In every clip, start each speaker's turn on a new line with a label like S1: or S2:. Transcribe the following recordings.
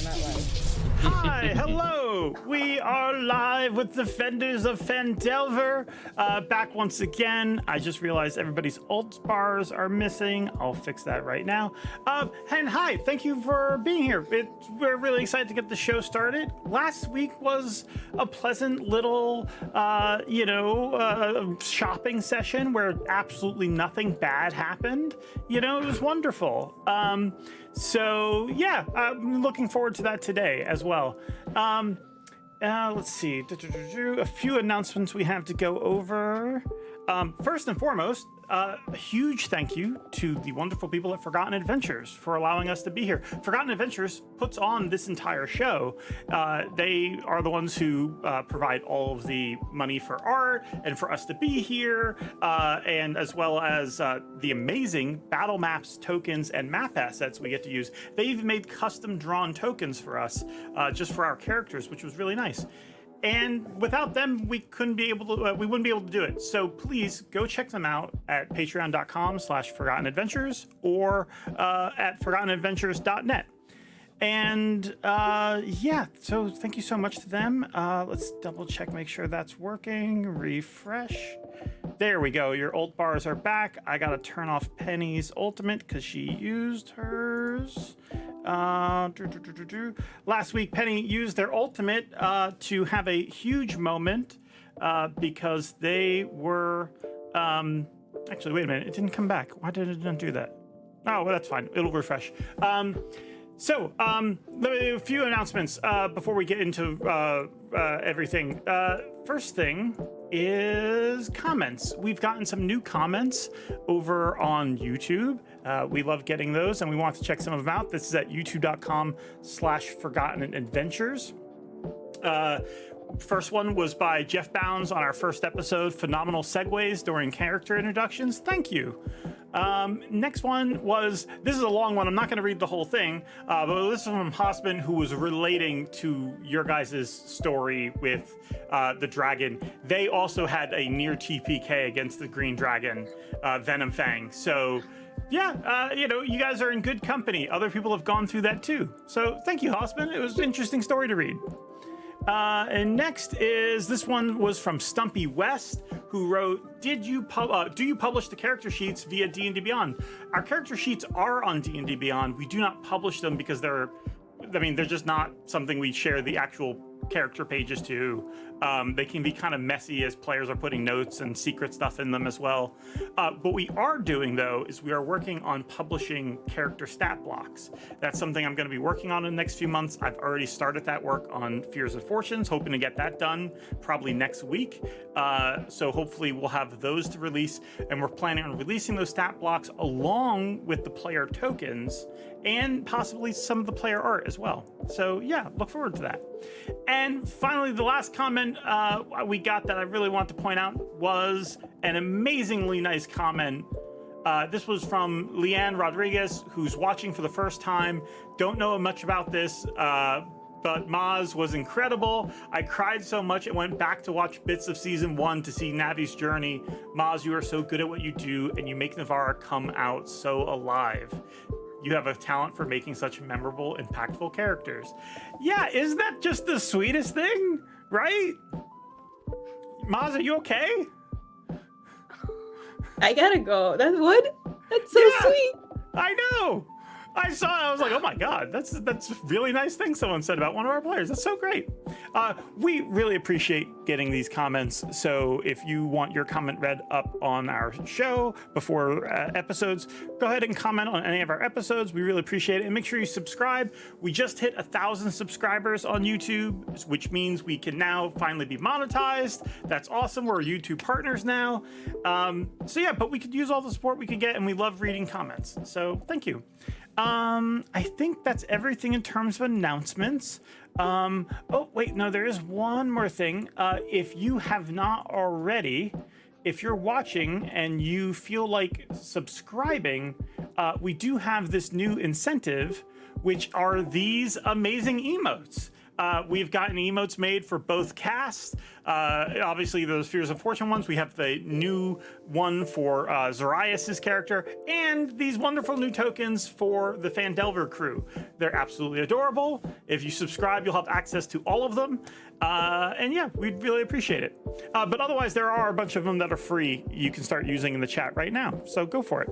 S1: not live.
S2: Hi, hello! We are live with Defenders of Phandelver. Back once again. I just realized everybody's alt bars are missing. I'll fix that right now. And hi, thank you for being here. We're really excited to get the show started. Last week was a pleasant little, shopping session where absolutely nothing bad happened. You know, it was wonderful. So yeah, I'm looking forward to that today as well. Let's see, a few announcements we have to go over. First and foremost, a huge thank you to the wonderful people at Forgotten Adventures for allowing us to be here. Forgotten Adventures puts on this entire show. They are the ones who provide all of the money for art and for us to be here, and as well as the amazing battle maps, tokens, and map assets we get to use. They even made custom drawn tokens for us just for our characters, which was really nice. And without them, we wouldn't be able to do it. So please go check them out at patreon.com/forgottenadventures or at forgottenadventures.net. And so thank you so much to them. Let's double check, make sure that's working. Refresh. There we go. Your ult bars are back. I gotta turn off Penny's ultimate because she used hers. Last week, Penny used their ultimate to have a huge moment because they were... Actually, wait a minute. It didn't come back. Why did it not do that? Oh, well, that's fine. It'll refresh. A few announcements before we get into everything. First thing is comments. We've gotten some new comments over on YouTube. We love getting those, and we want to check some of them out. This is at youtube.com/forgottenadventures. First one was by Jeff Bounds on our first episode, Phenomenal Segues During Character Introductions. Thank you. Next one was, this is a long one, I'm not going to read the whole thing, but this is from Hosman, who was relating to your guys' story with the dragon. They also had a near TPK against the green dragon, Venom Fang. So yeah, you guys are in good company. Other people have gone through that too. So thank you, Hosman. It was an interesting story to read. And next is, this one was from Stumpy West, who wrote, do you publish the character sheets via D&D Beyond? Our character sheets are on D&D Beyond. We do not publish them because they're just not something we share the actual character pages to. They can be kind of messy as players are putting notes and secret stuff in them as well. What we are doing, though, is we are working on publishing character stat blocks. That's something I'm going to be working on in the next few months. I've already started that work on Fears and Fortunes, hoping to get that done probably next week. So hopefully we'll have those to release, and we're planning on releasing those stat blocks along with the player tokens and possibly some of the player art as well. So yeah, look forward to that. And finally, the last comment we got that I really want to point out was an amazingly nice comment. This was from Leanne Rodriguez, who's watching for the first time. Don't know much about this, but Maz was incredible. I cried so much and went back to watch bits of season 1 to see Navi's journey. Maz, you are so good at what you do, and you make Navarra come out so alive. You have a talent for making such memorable, impactful characters. Yeah, isn't that just the sweetest thing, right? Maz, are you okay?
S1: I gotta go. That's so sweet.
S2: I know. I saw it, I was like, oh my God, that's a really nice thing someone said about one of our players. That's so great. We really appreciate getting these comments. So if you want your comment read up on our show before episodes, go ahead and comment on any of our episodes. We really appreciate it. And make sure you subscribe. We just hit 1,000 subscribers on YouTube, which means we can now finally be monetized. That's awesome. We're YouTube partners now. So yeah, but we could use all the support we could get, and we love reading comments. So thank you. I think that's everything in terms of announcements. Oh, wait, no, there is one more thing. If you have not already, if you're watching and you feel like subscribing, we do have this new incentive, which are these amazing emotes. We've gotten emotes made for both casts. Obviously, those Fears of Fortune ones. We have the new one for Zarias' character, and these wonderful new tokens for the Phandelver crew. They're absolutely adorable. If you subscribe, you'll have access to all of them. And yeah, we'd really appreciate it. But otherwise, there are a bunch of them that are free. You can start using in the chat right now. So go for it.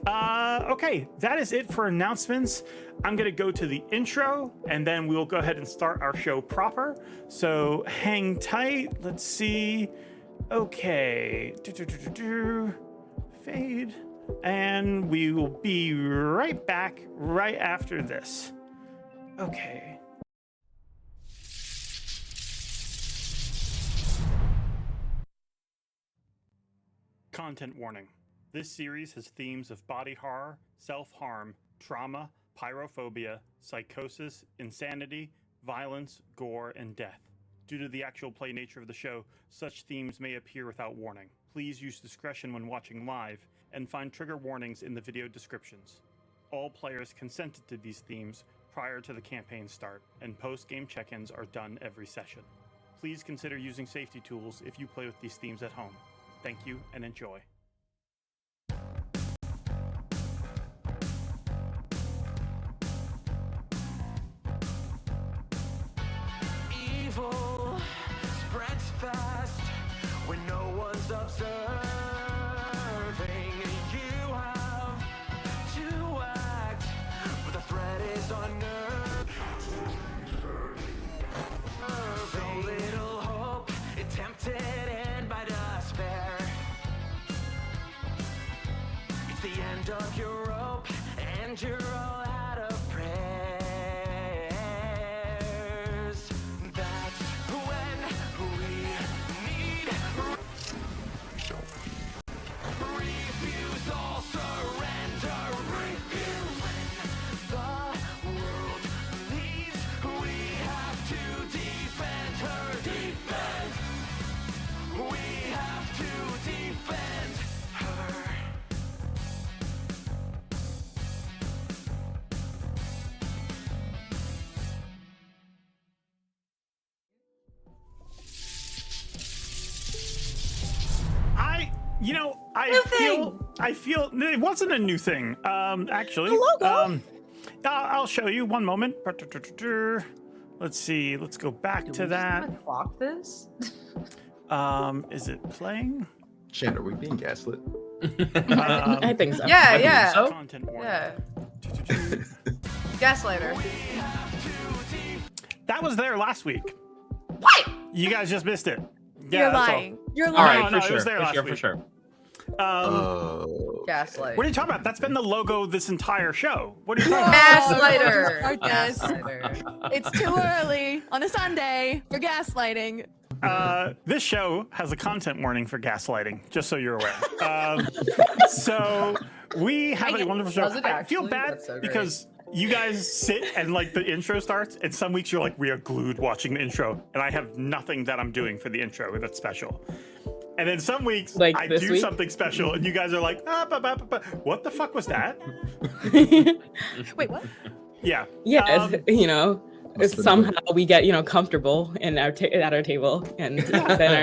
S2: Okay, that is it for announcements. I'm going to go to the intro, and then we'll go ahead and start our show proper. So hang tight. Let's see. Okay. Fade. And we will be right back right after this. Okay. Content warning. This series has themes of body horror, self-harm, trauma, pyrophobia, psychosis, insanity, violence, gore, and death. Due to the actual play nature of the show, such themes may appear without warning. Please use discretion when watching live, and find trigger warnings in the video descriptions. All players consented to these themes prior to the campaign start, and post-game check-ins are done every session. Please consider using safety tools if you play with these themes at home. Thank you, and enjoy.
S3: Evil spreads fast when no one's observing. You have to act, but the threat is unnerving. So little hope, tempted in by despair. It's the end of your rope, and you're all out of prayers. That's when we need refuse all surrender. Refuse when the world leaves. We have to defend her. Defend. We have to defend her.
S2: I feel it wasn't a new thing. Actually,
S1: The logo.
S2: I'll show you one moment. Let's see. Let's go back to that.
S1: Clock this.
S2: Is it playing?
S4: Shannon, are we being gaslit?
S1: I think so.
S5: Yeah,
S1: I think
S5: yeah.
S1: so.
S2: Content warning.
S5: Yeah. Gaslighter.
S2: That was there last week.
S5: What?
S2: You guys just missed it. Yeah,
S5: You're
S2: that's all.
S5: lying. You're
S6: All
S5: lying.
S6: right,
S2: No,
S6: for
S2: it was
S6: sure,
S2: there last week.
S6: for sure.
S4: Oh.
S5: Gaslight.
S2: What are you talking about? That's been the logo this entire show. What are you talking about?
S5: Gaslighter.
S7: Darkness.
S5: Gaslighter.
S7: It's too early on a Sunday for gaslighting.
S2: This show has a content warning for gaslighting, just so you're aware. So we have a wonderful show.
S5: Does it
S2: I feel
S5: actually?
S2: bad
S5: That's so great.
S2: because you guys sit and like the intro starts, and some weeks you're like, we are glued watching the intro, and I have nothing that I'm doing for the intro that's special. And then some weeks
S1: Like
S2: I
S1: this
S2: do
S1: week?
S2: something special, and you guys are like, what the fuck was that?
S7: Wait, what?
S2: Yeah.
S1: Yeah, you know,
S4: Must have
S1: somehow we get, you know, comfortable in our at our table, and then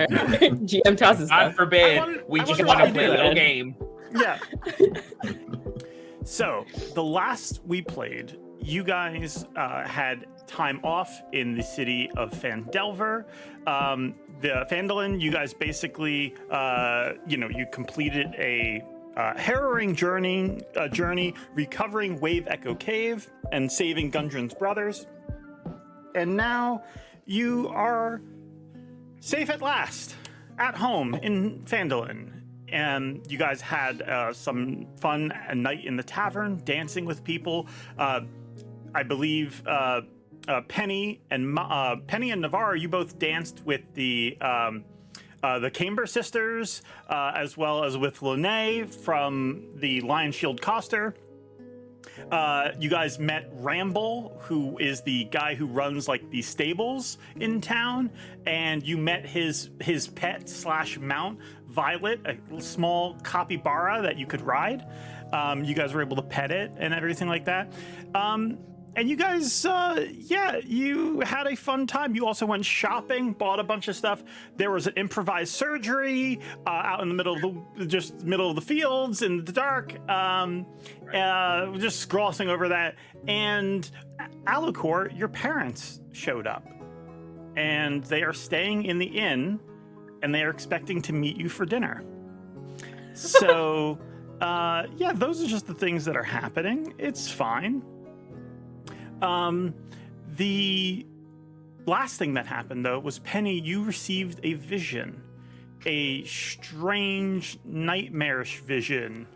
S1: our GM tosses
S6: God
S1: stuff.
S6: forbid we
S2: I
S6: just
S2: wonder
S6: want
S2: why
S6: to
S2: you
S6: play
S2: do
S6: a little
S2: that.
S6: game.
S2: Yeah. So the last we played, you guys had time off in the city of Phandelver. The Phandalin, you guys basically, you completed a harrowing journey, recovering Wave Echo Cave and saving Gundren's brothers. And now you are safe at last, at home in Phandalin. And you guys had some fun a night in the tavern, dancing with people. I believe Penny and Navarro, you both danced with the Camber sisters, as well as with Lene from the Lion Shield Coster. You guys met Ramble, who is the guy who runs like the stables in town, and you met his pet / mount, Violet, a small capybara that you could ride. You guys were able to pet it and everything like that. And you guys, you had a fun time. You also went shopping, bought a bunch of stuff. There was an improvised surgery out in the middle of the fields in the dark. Just glossing over that. And Alucor, your parents showed up, and they are staying in the inn, and they are expecting to meet you for dinner. So, those are just the things that are happening. It's fine. The last thing that happened, though, was Penny, you received a vision. A strange, nightmarish vision.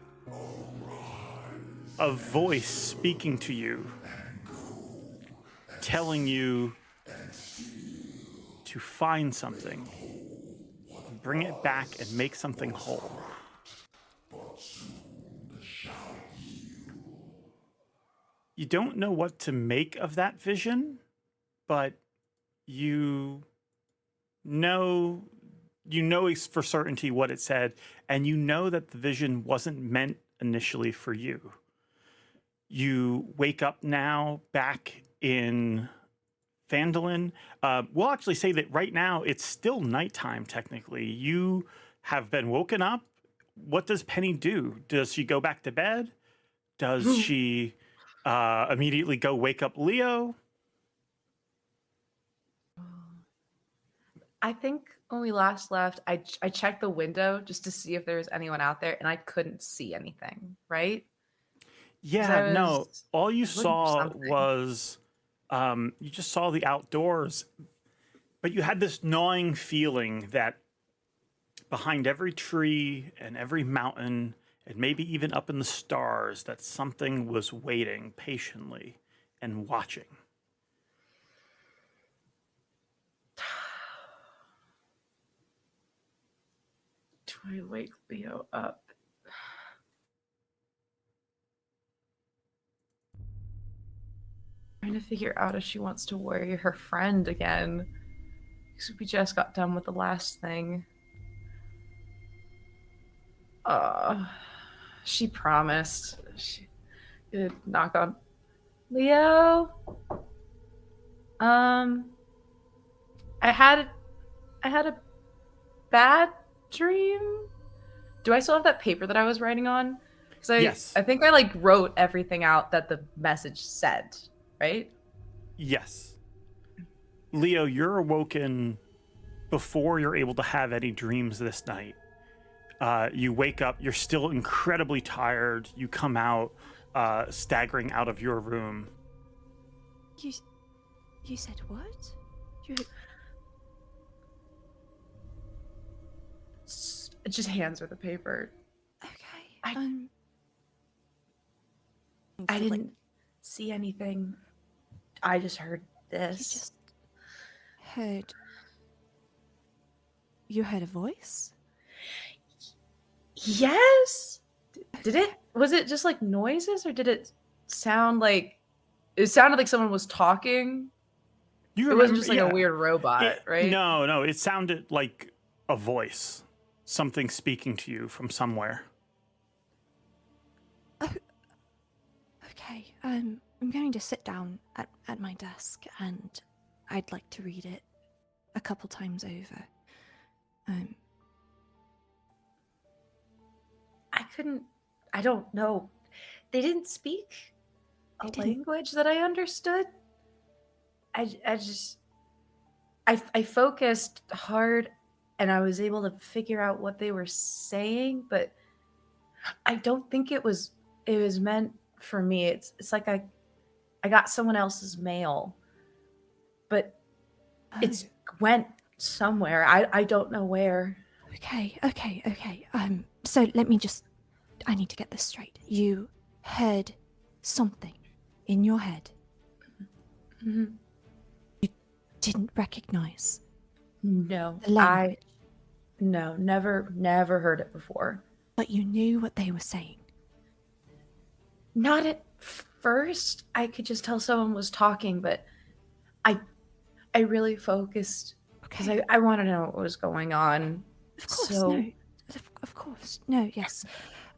S2: A voice speaking to you. Telling you to find something. Bring it back and make something whole. You don't know what to make of that vision, but you know for certainty what it said, and you know that the vision wasn't meant initially for you. You wake up now back in Phandalin. We'll actually say that right now it's still nighttime, technically. You have been woken up. What does Penny do? Does she go back to bed? Does she immediately go wake up Leo?
S5: I think when we last left, I checked the window just to see if there was anyone out there, and I couldn't see anything, right?
S2: Yeah, no. All you
S5: looking for
S2: saw
S5: something.
S2: was you just saw the outdoors, but you had this gnawing feeling that behind every tree and every mountain, and maybe even up in the stars, that something was waiting patiently and watching.
S5: Do I wake Leo up? Trying to figure out if she wants to worry her friend again. Because we just got done with the last thing. She promised she would knock on Leo. I had a bad dream. Do I still have that paper that I was writing on? Because
S2: Yes.
S5: I think I wrote everything out that the message said, right?
S2: Yes. Leo, you're awoken before you're able to have any dreams this night. You wake up, you're still incredibly tired. You come out, staggering out of your room.
S6: You said what?
S5: Just hands her the paper.
S6: Okay.
S5: I didn't see anything. I just heard this.
S6: You just heard. You heard a voice?
S5: Yes. Did it? Was it just like noises, or did it sound like? It sounded like someone was talking.
S2: You
S5: It wasn't just like a weird robot, right?
S2: No. It sounded like a voice. Something speaking to you from somewhere.
S6: Okay. I'm going to sit down at my desk, and I'd like to read it a couple times over.
S5: I don't know. They didn't speak a language that I understood. I focused hard, and I was able to figure out what they were saying, but I don't think it was meant for me. It's like I got someone else's mail, but it's went somewhere. I don't know where.
S6: Okay. So I need to get this straight. You heard something in your head.
S5: Mm-hmm.
S6: You didn't recognize
S5: No,
S6: the language,
S5: no, never heard it before.
S6: but you knew what they were saying.
S5: Not at first. I could just tell someone was talking, but I really focused because
S6: Okay.
S5: I wanted to know what was going on.
S6: Of course,
S5: So-
S6: no. Of course. No, yes.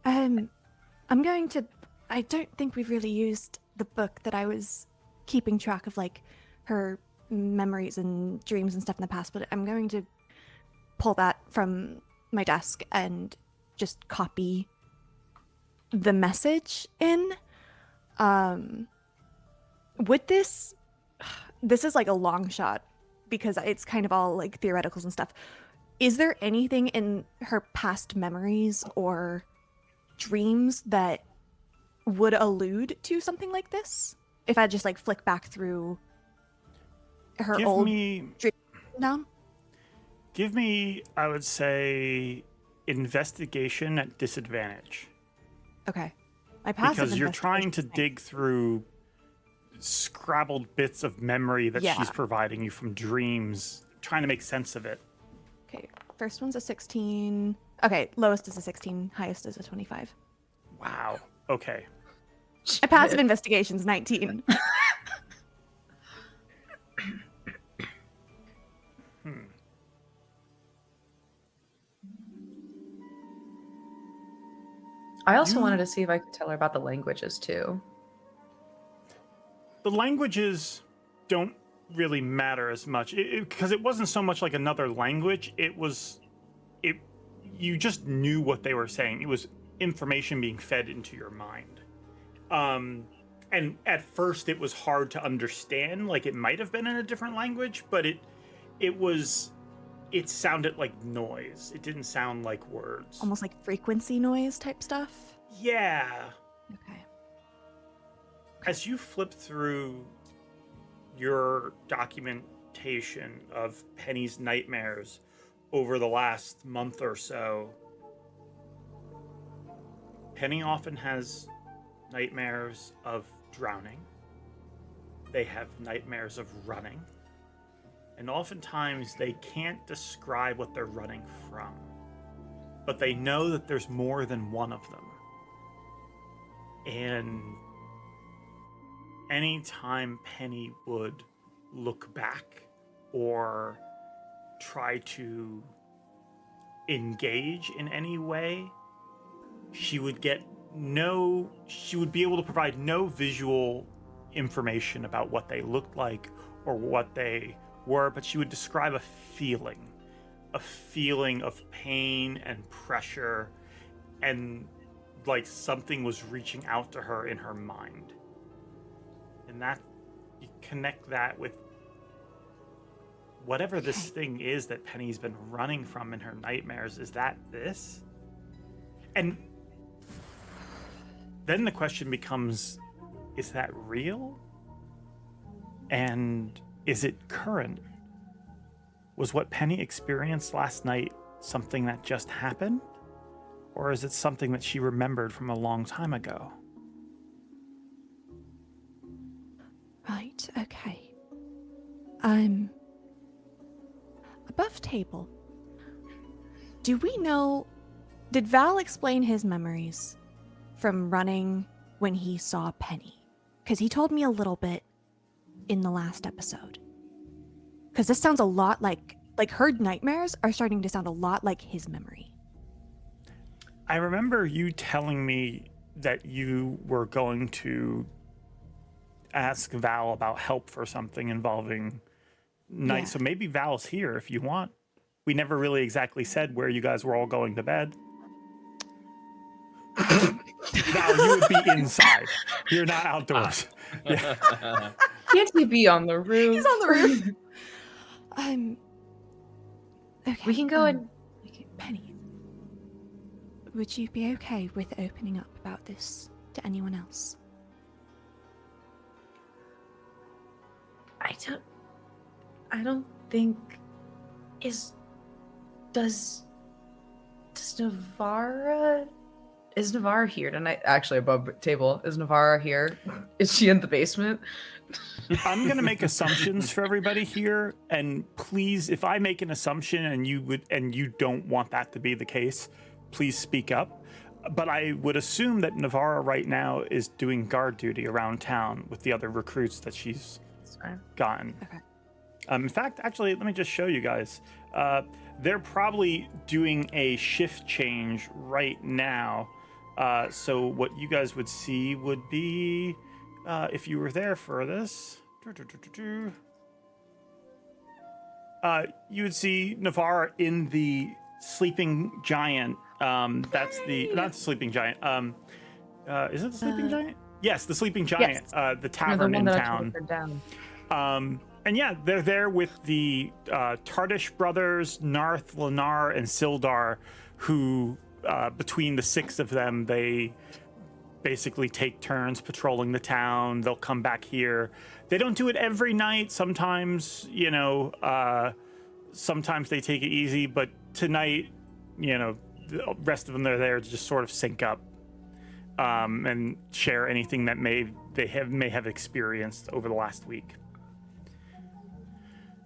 S6: I'm going to... I don't think we've really used the book that I was keeping track of like her memories and dreams and stuff in the past, but I'm going to pull that from my desk and just copy the message in. Would this is like a long shot because it's kind of all like theoreticals and stuff. Is there anything in her past memories or dreams that would allude to something like this? If I just like flick back through her dream down?
S2: Give me, I would say, investigation at disadvantage.
S6: Okay. My passive
S2: Because you're trying to
S6: investigation-
S2: dig through scrabbled bits of memory that
S6: Yeah.
S2: she's providing you from dreams, trying to make sense of it.
S6: Okay, first one's a 16. Okay, lowest is a 16, highest is a 25.
S2: Wow. Okay.
S6: My passive investigation's 19.
S5: I also wanted to see if I could tell her about the languages too.
S2: The languages don't really matter as much because it wasn't so much like another language. You just knew what they were saying. It was information being fed into your mind. And at first it was hard to understand. Like it might have been in a different language, but it sounded like noise. It didn't sound like words.
S6: Almost like frequency noise type stuff.
S2: Yeah.
S6: Okay.
S2: As you flip through your documentation of Penny's nightmares over the last month or so, Penny often has nightmares of drowning. They have nightmares of running. And oftentimes they can't describe what they're running from. But they know that there's more than one of them. And anytime Penny would look back or try to engage in any way, she would be able to provide no visual information about what they looked like or what they were, but she would describe a feeling of pain and pressure, and like something was reaching out to her in her mind. And that, you connect that with whatever this thing is that Penny's been running from in her nightmares. Is that this? And then the question becomes, is that real? And is it current? Was what Penny experienced last night something that just happened? Or is it something that she remembered from a long time ago?
S6: Right, okay. Above table. Do we know, did Val explain his memories from running when he saw Penny? Because he told me a little bit in the last episode. Because this sounds a lot like her nightmares are starting to sound a lot like his memory.
S2: I remember you telling me that you were going to ask Val about help for something involving night.
S6: Yeah.
S2: So maybe Val's here if you want. We never really exactly said where you guys were all going to bed. Val, you would be inside. You're not outdoors. Yeah.
S5: Can't he be on the roof?
S6: He's on the roof. Okay.
S5: We can go and
S6: Penny, would you be okay with opening up about this to anyone else?
S5: I don't think does Navara, is Navara here tonight? Actually, above table, is Navara here? Is she in the basement?
S2: I'm going to make assumptions for everybody here, and please, if I make an assumption and you don't want that to be the case, please speak up. But I would assume that Navara right now is doing guard duty around town with the other recruits that she's gotten.
S6: Okay.
S2: In fact, actually, let me just show you guys. They're probably doing a shift change right now. So what you guys would see would be if you were there for this, you would see Navarre in the sleeping giant. That's the not the sleeping giant. Is it the sleeping giant? Yes, the sleeping giant.
S5: Yes.
S2: The tavern in town.
S5: Down.
S2: And yeah, they're there with the Tardish brothers, Narth, Lenar, and Sildar, who between the 6 of them, they basically take turns patrolling the town. They'll come back here. They don't do it every night. Sometimes, sometimes they take it easy, but tonight, the rest of them are there to just sort of sync up and share anything that may have experienced over the last week.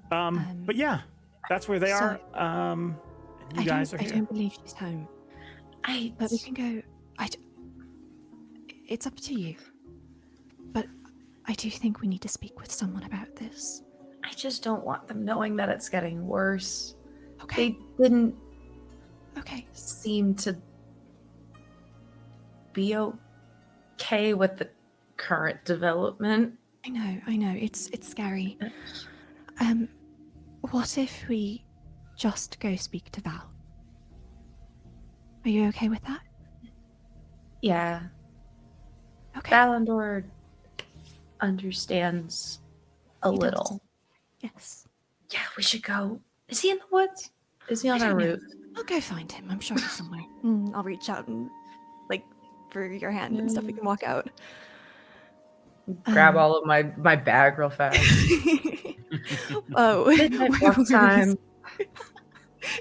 S2: But yeah, that's where they are. And you guys are here.
S6: I don't believe she's home. But we can go. It's up to you. But I do think we need to speak with someone about this.
S5: I just don't want them knowing that it's getting worse.
S6: Okay.
S5: They didn't
S6: Okay.
S5: seem to be okay with the current development.
S6: I know. It's scary. What if we just go speak to Val? Are you okay with that?
S5: Yeah.
S6: Okay.
S5: Valandor understands a
S6: He does.
S5: little.
S6: Yes.
S5: Yeah, we should go. Is he in the woods? Is he on
S6: I
S5: our
S6: don't know.
S5: roof?
S6: I'll go find him. I'm sure he's somewhere. I'll reach out and for your hand and stuff. We can walk out.
S5: Grab all of my bag real fast.
S6: Oh,
S5: Midnight
S6: where
S5: walk
S6: is-
S5: time.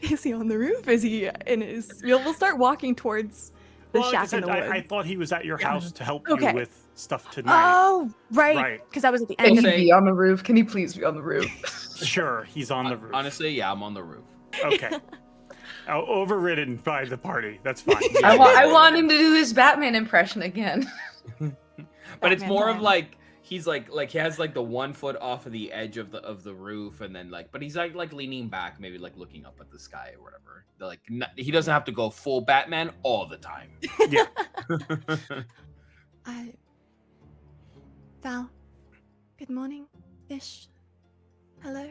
S6: Is he on the roof? Is he in his? We'll start walking towards the
S2: Well, like I
S6: shack in
S2: said,
S6: the woods.
S2: I thought he was at your house to help
S6: Okay.
S2: you with stuff tonight.
S6: Oh, right.
S2: Right.
S6: Because that was at the
S5: Can
S6: end.
S5: he
S6: of
S5: be on the roof? Can he please be on the roof?
S2: Sure, he's on the roof.
S8: Honestly, yeah, I'm on the roof.
S2: Okay. Overridden by the party. That's fine.
S5: I want him to do his Batman impression again.
S8: But it's
S6: Batman
S8: more of
S6: time.
S8: like he's like he has like the 1 foot off of the edge of the roof, and then but he's like leaning back, maybe like looking up at the sky or whatever. He doesn't have to go full Batman all the time.
S2: Yeah.
S6: Val, good morning. Ish. Hello.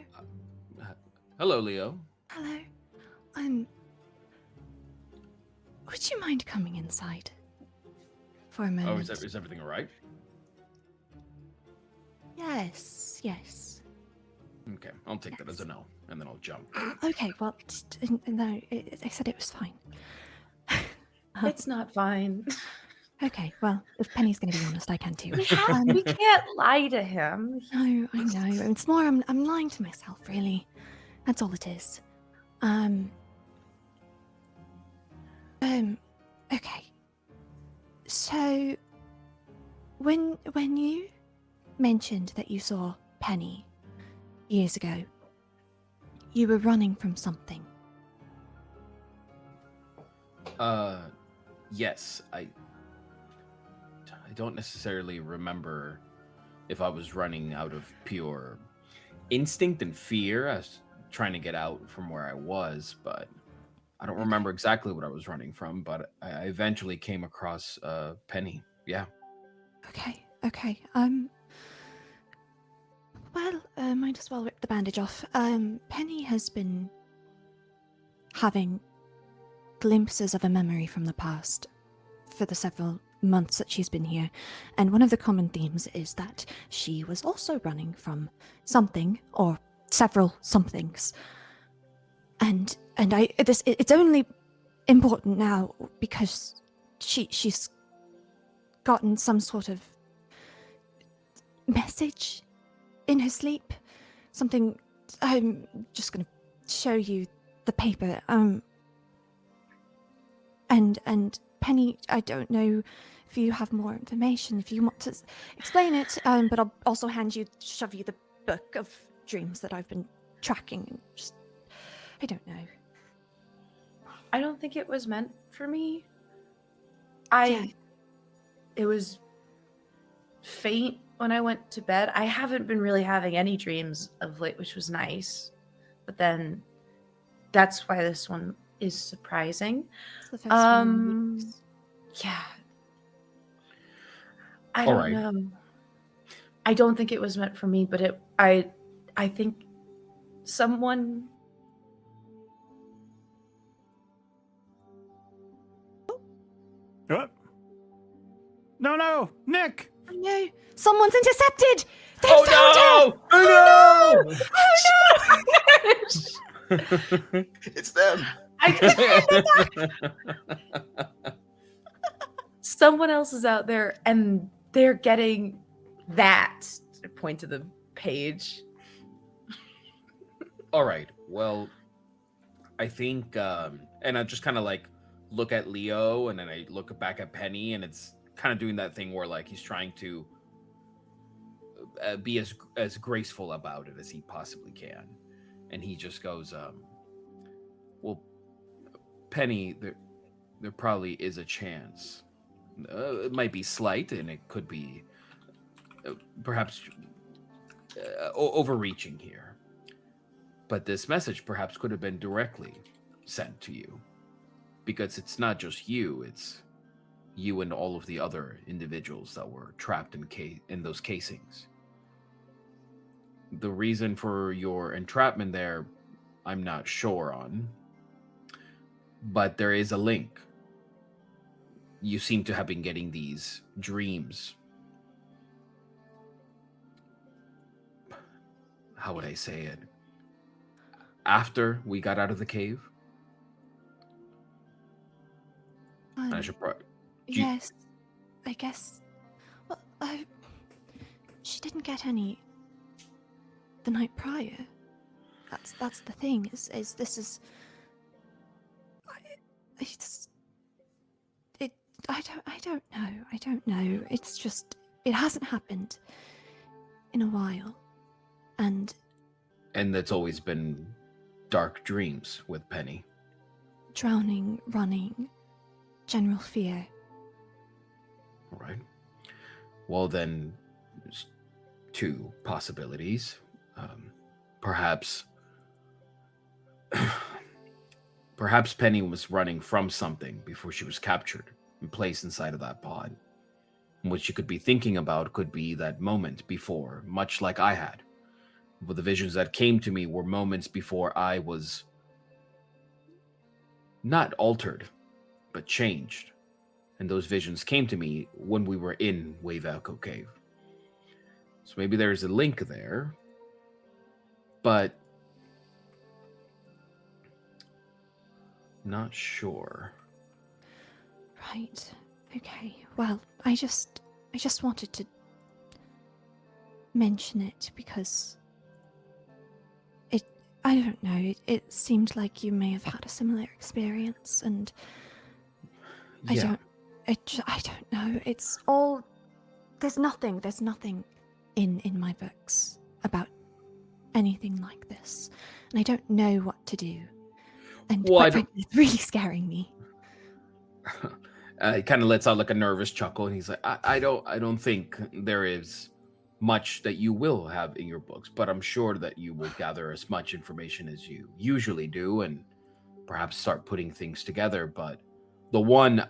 S8: Hello, Leo.
S6: Hello. Would you mind coming inside for a moment?
S8: Oh, is everything all right?
S6: Yes.
S8: Okay, I'll take that as a no, and then I'll jump.
S6: Okay, well, no, I said it was fine.
S5: It's not fine.
S6: Okay, well, if Penny's going to be honest, I can too.
S5: We can't lie to him.
S6: No, I know. It's more I'm lying to myself, really. That's all it is. Okay. So when you mentioned that you saw Penny years ago, you were running from something.
S8: Yes, I don't necessarily remember if I was running out of pure instinct and fear. I was trying to get out from where I was, but I don't remember exactly what I was running from, but I eventually came across Penny. Yeah.
S6: Okay. Well, might as well rip the bandage off. Penny has been having glimpses of a memory from the past for the several months that she's been here, and one of the common themes is that she was also running from something or several somethings. And it's only important now because she's gotten some sort of message in her sleep. Something. I'm just going to show you the paper. And Penny, I don't know if you have more information, if you want to explain it, but I'll also shove you the book of dreams that I've been tracking. And just, I don't know.
S5: I don't think it was meant for me. It was faint when I went to bed. I haven't been really having any dreams of late, which was nice. But then that's why this one is surprising.
S6: It's the first one in weeks.
S5: Yeah. I
S8: All
S5: don't
S8: right.
S5: know. I don't think it was meant for me, but I think someone.
S2: What? No, Nick.
S6: Oh no! Someone's intercepted! They
S8: Oh
S6: found
S8: no! Oh no!
S4: It's them.
S5: Someone else is out there, and they're getting that. I point to the page.
S8: All right. Well, I think, and I just kind of like look at Leo, and then I look back at Penny, and it's kind of doing that thing where like he's trying to be as graceful about it as he possibly can, and he just goes, "Well, Penny, there probably is a chance. It might be slight, and it could be perhaps overreaching here. But this message perhaps could have been directly sent to you, because it's not just you; it's you and all of the other individuals that were trapped in those casings. The reason for your entrapment there, I'm not sure on, but there is a link. You seem to have been getting these dreams. How would I say it? After we got out of the cave, I should probably...
S6: Yes, I guess. Well, she didn't get any the night prior. That's the thing. Is this is? I don't know. It's just it hasn't happened in a while, and
S8: it's always been dark dreams with Penny.
S6: Drowning, running, general fear.
S8: All right. Well, then, there's two possibilities. Perhaps Penny was running from something before she was captured and placed inside of that pod. And what she could be thinking about could be that moment before, much like I had. But the visions that came to me were moments before I was not altered, but changed. And those visions came to me when we were in Wave Echo Cave. So maybe there's a link there, but not sure.
S6: Right. Okay. Well, I just wanted to mention it because I don't know. It seemed like you may have had a similar experience, and I don't know. It's all there's nothing in my books about anything like this, and I don't know what to do. And quite frankly, it's really scaring me.
S8: He kind of lets out like a nervous chuckle, and he's like, I don't think there is much that you will have in your books, but I'm sure that you will gather as much information as you usually do and perhaps start putting things together. But the one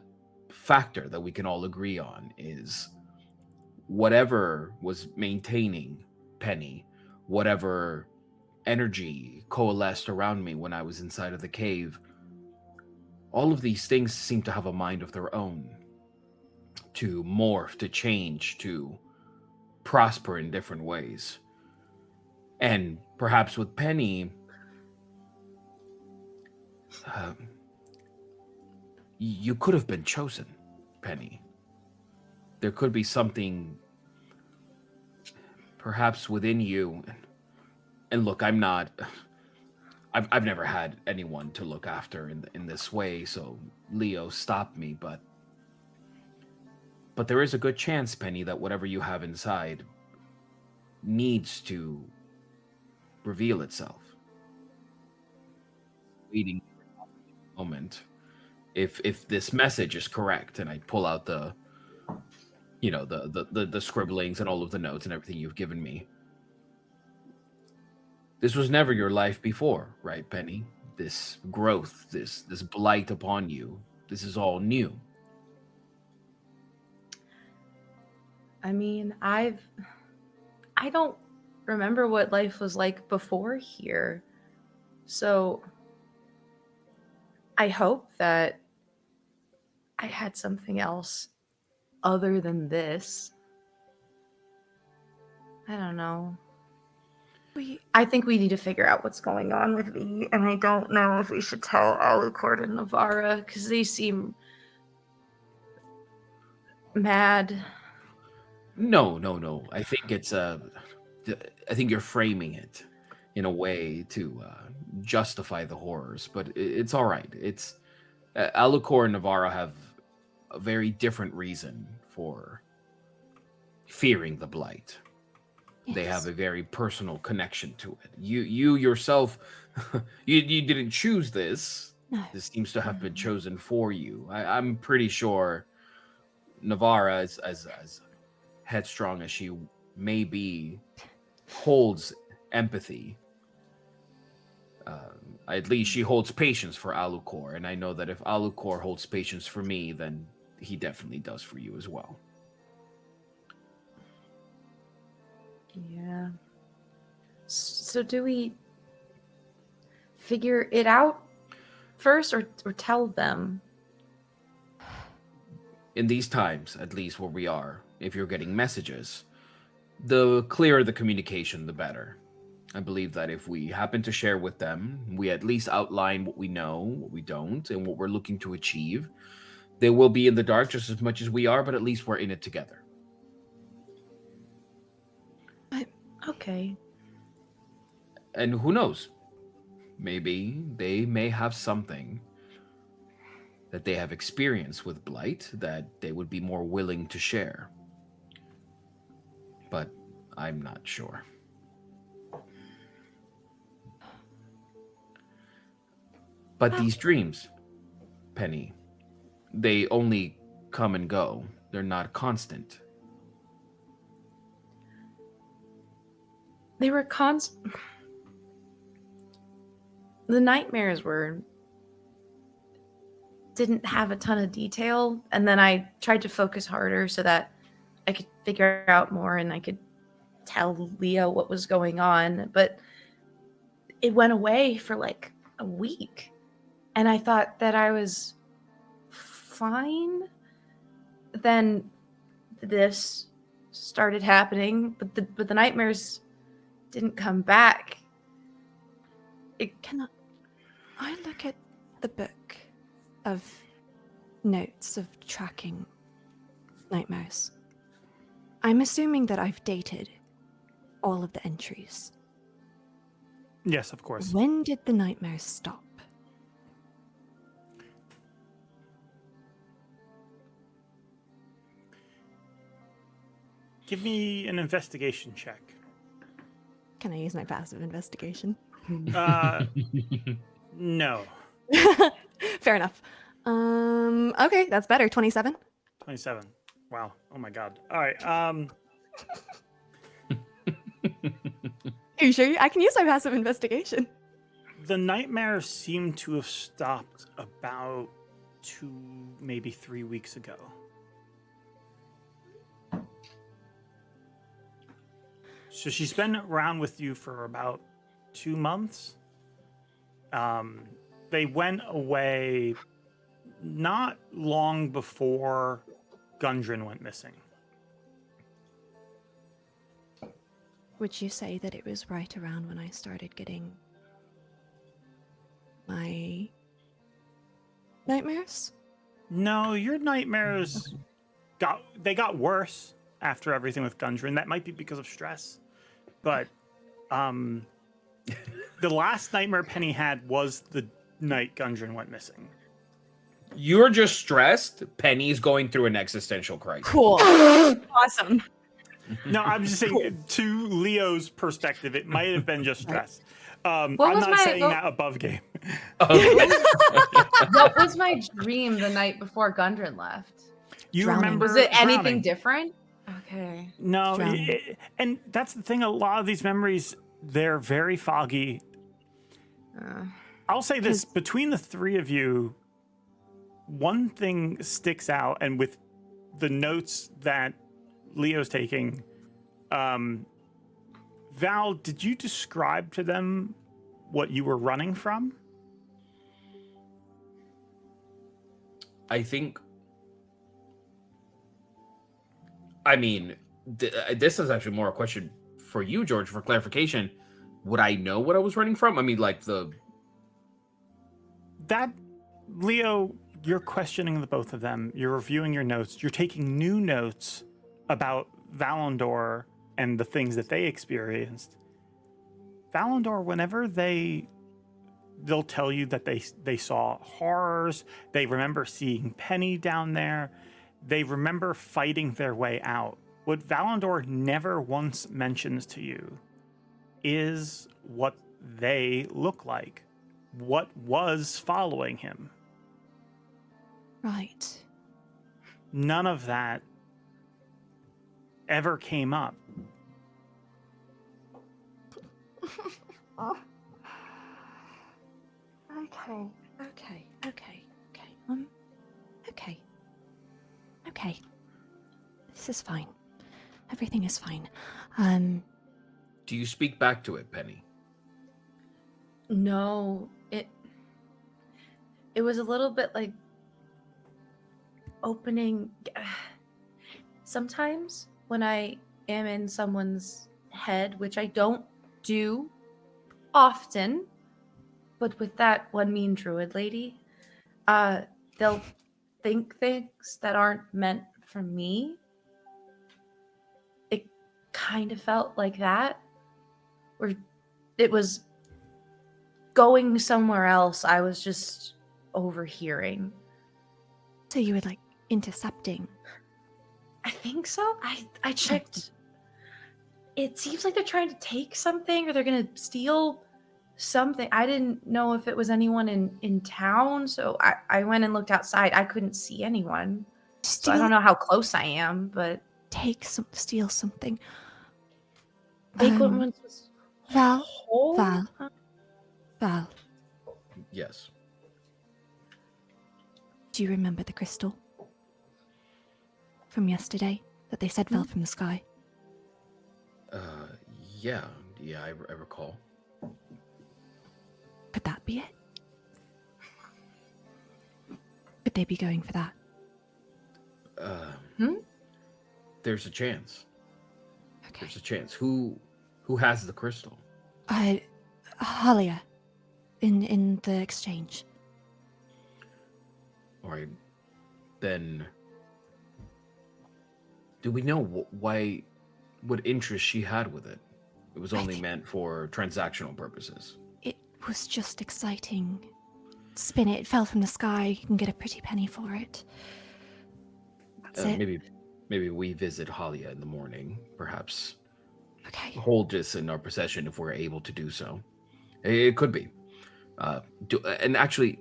S8: factor that we can all agree on is whatever was maintaining Penny, whatever energy coalesced around me when I was inside of the cave, all of these things seem to have a mind of their own, to morph, to change, to prosper in different ways. And perhaps with Penny, you could have been chosen, Penny. There could be something perhaps within you. And look, I've never had anyone to look after in this way, so Leo stopped me, but there is a good chance, Penny, that whatever you have inside needs to reveal itself. Waiting for a moment. If this message is correct, and I pull out the scribblings and all of the notes and everything you've given me. This was never your life before, right, Penny? This growth, this blight upon you, this is all new.
S5: I mean, I don't remember what life was like before here. So I hope that I had something else other than this. I don't know. I think we need to figure out what's going on with me, and I don't know if we should tell Alucord and Navarra because they seem mad.
S8: No. I think I think you're framing it in a way to justify the horrors, but it's all right. It's Alucor and Navarra have a very different reason for fearing the blight.
S6: Yes.
S8: They have a very personal connection to it. You yourself, you didn't choose this.
S6: No.
S8: This seems to have been chosen for you. I'm pretty sure Navarra, as headstrong as she may be, holds empathy. At least she holds patience for Alucor, and I know that if Alucor holds patience for me, then he definitely does for you as well.
S5: Yeah. So do we figure it out first or tell them?
S8: In these times, at least where we are, if you're getting messages, the clearer the communication, the better. I believe that if we happen to share with them, we at least outline what we know, what we don't, and what we're looking to achieve. They will be in the dark just as much as we are, but at least we're in it together.
S5: Okay.
S8: And who knows? Maybe they may have something that they have experienced with blight that they would be more willing to share. But I'm not sure. But these dreams, Penny, they only come and go. They're not constant.
S5: They were the nightmares didn't have a ton of detail, and then I tried to focus harder so that I could figure out more and I could tell Leo what was going on, but it went away for like a week, and I thought that I was fine. Then this started happening, but the nightmares didn't come back.
S6: I look at the book of notes of tracking nightmares. I'm assuming that I've dated all of the entries.
S2: Yes, of course.
S6: When did the nightmares stop?
S2: Give me an investigation check.
S6: Can I use my passive investigation?
S2: No.
S6: Fair enough. Okay, that's better. 27.
S2: 27. Wow. Oh my god. All right.
S6: Are you sure? I can use my passive investigation.
S2: The nightmares seem to have stopped about 2, maybe 3 weeks ago. So she's been around with you for about 2 months. They went away not long before Gundren went missing.
S6: Would you say that it was right around when I started getting my nightmares?
S2: No, your nightmares got worse after everything with Gundren. That might be because of stress. But the last nightmare Penny had was the night Gundren went missing.
S8: You're just stressed. Penny's going through an existential crisis.
S6: Cool. Awesome.
S2: No, I'm just saying, to Leo's perspective, it might have been just stress. I'm
S5: What was
S2: not
S5: my-
S2: saying
S5: what-
S2: that above game.
S5: What was my dream the night before Gundren left?
S2: You
S6: Drowning.
S2: remember
S5: Was it anything
S2: drowning.
S5: different? Okay.
S2: No,
S6: Drowning.
S2: and that's the thing. A lot of these memories, they're very foggy. I'll say this, between the three of you, one thing sticks out, and with the notes that Leo's taking, Val, did you describe to them what you were running from?
S8: I think. I mean, this is actually more a question for you, George, for clarification. Would I know what I was running from? I mean, like
S2: That, Leo, you're questioning the both of them. You're reviewing your notes. You're taking new notes about Valandor and the things that they experienced. Valandor, whenever they'll tell you that they saw horrors, they remember seeing Penny down there, they remember fighting their way out. What Valandor never once mentions to you is what they look like, what was following him.
S6: Right.
S2: None of that ever came up.
S6: Okay. Okay. This is fine. Everything is fine.
S8: do you speak back to it, Penny?
S5: No, it was a little bit like opening. Sometimes when I am in someone's head, which I don't do often, but with that one mean druid lady, they'll think things that aren't meant for me. It kind of felt like that, where it was going somewhere else. I was just overhearing.
S6: So you were like intercepting.
S5: I think so. I checked. It seems like they're trying to take something or they're going to steal something. I didn't know if it was anyone in town, so I went and looked outside. I couldn't see anyone. So I don't know how close I am, but
S6: Steal something.
S5: Vagrant ones was
S6: Val.
S5: whole?
S6: Val,
S8: Yes.
S6: do you remember the crystal from yesterday that they said fell from the sky?
S8: Yeah, I recall.
S6: Could that be it? Could they be going for that?
S8: There's a chance.
S6: Okay.
S8: There's a chance. Who has the crystal?
S6: Halia, in the exchange.
S8: All right. Then, do we know what interest she had with it? It was only meant for transactional purposes.
S6: It was just exciting. Spin it, it fell from the sky. You can get a pretty penny for it. That's it.
S8: Maybe we visit Halia in the morning. Perhaps
S6: Okay.
S8: hold this in our possession if we're able to do so. It could be. And actually,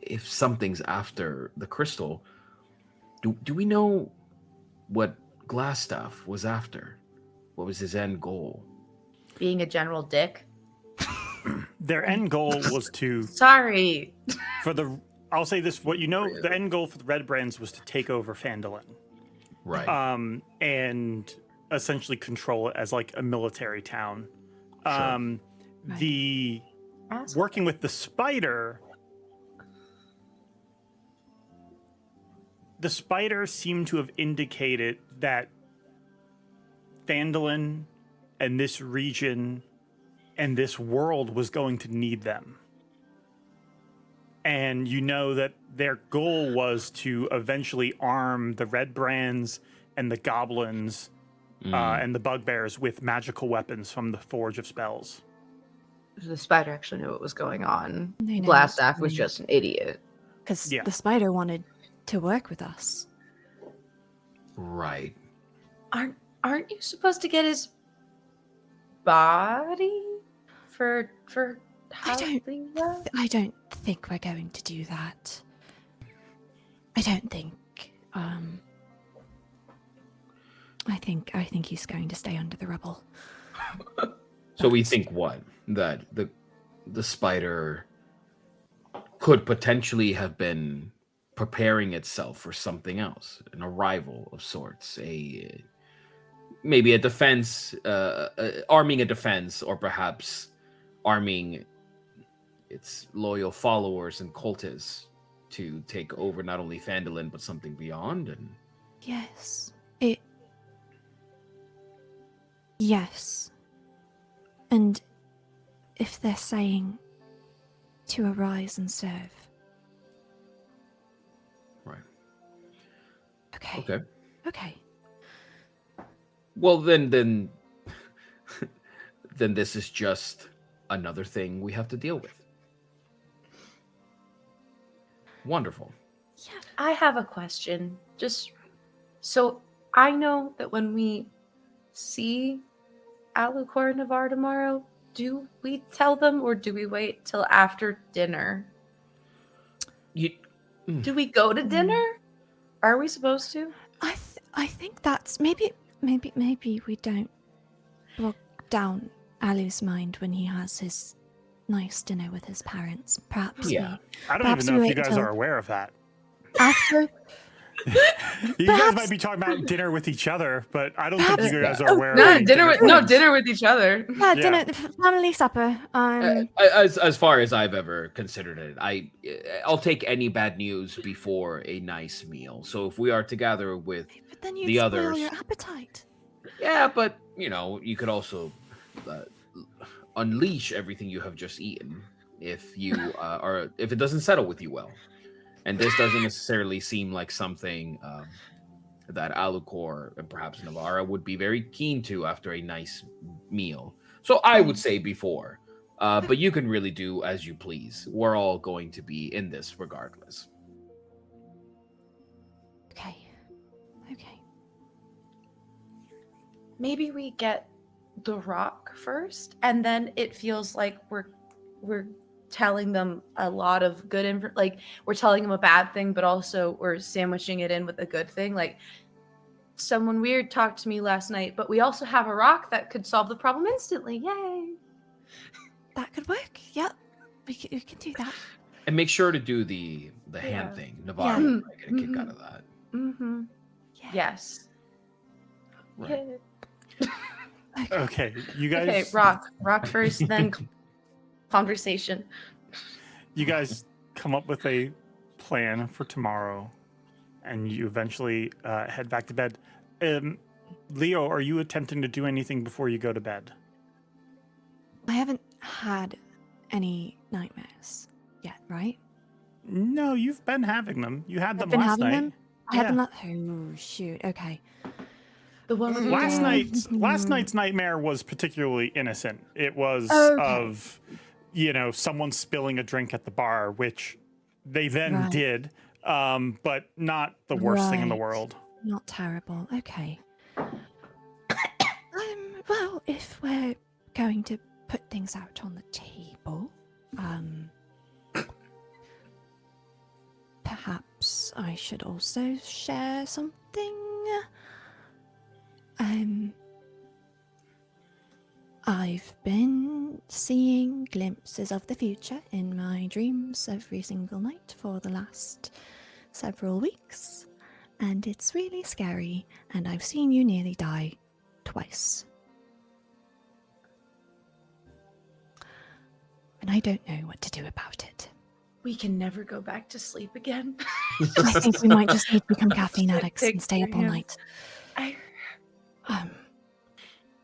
S8: if something's after the crystal, do we know what Glassstaff was after? What was his end goal?
S5: Being a general dick.
S2: Their end goal was to,
S5: Sorry.
S2: I'll say this, the end goal for the Redbrands was to take over Phandalin.
S8: Right.
S2: And essentially control it as like a military town.
S8: Sure.
S2: The working with the spider seemed to have indicated that Phandalin and this region and this world was going to need them. And you know that their goal was to eventually arm the Redbrands and the goblins and the bugbears with magical weapons from the Forge of Spells.
S5: The spider actually knew what was going on.
S6: They know
S5: Glassstaff
S6: what's
S5: was
S6: going
S5: just an idiot.
S6: Because
S2: Yeah.
S6: the spider wanted to work with us.
S8: Right.
S5: Aren't you supposed to get his body for Halia?
S6: I don't think we're going to do that. I don't think. I think he's going to stay under the rubble.
S8: So we think what? That the spider could potentially have been preparing itself for something else, an arrival of sorts, maybe a defense, arming a defense, or perhaps arming its loyal followers and cultists to take over not only Phandalin but something beyond. And
S6: Yes. Yes. And if they're saying to arise and serve.
S8: right.
S6: Okay. Okay.
S8: Well, then then this is just another thing we have to deal with. Wonderful.
S5: Yeah, I have a question. Just so I know that when we see Alucor Navar tomorrow, do we tell them or do we wait till after dinner? Do we go to dinner? Are we supposed to?
S6: I think that's maybe we don't bog down Alu's mind when he has his nice dinner with his parents. Perhaps
S8: Yeah.
S2: I don't
S6: Perhaps
S2: even know
S6: we
S2: if you
S6: wait
S2: guys
S6: till-
S2: are aware of that.
S6: after
S2: You guys might be talking about dinner with each other, but I don't think you guys are aware.
S5: No,
S2: of any
S5: dinner with
S2: plans.
S5: dinner with each other.
S6: yeah,
S2: Yeah.
S6: dinner, family supper.
S8: As far as I've ever considered it, I'll take any bad news before a nice meal. So if we are together with
S6: But then you'd
S8: the
S6: spoil
S8: others,
S6: your appetite.
S8: yeah, but you could also unleash everything you have just eaten if you if it doesn't settle with you well. And this doesn't necessarily seem like something that Alucor and perhaps Navarra would be very keen to after a nice meal. So I would say before, but you can really do as you please. We're all going to be in this regardless.
S6: Okay. Okay.
S5: Maybe we get the rock first, and then it feels like we're telling them a lot of good info. Like we're telling them a bad thing, but also we're sandwiching it in with a good thing. Like someone weird talked to me last night, but we also have a rock that could solve the problem instantly. Yay!
S6: That could work. Yep. We can do that.
S8: And make sure to do the hand
S5: Yeah.
S8: thing. Navarra
S5: Yeah.
S8: might get a kick out of that.
S5: Mm-hmm.
S6: Yeah.
S5: Yes.
S8: Right.
S5: Yeah.
S2: Okay, you guys.
S5: Okay, rock first, then conversation.
S2: You guys come up with a plan for tomorrow, and you eventually head back to bed. Leo, are you attempting to do anything before you go to bed?
S6: I haven't had any nightmares yet, right?
S2: No, you've been having them. You had them
S6: I've been
S2: last
S6: having
S2: night.
S6: them? I
S2: Yeah.
S6: haven't. Oh shoot. Okay.
S5: The one with your
S2: Last
S5: dad.
S2: night's nightmare was particularly innocent. It was
S6: Okay.
S2: of, someone spilling a drink at the bar, which they then
S6: Right.
S2: did, but not the worst thing in the
S6: Right.
S2: world.
S6: Not terrible. Okay. Well, if we're going to put things out on the table, perhaps I should also share something. I've been seeing glimpses of the future in my dreams every single night for the last several weeks, and it's really scary, and I've seen you nearly die twice. And I don't know what to do about it.
S5: We can never go back to sleep again.
S6: I think we might just need to become caffeine addicts
S5: Take
S6: and stay up all
S5: your
S6: night.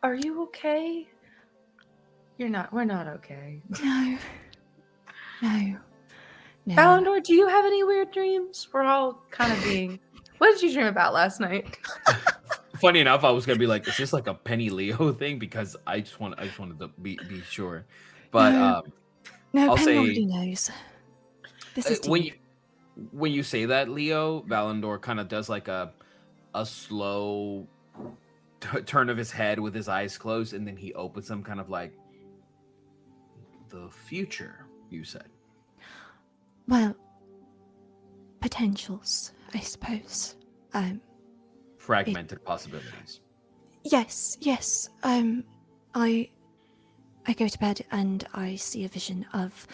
S5: Are you okay? You're not. We're not okay.
S6: No.
S5: Valandor, do you have any weird dreams? We're all kind of being. What did you dream about last night?
S8: Funny enough, I was gonna be like, is this like a Penny Leo thing? Because I just wanted to be sure. But
S6: No,
S8: I'll
S6: Pen
S8: say-
S6: already knows. This is
S8: when
S6: deep.
S8: you say that, Leo, Valandor kind of does like a slow turn of his head with his eyes closed, and then he opens them, kind of like the future. You said.
S6: Well, potentials, I suppose.
S8: Fragmented possibilities.
S6: Yes. I go to bed and I see a vision of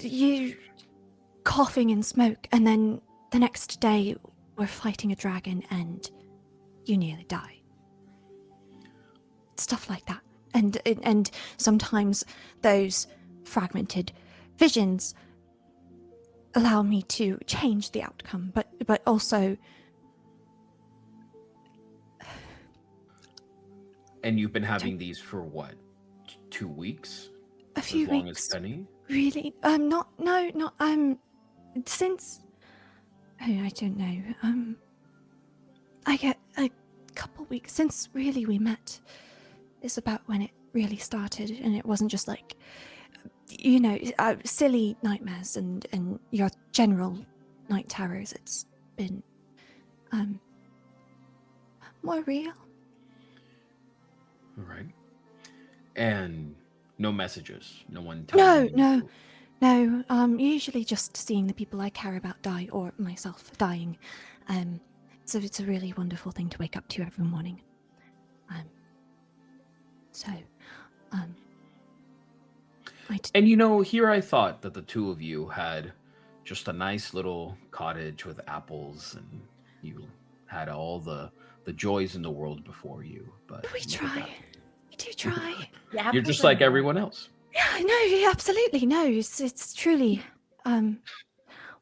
S6: you coughing in smoke, and then the next day we're fighting a dragon and you nearly die. Stuff like that. And sometimes those fragmented visions allow me to change the outcome, but also.
S8: And you've been having these for what? 2 weeks?
S6: A few
S8: as long
S6: weeks.
S8: as Penny?
S6: Really? Since. Oh, I don't know. I get a couple weeks since really we met. Is about when it really started, and it wasn't just like, silly nightmares and your general night terrors. It's been, more real.
S8: All right. And no messages? No one telling you?
S6: No. Usually just seeing the people I care about die, or myself dying. So it's a really wonderful thing to wake up to every morning.
S8: And here I thought that the two of you had just a nice little cottage with apples, and you had all the joys in the world before you. But
S6: we try. We do try.
S1: Yeah,
S8: you're just like everyone else.
S6: Yeah, no, absolutely. No, it's truly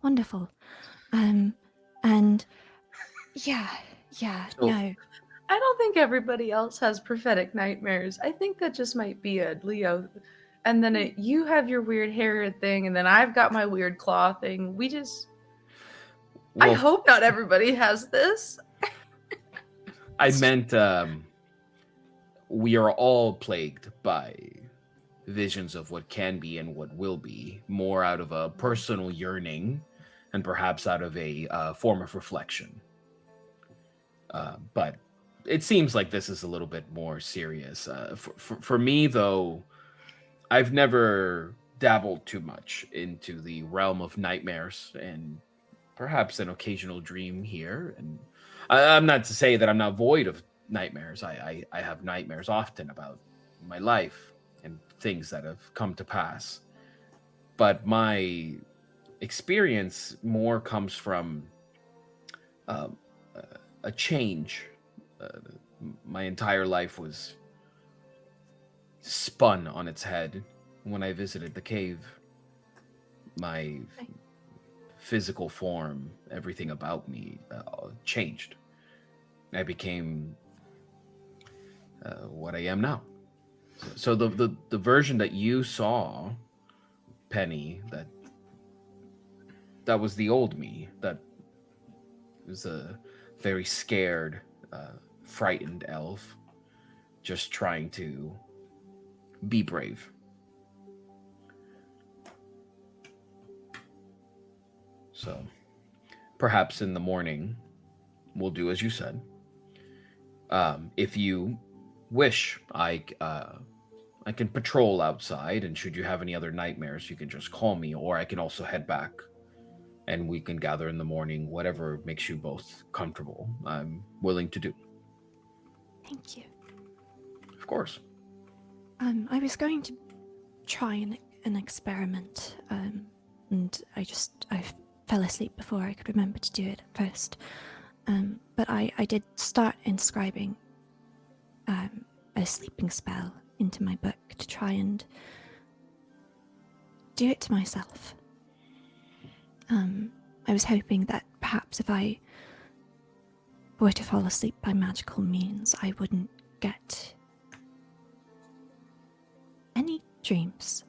S6: wonderful. And yeah, no.
S5: I don't think everybody else has prophetic nightmares. I think that just might be a Leo. And then you have your weird hair thing, and then I've got my weird claw thing. I hope not everybody has this.
S8: I meant we are all plagued by visions of what can be and what will be, more out of a personal yearning and perhaps out of a form of reflection. But it seems like this is a little bit more serious. For me, though, I've never dabbled too much into the realm of nightmares, and perhaps an occasional dream here. And I'm not to say that I'm not void of nightmares. I have nightmares often about my life and things that have come to pass. But my experience more comes from a change. My entire life was spun on its head when I visited the cave. My physical form, everything about me changed. I became what I am now. So the version that you saw, Penny, that was the old me. That was a very scared, frightened elf, just trying to be brave. So perhaps in the morning we'll do as you said. If you wish, I can patrol outside, and should you have any other nightmares, you can just call me, or I can also head back and we can gather in the morning, whatever makes you both comfortable. I'm willing to do.
S6: Thank you.
S8: Of course.
S6: I was going to try an experiment, and I fell asleep before I could remember to do it at first. But I did start inscribing a sleeping spell into my book to try and do it to myself. I was hoping that perhaps if I were to fall asleep by magical means, I wouldn't get any dreams.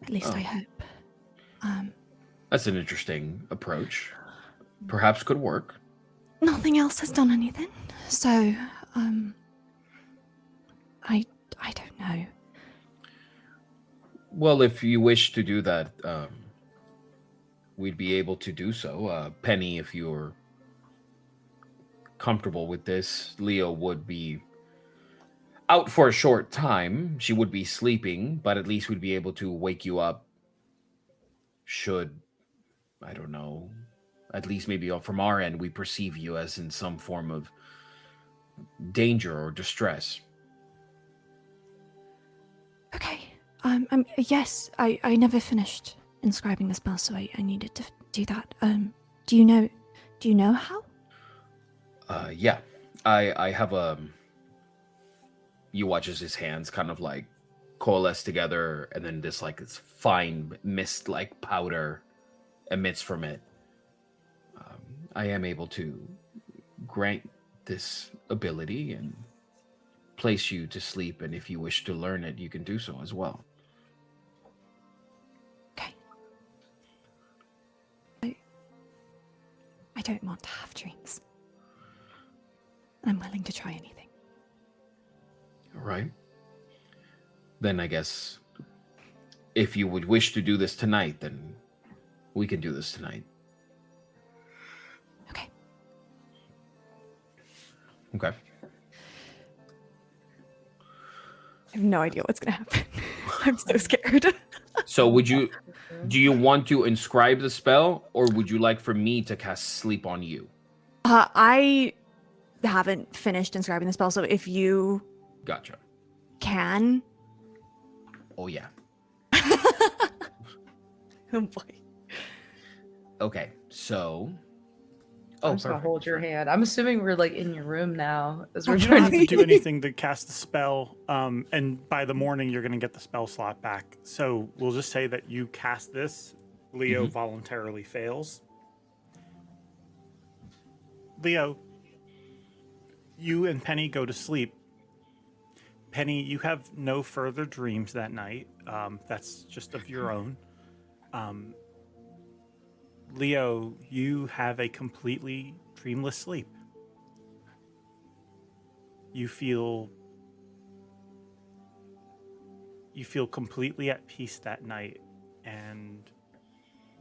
S6: At least I hope.
S8: That's an interesting approach. Perhaps could work.
S6: Nothing else has done anything, so I don't know.
S8: Well, if you wish to do that, we'd be able to do so. Penny, if you're comfortable with this, Leo would be out for a short time. She would be sleeping, but at least we'd be able to wake you up should, I don't know, at least maybe from our end, we perceive you as in some form of danger or distress.
S6: Okay. Yes, I never finished inscribing the spell, so I needed to do that. Do you know how?
S8: Yeah, I have a. You watch as his hands kind of like coalesce together, and then this like this fine mist like powder emits from it. I am able to grant this ability and place you to sleep, and if you wish to learn it, you can do so as well.
S6: Okay. I don't want to have dreams. I'm willing to try anything.
S8: All right. Then I guess if you would wish to do this tonight, then we can do this tonight.
S6: Okay.
S8: Okay.
S6: I have no idea what's gonna happen. I'm so scared.
S8: So do you want to inscribe the spell, or would you like for me to cast sleep on you?
S6: I haven't finished inscribing the spell, so if you
S8: Gotcha.
S6: can.
S8: Oh yeah.
S6: Oh boy.
S8: Okay, so.
S5: I'm just gonna hold your hand. I'm assuming we're like in your room now as we're
S2: You don't
S5: trying
S2: have
S5: to
S2: to do anything to cast the spell, and by the morning you're going to get the spell slot back. So we'll just say that you cast this. Leo voluntarily fails. Leo, you and Penny go to sleep. Penny, you have no further dreams that night. That's just of your own. Leo, you have a completely dreamless sleep. You feel completely at peace that night, and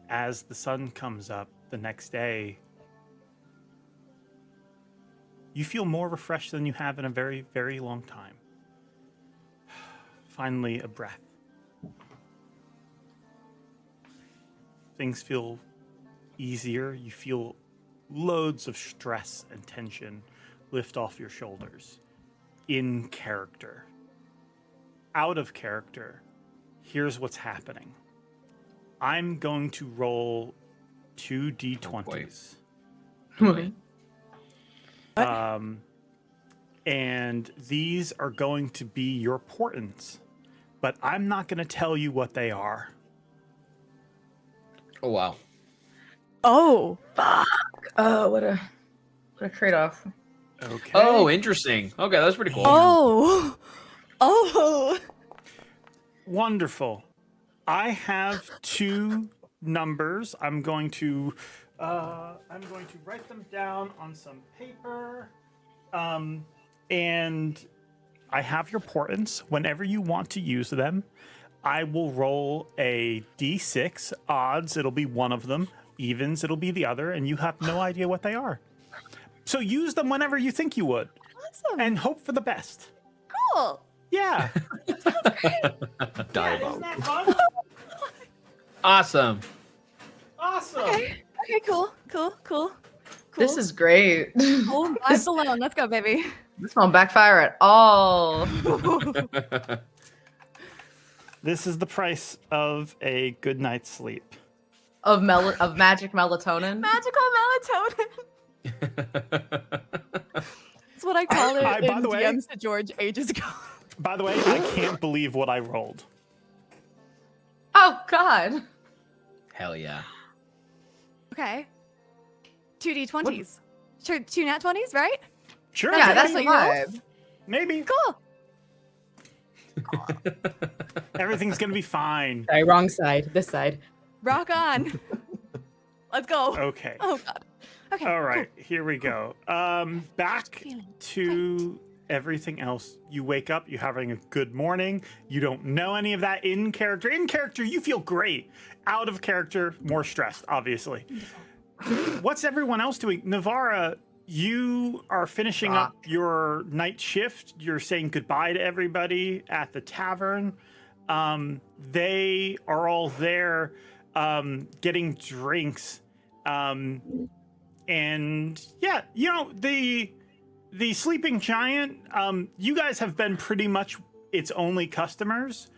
S2: as the sun comes up the next day, you feel more refreshed than you have in a very, very long time. Finally, a breath. Things feel easier. You feel loads of stress and tension lift off your shoulders. In character. Out of character, here's what's happening. I'm going to roll 2 d20s. And these are going to be your portents, but I'm not going to tell you what they are.
S8: Oh wow.
S6: Oh.
S5: Oh, what a trade-off.
S2: Okay.
S8: Oh, interesting. Okay, that's pretty cool.
S6: Oh. Oh.
S2: Wonderful. I have 2 numbers. I'm going to write them down on some paper. And I have your portents. Whenever you want to use them, I will roll a d6. Odds, it'll be one of them. Evens, it'll be the other, and you have no idea what they are. So use them whenever you think you would.
S6: Awesome.
S2: And hope for the best.
S6: Cool.
S2: Yeah.
S4: Diabolical.
S2: Isn't that fun?
S8: Awesome.
S2: Awesome.
S6: Okay, cool.
S5: This is great.
S6: Oh, vibes alone. Let's go, baby.
S5: This won't backfire at all.
S2: This is the price of a good night's sleep.
S5: Of magic melatonin.
S6: Magical melatonin. That's what I called it
S2: by
S6: in
S2: the way-
S6: DMs to George ages ago.
S2: By the way, I can't believe what I rolled.
S5: Oh God.
S8: Hell yeah.
S6: Okay. 2d20s. Sure, 2 nat 20s, right?
S2: Sure.
S5: Yeah,
S6: That's
S5: that's
S6: what
S5: the
S6: you rolled?
S5: vibe.
S2: Maybe.
S6: Cool.
S2: Everything's going to be fine.
S1: Sorry, wrong side. This side.
S6: Rock on. Let's go.
S2: Okay.
S6: Oh God. Okay.
S2: All right, here we go. Back
S6: Feeling
S2: to everything else. You wake up, you're having a good morning. You don't know any of that in character. In character, you feel great. Out of character, more stressed, obviously. What's everyone else doing? Navara, you are finishing up your night shift. You're saying goodbye to everybody at the tavern. They are all there getting drinks. And yeah, you know, the sleeping giant, you guys have been pretty much its only customers,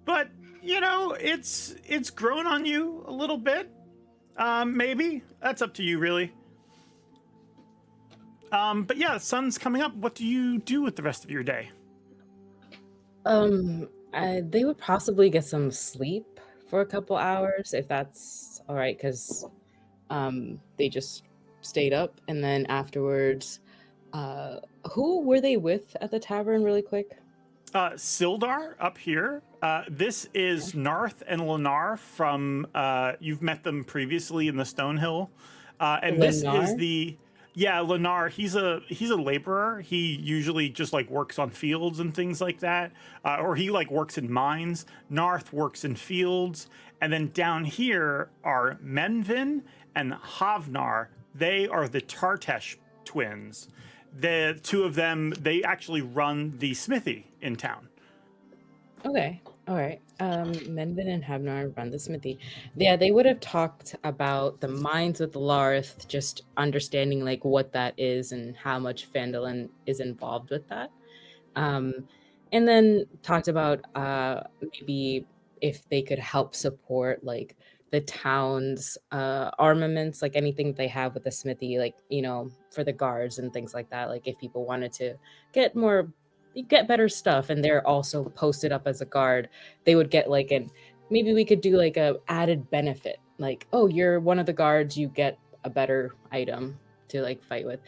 S2: but you know, it's grown on you a little bit. Maybe that's up to you, really. But yeah, the sun's coming up. What do you do with the rest of your day?
S1: They would possibly get some sleep for a couple hours if that's all right, because they just stayed up, and then afterwards, who were they with at the tavern, really quick?
S2: Sildar up here. This is Narth and Lenar from. You've met them previously in the Stonehill, and this is
S1: Lenar?
S2: Lenar. He's a laborer. He usually just like works on fields and things like that, or he like works in mines. Narth works in fields, and then down here are Menvin and Havnar. They are the Tartesh twins. The two of them, they actually run the smithy in town.
S1: Okay, all right. Menvin and Habnar run the smithy. Yeah, they would have talked about the mines with Larth, just understanding like what that is and how much Phandalin is involved with that. And then talked about maybe if they could help support like the town's armaments, like anything they have with the smithy, like, you know, for the guards and things like that. Like if people wanted to get better stuff and they're also posted up as a guard, they would get like maybe we could do like a added benefit. Like, oh, you're one of the guards, you get a better item to like fight with.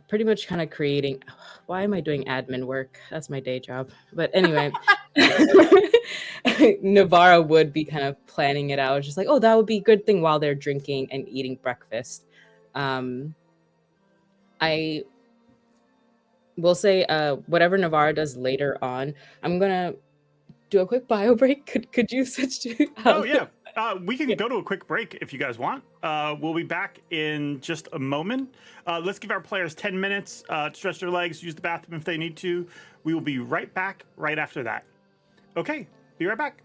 S1: Pretty much kind of creating. Why am I doing admin work? That's my day job. But anyway, Navarra would be kind of planning it out, just like, oh, that would be a good thing while they're drinking and eating breakfast. I will say, whatever Navarra does later on, I'm gonna do a quick bio break. Could you switch to?
S2: Oh yeah, we can go to a quick break if you guys want. We'll be back in just a moment. Let's give our players 10 minutes to stretch their legs, use the bathroom if they need to. We will be right back right after that. Okay, be right back.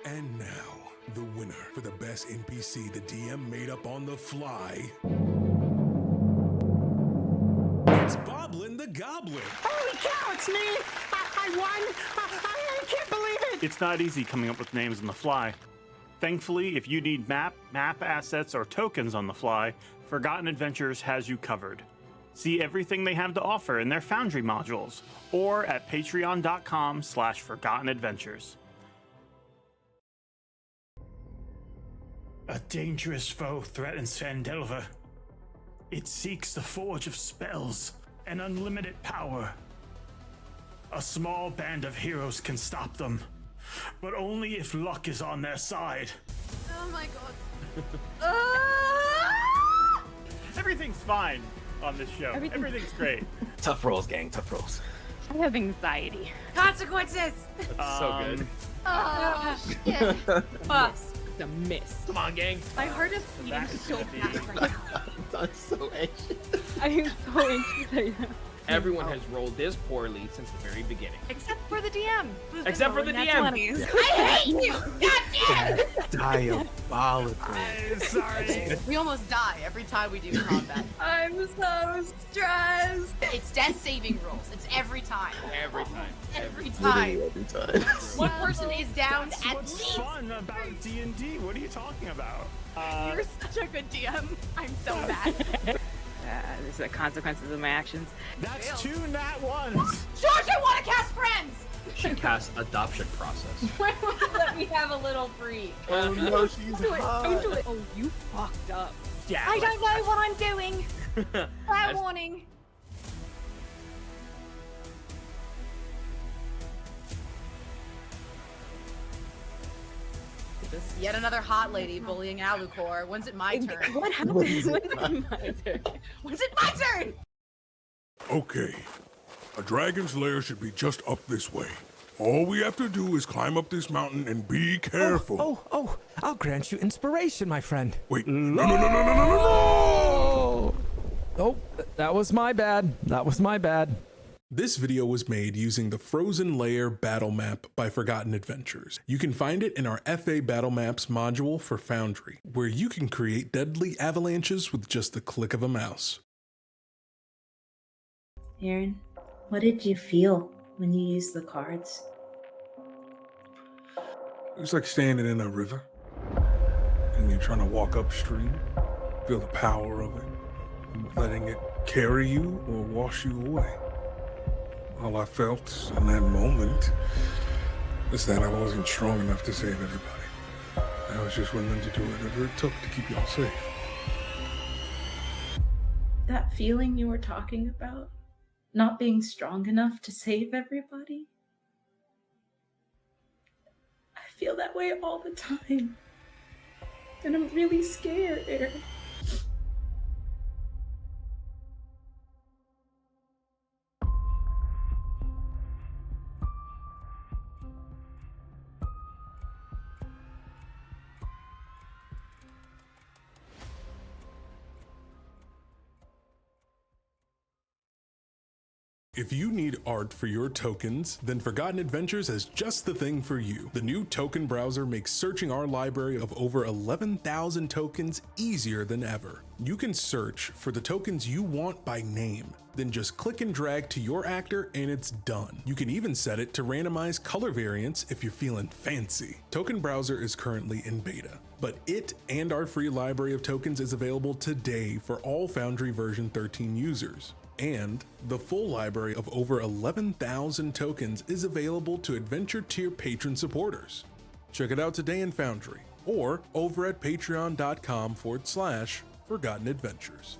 S9: And now, the winner for the best NPC the DM made up on the fly. It's Boblin the Goblin.
S10: Holy cow, it's me! I won! I can't believe it!
S2: It's not easy coming up with names on the fly. Thankfully, if you need map assets, or tokens on the fly, Forgotten Adventures has you covered. See everything they have to offer in their Foundry modules, or at patreon.com/ForgottenAdventures. A dangerous foe threatens Phandelver. It seeks the forge of spells and unlimited power. A small band of heroes can stop them, but only if luck is on their side.
S7: Oh my god.
S2: Everything's fine on this show. Everything's great.
S11: Tough rolls, gang. Tough rolls.
S1: I have anxiety.
S7: Consequences.
S8: So good.
S7: Oh, shit.
S1: Us. The miss.
S11: Come on, gang.
S7: My heart is beating so fast right now.
S11: I'm so anxious.
S1: I am so anxious right now.
S8: Everyone has rolled this poorly since the very beginning.
S6: Except for the DM. who's been
S8: Except for the
S6: rolling
S8: DM.
S6: nat 20s.
S7: I hate you. God damn.
S11: Diabolical.
S2: Sorry.
S7: We almost die every time we do combat.
S6: I'm so stressed.
S7: It's death saving rolls. It's every time.
S8: Every time.
S7: Every time.
S11: Every time.
S7: One person is down
S2: That's
S7: at
S2: what's
S7: least.
S2: fun about D&D. What are you talking about?
S6: You're such a good DM. I'm so mad.
S1: These are the consequences of my actions.
S2: That's 2 nat 1s.
S7: George, I want to cast friends.
S8: She casts adoption process.
S7: When will you let me have a little free?
S11: Oh no, she's hot.
S1: Don't do it. Oh, you fucked up.
S8: Yeah.
S6: I don't know what I'm doing. Fair warning.
S7: Yet another hot lady bullying Alucor. When's it my turn?
S1: What happened? When's it my turn?
S7: When's it my turn?
S9: Okay, a dragon's lair should be just up this way. All we have to do is climb up this mountain and be careful.
S10: Oh, I'll grant you inspiration, my friend.
S9: Wait, no!
S10: Oh, that was my bad. That was my bad.
S9: This video was made using the Frozen Lair battle map by Forgotten Adventures. You can find it in our FA Battle Maps module for Foundry, where you can create deadly avalanches with just the click of a mouse.
S12: Aaron, what did you feel when you used the cards?
S9: It was like standing in a river, and you're trying to walk upstream, feel the power of it, letting it carry you or wash you away. All I felt in that moment is that I wasn't strong enough to save everybody. I was just willing to do whatever it took to keep y'all safe.
S12: That feeling you were talking about? Not being strong enough to save everybody? I feel that way all the time. And I'm really scared, Aaron.
S9: If you need art for your tokens, then Forgotten Adventures has just the thing for you. The new token browser makes searching our library of over 11,000 tokens easier than ever. You can search for the tokens you want by name, then just click and drag to your actor and it's done. You can even set it to randomize color variants if you're feeling fancy. Token Browser is currently in beta, but it and our free library of tokens is available today for all Foundry version 13 users. And the full library of over 11,000 tokens is available to Adventure Tier patron supporters. Check it out today in Foundry or over at patreon.com/Forgotten Adventures.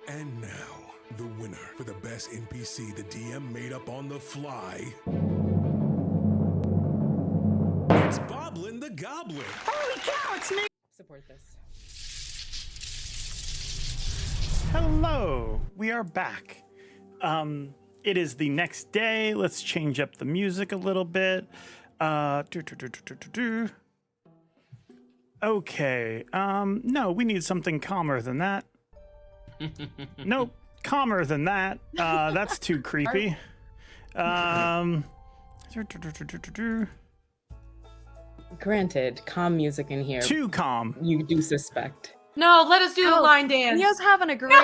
S9: And now, the winner for the best NPC the DM made up on the fly. It's Boblin the Goblin.
S10: Holy cow, it's me!
S1: Support this.
S2: Hello, we are back. It is the next day. Let's change up the music a little bit. Okay. No, we need something calmer than that. Nope, calmer than that. That's too creepy.
S1: Granted, calm music in here.
S2: Too calm.
S1: You do suspect.
S5: No, let us do the line dance.
S6: Leo's having a great
S5: No!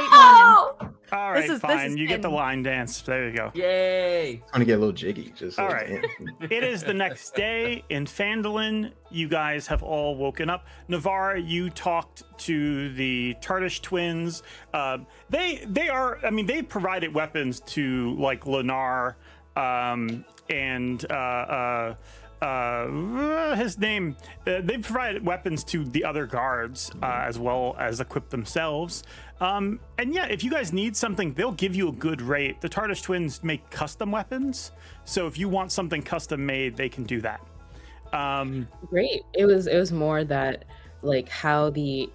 S6: moment.
S2: All right,
S6: This is
S2: fine. You get the
S6: fun.
S2: line dance. There you go.
S8: Yay!
S4: Trying to get a little jiggy. Just
S2: All
S4: like,
S2: right.
S4: yeah.
S2: It is the next day in Phandalin. You guys have all woken up. Navarra, you talked to the Tardish twins. They are. I mean, they've provided weapons to like Lenar and his name. They've provided weapons to the other guards as well as equip themselves. And yeah, if you guys need something, they'll give you a good rate. The Tardish twins make custom weapons, so if you want something custom made, they can do that.
S1: Great. It was more that like how the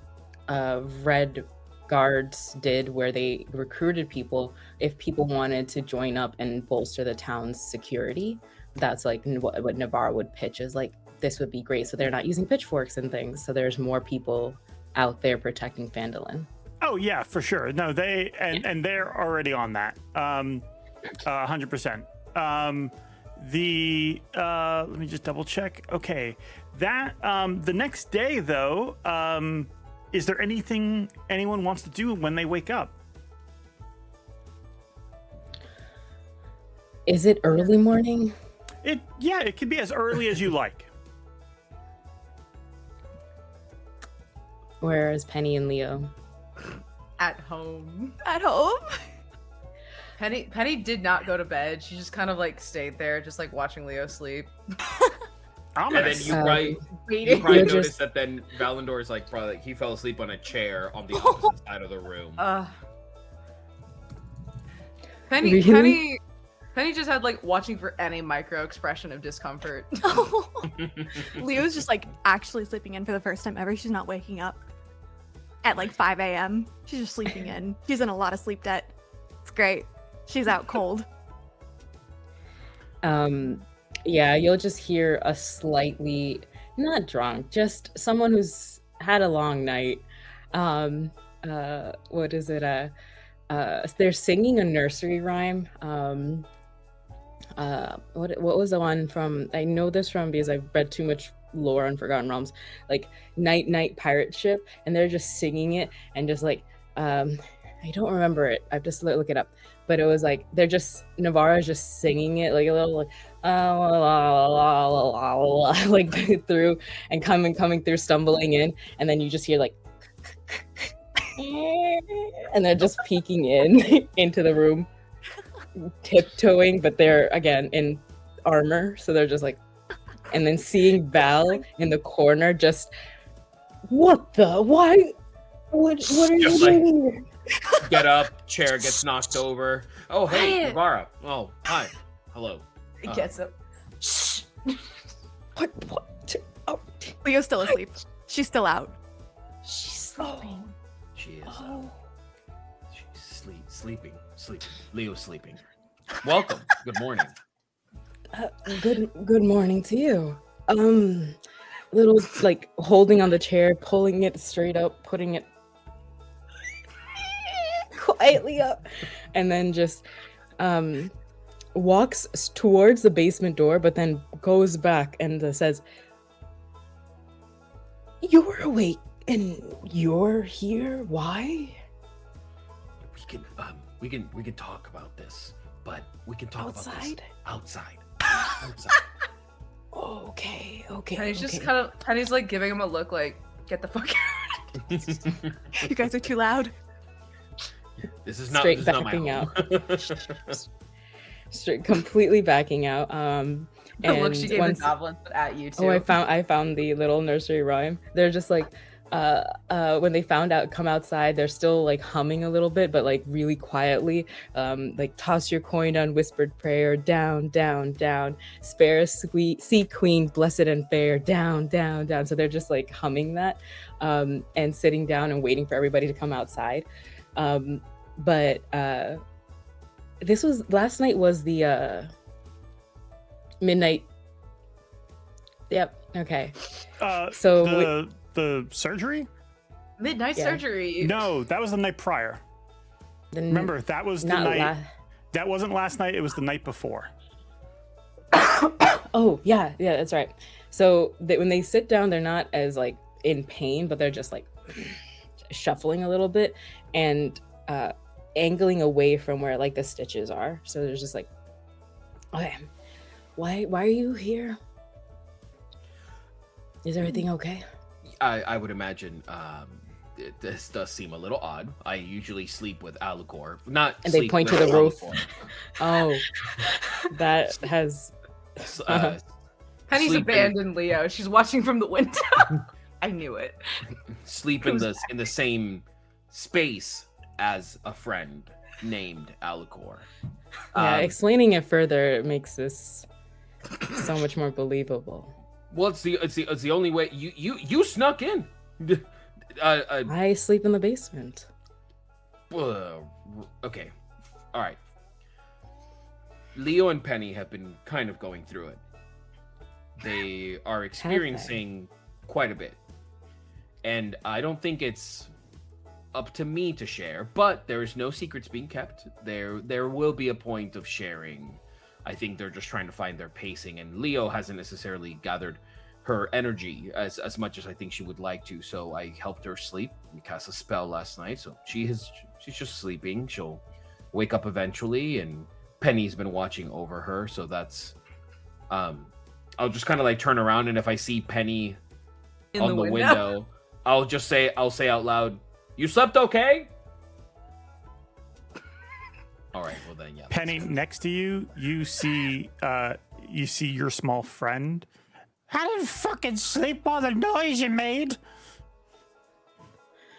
S1: Red Guards did, where they recruited people. If people wanted to join up and bolster the town's security, that's like what Navarre would pitch is like, this would be great. So they're not using pitchforks and things. So there's more people out there protecting Phandalin.
S2: Oh yeah, for sure. No, they and they're already on that. 100%. Let me just double check. Okay, that the next day though, is there anything anyone wants to do when they wake up?
S1: Is it early morning?
S2: It can be as early as you like.
S1: Where is Penny and Leo?
S5: At home.
S6: At home?
S5: Penny did not go to bed. She just kind of like stayed there, just like watching Leo sleep.
S8: And then you probably
S1: You're
S8: noticed
S1: just-
S8: that then Valandor's like probably he fell asleep on a chair on the opposite side of the room.
S5: Penny,
S1: Really?
S5: Penny just had like watching for any micro expression of discomfort.
S6: Leo's just like actually sleeping in for the first time ever. She's not waking up at like 5 a.m. She's just sleeping in. She's in a lot of sleep debt. It's great. She's out cold.
S1: Yeah, you'll just hear a slightly not drunk, just someone who's had a long night. What is it? They're singing a nursery rhyme. What was the one from? I know this from because I've read too much lore on Forgotten Realms, like Night Night Pirate Ship, and they're just singing it and just like I don't remember it. I've just look it up, but it was like they're just Navarra's just singing it like a little like like through and coming through, stumbling in, and then you just hear like and they're just peeking in into the room, tiptoeing, but they're again in armor, so they're just like, and then seeing Val in the corner, just what are you
S8: Just like-
S1: doing here?
S8: Get up, chair gets knocked over. Oh hey,
S5: Quiet.
S8: Navarra. Oh hi, hello.
S5: It gets up. Shh.
S1: What? Oh,
S6: Leo's still asleep. She's still out.
S5: She's sleeping.
S8: She is.
S1: oh.
S8: She's sleeping. Leo's sleeping. Welcome. Good morning.
S1: Good morning to you. Little like holding on the chair, pulling it straight up, putting it quietly up, and then just walks towards the basement door, but then goes back and says, "You're awake and you're here. Why?"
S8: We can talk about this, but we can talk about this outside.
S1: Okay.
S5: Penny's just kind of Penny's like giving him a look like, get the fuck out.
S6: You guys are too loud.
S8: This is not
S1: Straight
S8: this is not my
S1: backing
S8: home.
S1: Straight completely backing out.
S5: The look she
S1: and
S5: gave
S1: once-
S5: the goblins, but at you too.
S1: Oh, I found the little nursery rhyme. They're just like, when they found out, come outside, they're still like humming a little bit, but like really quietly. Like toss your coin on whispered prayer, down, down, down. Spare sweet sea queen, blessed and fair, down, down, down. So they're just like humming that, and sitting down and waiting for everybody to come outside. But this was last night was the midnight. Yep. Okay. So
S2: the surgery?
S5: Midnight surgery.
S2: No, that was the night prior. Remember, that was the night. That wasn't last night. It was the night before.
S1: Oh yeah, that's right. So when they sit down, they're not as like in pain, but they're just like shuffling a little bit and angling away from where like the stitches are. So they're just like, okay, why are you here? Is everything okay?
S8: I would imagine this does seem a little odd. I usually sleep with Alucor.
S1: And they point to the roof. Oh, that has...
S5: Penny's abandoned Leo. She's watching from the window. I knew it.
S8: Sleep in the same space as a friend named Alucor.
S1: Yeah, explaining it further makes this so much more believable.
S8: Well, it's the only way you snuck in.
S1: I sleep in the basement.
S8: Okay, all right. Leo and Penny have been kind of going through it. They are experiencing quite a bit, and I don't think it's up to me to share. But there is no secrets being kept. There will be a point of sharing. I think they're just trying to find their pacing, and Leo hasn't necessarily gathered her energy as much as I think she would like to. So I helped her sleep. We cast a spell last night, so she's just sleeping. She'll wake up eventually, and Penny's been watching over her. So that's I'll just kind of like turn around, and if I see Penny on the window, I'll say out loud, "You slept okay?" All right, well then, yeah.
S2: Penny, next to you, you see your small friend.
S10: I didn't fucking sleep all the noise you made.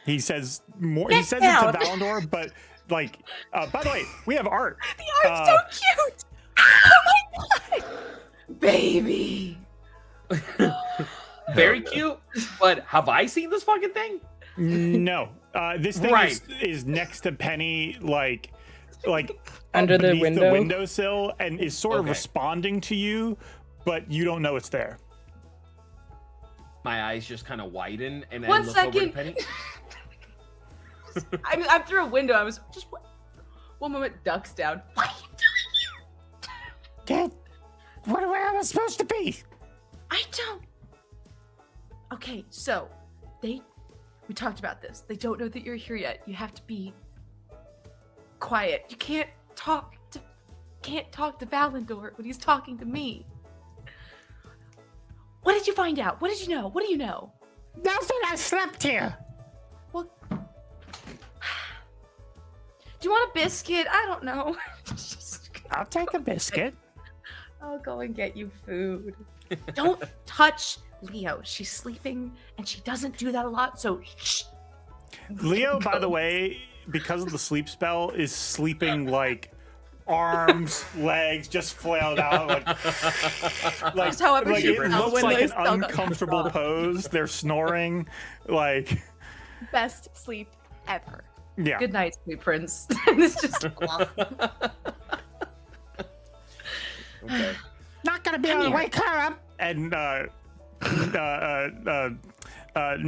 S2: He says more. He says it to Valandor, but like, by the way, we have art.
S6: The art's so cute. Oh my god,
S5: baby.
S8: Very cute. But have I seen this fucking thing?
S2: No. This thing is next to Penny, like
S1: under the window,
S2: windowsill, and is sort of responding to you, but you don't know it's there.
S8: My eyes just kind of widen, and then
S5: One
S8: look
S5: second.
S8: over to Penny.
S5: I'm through a window. I was just one moment. Ducks down. What are you doing
S10: Dad, where am I supposed to be?
S5: I don't. Okay, so we talked about this. They don't know that you're here yet. You have to be quiet. You can't talk to Valandor when he's talking to me. What did you find out? What did you know? What do you know?
S10: Nothing. I slept here.
S5: Well, do you want a biscuit? I don't know.
S10: I'll take a biscuit.
S5: I'll go and get you food. Don't touch Leo. She's sleeping, and she doesn't do that a lot, so shh.
S2: Leo, by the way, because of the sleep spell, is sleeping like arms, legs just flailed out, like
S5: however
S2: it looks like an
S6: still
S2: uncomfortable pose. They're snoring, like
S6: best sleep ever.
S2: Yeah.
S5: Good night, sweet prince. It's just
S8: Okay.
S10: Not gonna be able to wake her up.
S2: And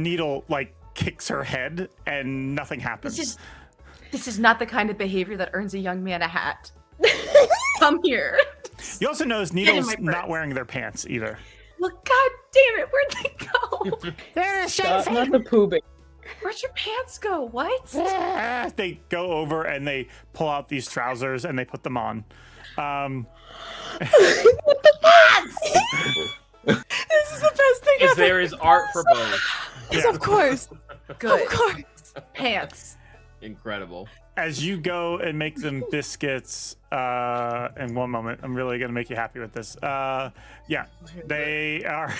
S2: Needle like kicks her head, and nothing happens.
S5: This is not the kind of behavior that earns a young man a hat. Come here.
S2: You also notice Needle's not wearing their pants either.
S5: Well, god damn it, where'd they go?
S10: They're
S1: Stop, not the pooping.
S5: Where'd your pants go? What?
S2: They go over and they pull out these trousers and they put them on.
S6: This is the best thing ever.
S8: There is art for both.
S6: Yes, of course.
S5: Good.
S6: Of course.
S5: Pants.
S8: Incredible.
S2: As you go and make them biscuits, in one moment, I'm really gonna make you happy with this. Yeah, they are.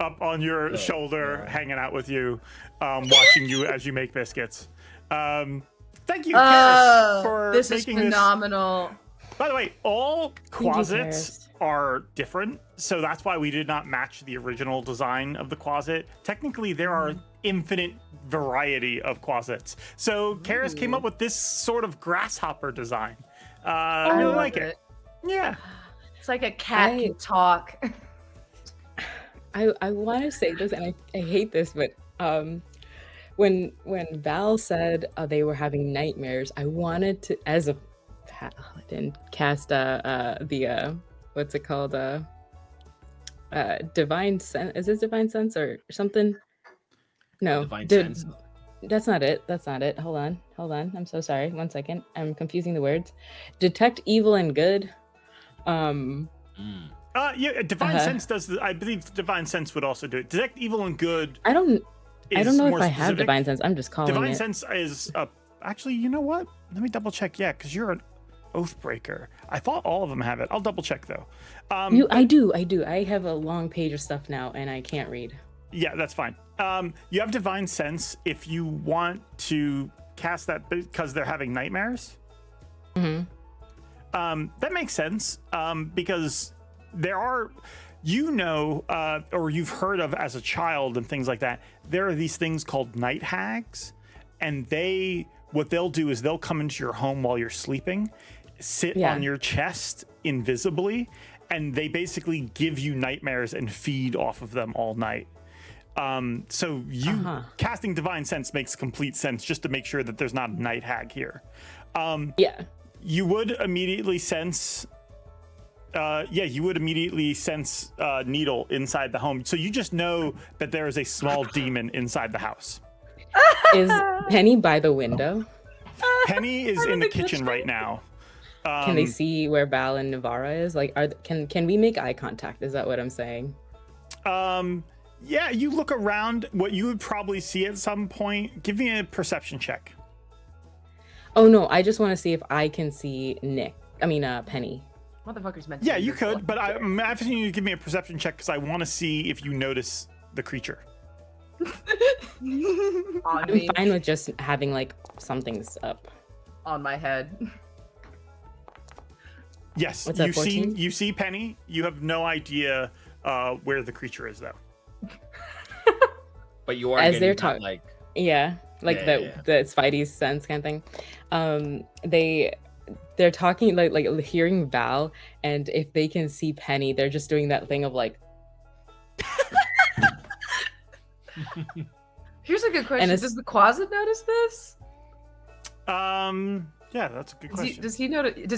S2: up on your shoulder, hanging out with you, watching you as you make biscuits. Thank you, Karis, for
S5: this
S2: making
S5: is phenomenal.
S2: By the way, all closets
S1: Karis.
S2: are different, so that's why we did not match the original design of the closet. Technically, there are infinite variety of closets. So Karis came up with this sort of grasshopper design. I really
S5: love
S2: like it. Yeah.
S5: It's like a cat can talk.
S1: I want to say this, and I hate this, but when Val said they were having nightmares, I wanted to, as a paladin, cast the what's it called, divine sense. Is this divine sense or something? No,
S8: Divine sense.
S1: That's not it. That's not it. Hold on. I'm so sorry. 1 second. I'm confusing the words. Detect evil and good.
S2: Yeah, divine sense does. I believe divine sense would also do it. Detect evil and good.
S1: I don't know if
S2: more
S1: I have
S2: specific.
S1: divine sense. I'm just calling
S2: Divine
S1: it.
S2: sense is actually, you know what? Let me double check. Yeah, because you're an Oathbreaker. I thought all of them have it. I'll double check though.
S1: I do. I have a long page of stuff now, and I can't read.
S2: Yeah, that's fine. You have divine sense if you want to cast that because they're having nightmares.
S1: Mm-hmm.
S2: That makes sense because there are, or you've heard of as a child and things like that. There are these things called night hags, and what they'll do is they'll come into your home while you're sleeping, sit on your chest invisibly, and they basically give you nightmares and feed off of them all night. So casting divine sense makes complete sense just to make sure that there's not a night hag here. You would immediately sense Needle inside the home. So you just know that there is a small demon inside the house.
S1: Is Penny by the window?
S2: Penny is in the kitchen right now.
S1: Can they see where Val and Navarra is? Like, can we make eye contact? Is that what I'm saying?
S2: Yeah, you look around. What you would probably see at some point. Give me a perception check.
S1: Oh no, I just want to see if I can see Penny.
S5: Motherfucker's meant to.
S2: Yeah, you could, but I'm asking you to give me a perception check because I want to see if you notice the creature.
S1: I'm fine with just having like something's up
S5: on my head.
S2: Yes,
S1: What's that, 14?
S2: You see Penny. You have no idea where the creature is though.
S8: But you are
S1: as
S8: getting
S1: they're
S8: that,
S1: talking,
S8: like
S1: the Spidey's sense kind of thing. They're talking like hearing Val, and if they can see Penny, they're just doing that thing of like.
S5: Here's a good question: does the closet notice this?
S2: Yeah, that's a good question.
S5: Does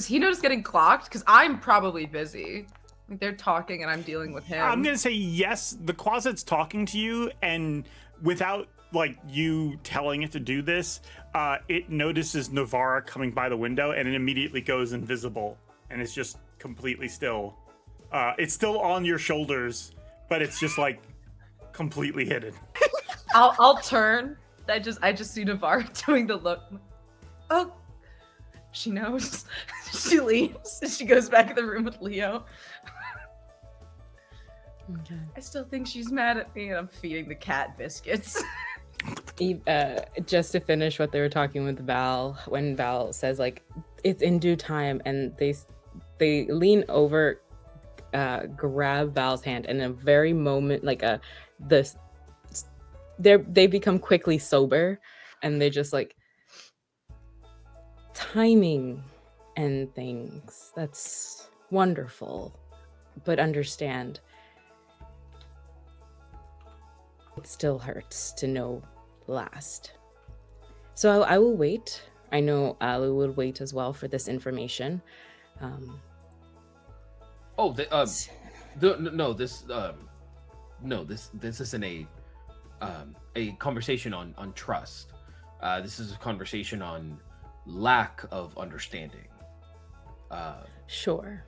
S5: he notice getting clocked? Because I'm probably busy. Like they're talking and I'm dealing with him.
S2: I'm gonna say yes. The closet's talking to you, and without like you telling it to do this, it notices Navarra coming by the window, and it immediately goes invisible, and it's just completely still. It's still on your shoulders, but it's just like completely hidden.
S5: I'll turn. I just see Navarra doing the look. Oh, she knows. She leaves. She goes back in the room with Leo.
S1: Okay.
S5: I still think she's mad at me, and I'm feeding the cat biscuits.
S1: Just to finish what they were talking with Val, when Val says like it's in due time, and they lean over, grab Val's hand, and in a very moment they become quickly sober, and they just like timing and things. That's wonderful, but understand. It still hurts to know last. So I will wait. I know Alu would wait as well for this information.
S8: This isn't a conversation on trust. This is a conversation on lack of understanding.
S1: Sure.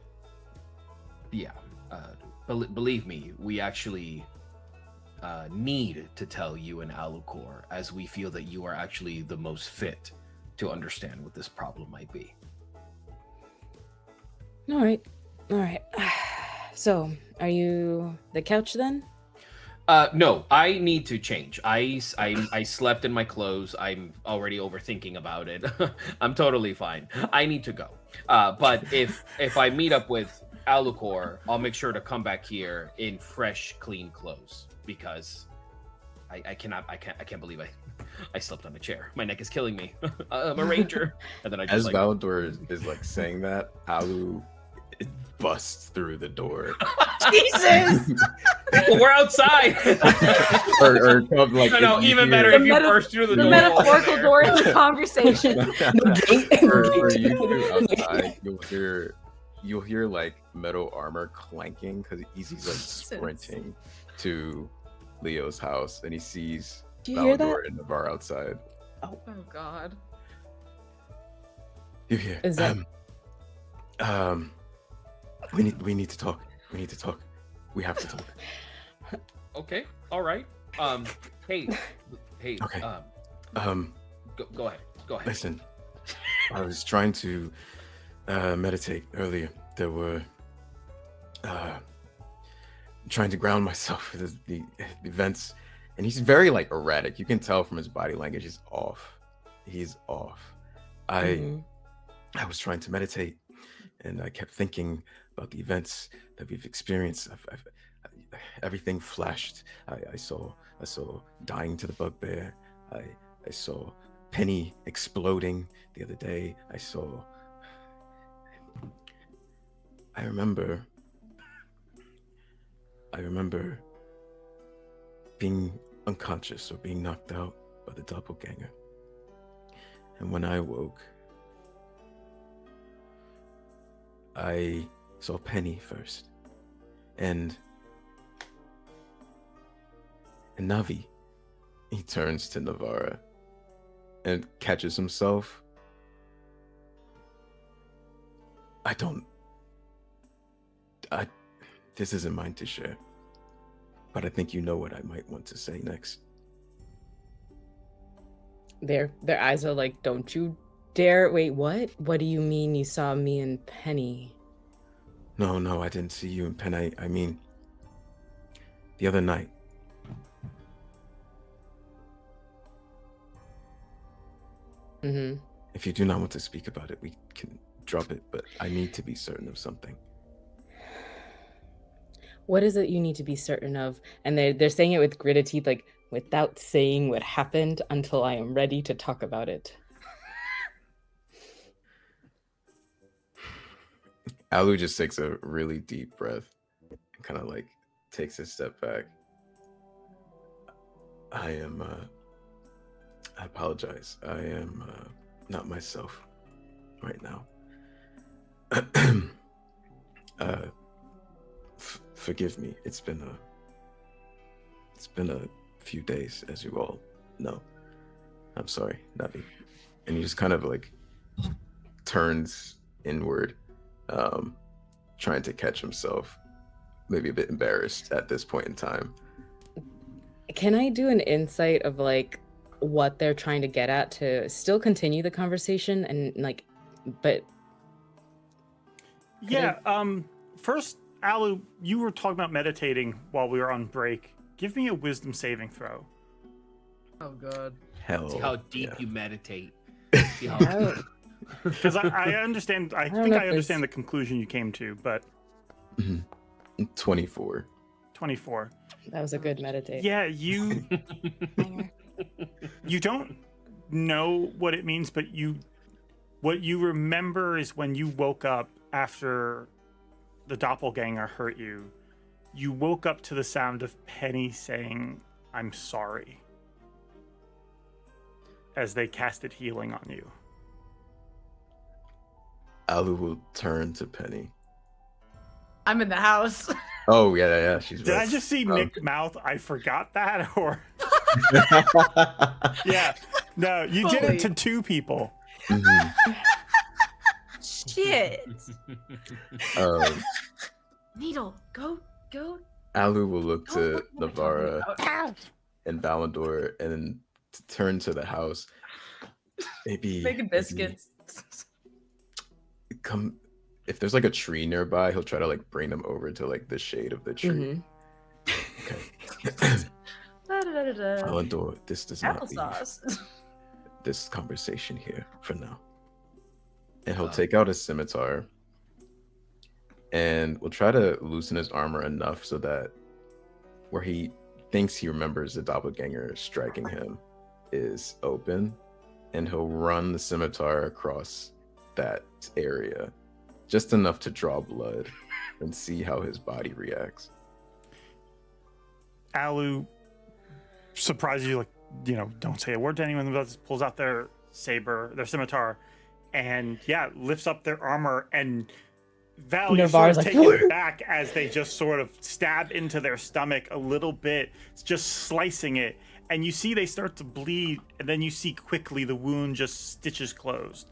S8: Yeah. Believe me, we actually need to tell you and Alucor, as we feel that you are actually the most fit to understand what this problem might be.
S1: All right. So, are you the couch then?
S8: No, I need to change. I slept in my clothes. I'm already overthinking about it. I'm totally fine. I need to go. But if I meet up with Alucor, I'll make sure to come back here in fresh, clean clothes because I can't believe I slept on a chair. My neck is killing me. I'm a ranger. And then I just
S4: As Valandor is like saying that, Alu busts through the door.
S5: Jesus!
S8: Well, we're outside.
S4: or like
S8: no, even better if you burst through the door.
S5: The metaphorical door in the conversation.
S4: for you two outside, you'll hear like metal armor clanking because he's like sprinting to Leo's house and he sees Valandor and Navarre outside.
S5: Oh God.
S4: You hear?
S1: Is that...
S4: We need to talk. We need to talk. We have to talk.
S8: Okay. All right. Hey.
S4: Okay.
S8: Go ahead.
S4: Listen, I was trying to meditate earlier. There were trying to ground myself for the events, and he's very like erratic. You can tell from his body language. He's off. I was trying to meditate, and I kept thinking about the events that we've experienced. Everything flashed. I saw dying to the bugbear. I saw Penny exploding the other day. I remember being unconscious or being knocked out by the doppelganger. And when I woke, I saw Penny first. And Navi, he turns to Navarre and catches himself. This isn't mine to share, but I think you know what I might want to say next.
S1: Their eyes are like, don't you dare. Wait, what? What do you mean you saw me and Penny?
S4: No, I didn't see you and Penny. I mean, the other night.
S1: Mm-hmm.
S4: If you do not want to speak about it, we can drop it, but I need to be certain of something.
S1: What is it you need to be certain of? And they're saying it with gritted teeth, like, without saying what happened until I am ready to talk about it.
S4: Alu just takes a really deep breath and kind of like takes a step back. I apologize. I am not myself right now. Forgive me. It's been a few days, as you all know. I'm sorry, Navi. And he just kind of like turns inward, trying to catch himself, maybe a bit embarrassed at this point in time.
S1: Can I do an insight of like what they're trying to get at to still continue the conversation and like, but
S2: yeah. First, Alu, you were talking about meditating while we were on break. Give me a wisdom saving throw.
S11: Oh God.
S4: Hell.
S8: See how deep you meditate. See how
S2: Because I understand. I think I understand the conclusion you came to, but
S4: 24.
S2: 24.
S1: That was a good meditate.
S2: Yeah, you don't know what it means, but what you remember is when you woke up after the doppelganger hurt you. You woke up to the sound of Penny saying, "I'm sorry," as they casted healing on you.
S4: Alu will turn to Penny.
S5: I'm in the house.
S4: Oh yeah. She's.
S2: Did I just see Nick mouth? I forgot that, or yeah, no, you did it to two people.
S5: Shit. Needle, go.
S4: Alu will look to Navarre and Valandor and then turn to the house. Maybe
S5: making biscuits.
S4: Come, if there's like a tree nearby, he'll try to like bring them over to like the shade of the tree. Okay. Valandor, this does not leave
S5: Applesauce.
S4: this conversation here for now. And he'll take out his scimitar and we'll try to loosen his armor enough so that where he thinks he remembers the doppelganger striking him is open, and he'll run the scimitar across that area just enough to draw blood and see how his body reacts.
S2: Alu surprises you, like, don't say a word to anyone about this, pulls out their saber, their scimitar, and lifts up their armor, and Val, you sort of take it back as they just sort of stab into their stomach a little bit, just slicing it, and you see they start to bleed, and then you see quickly the wound just stitches closed.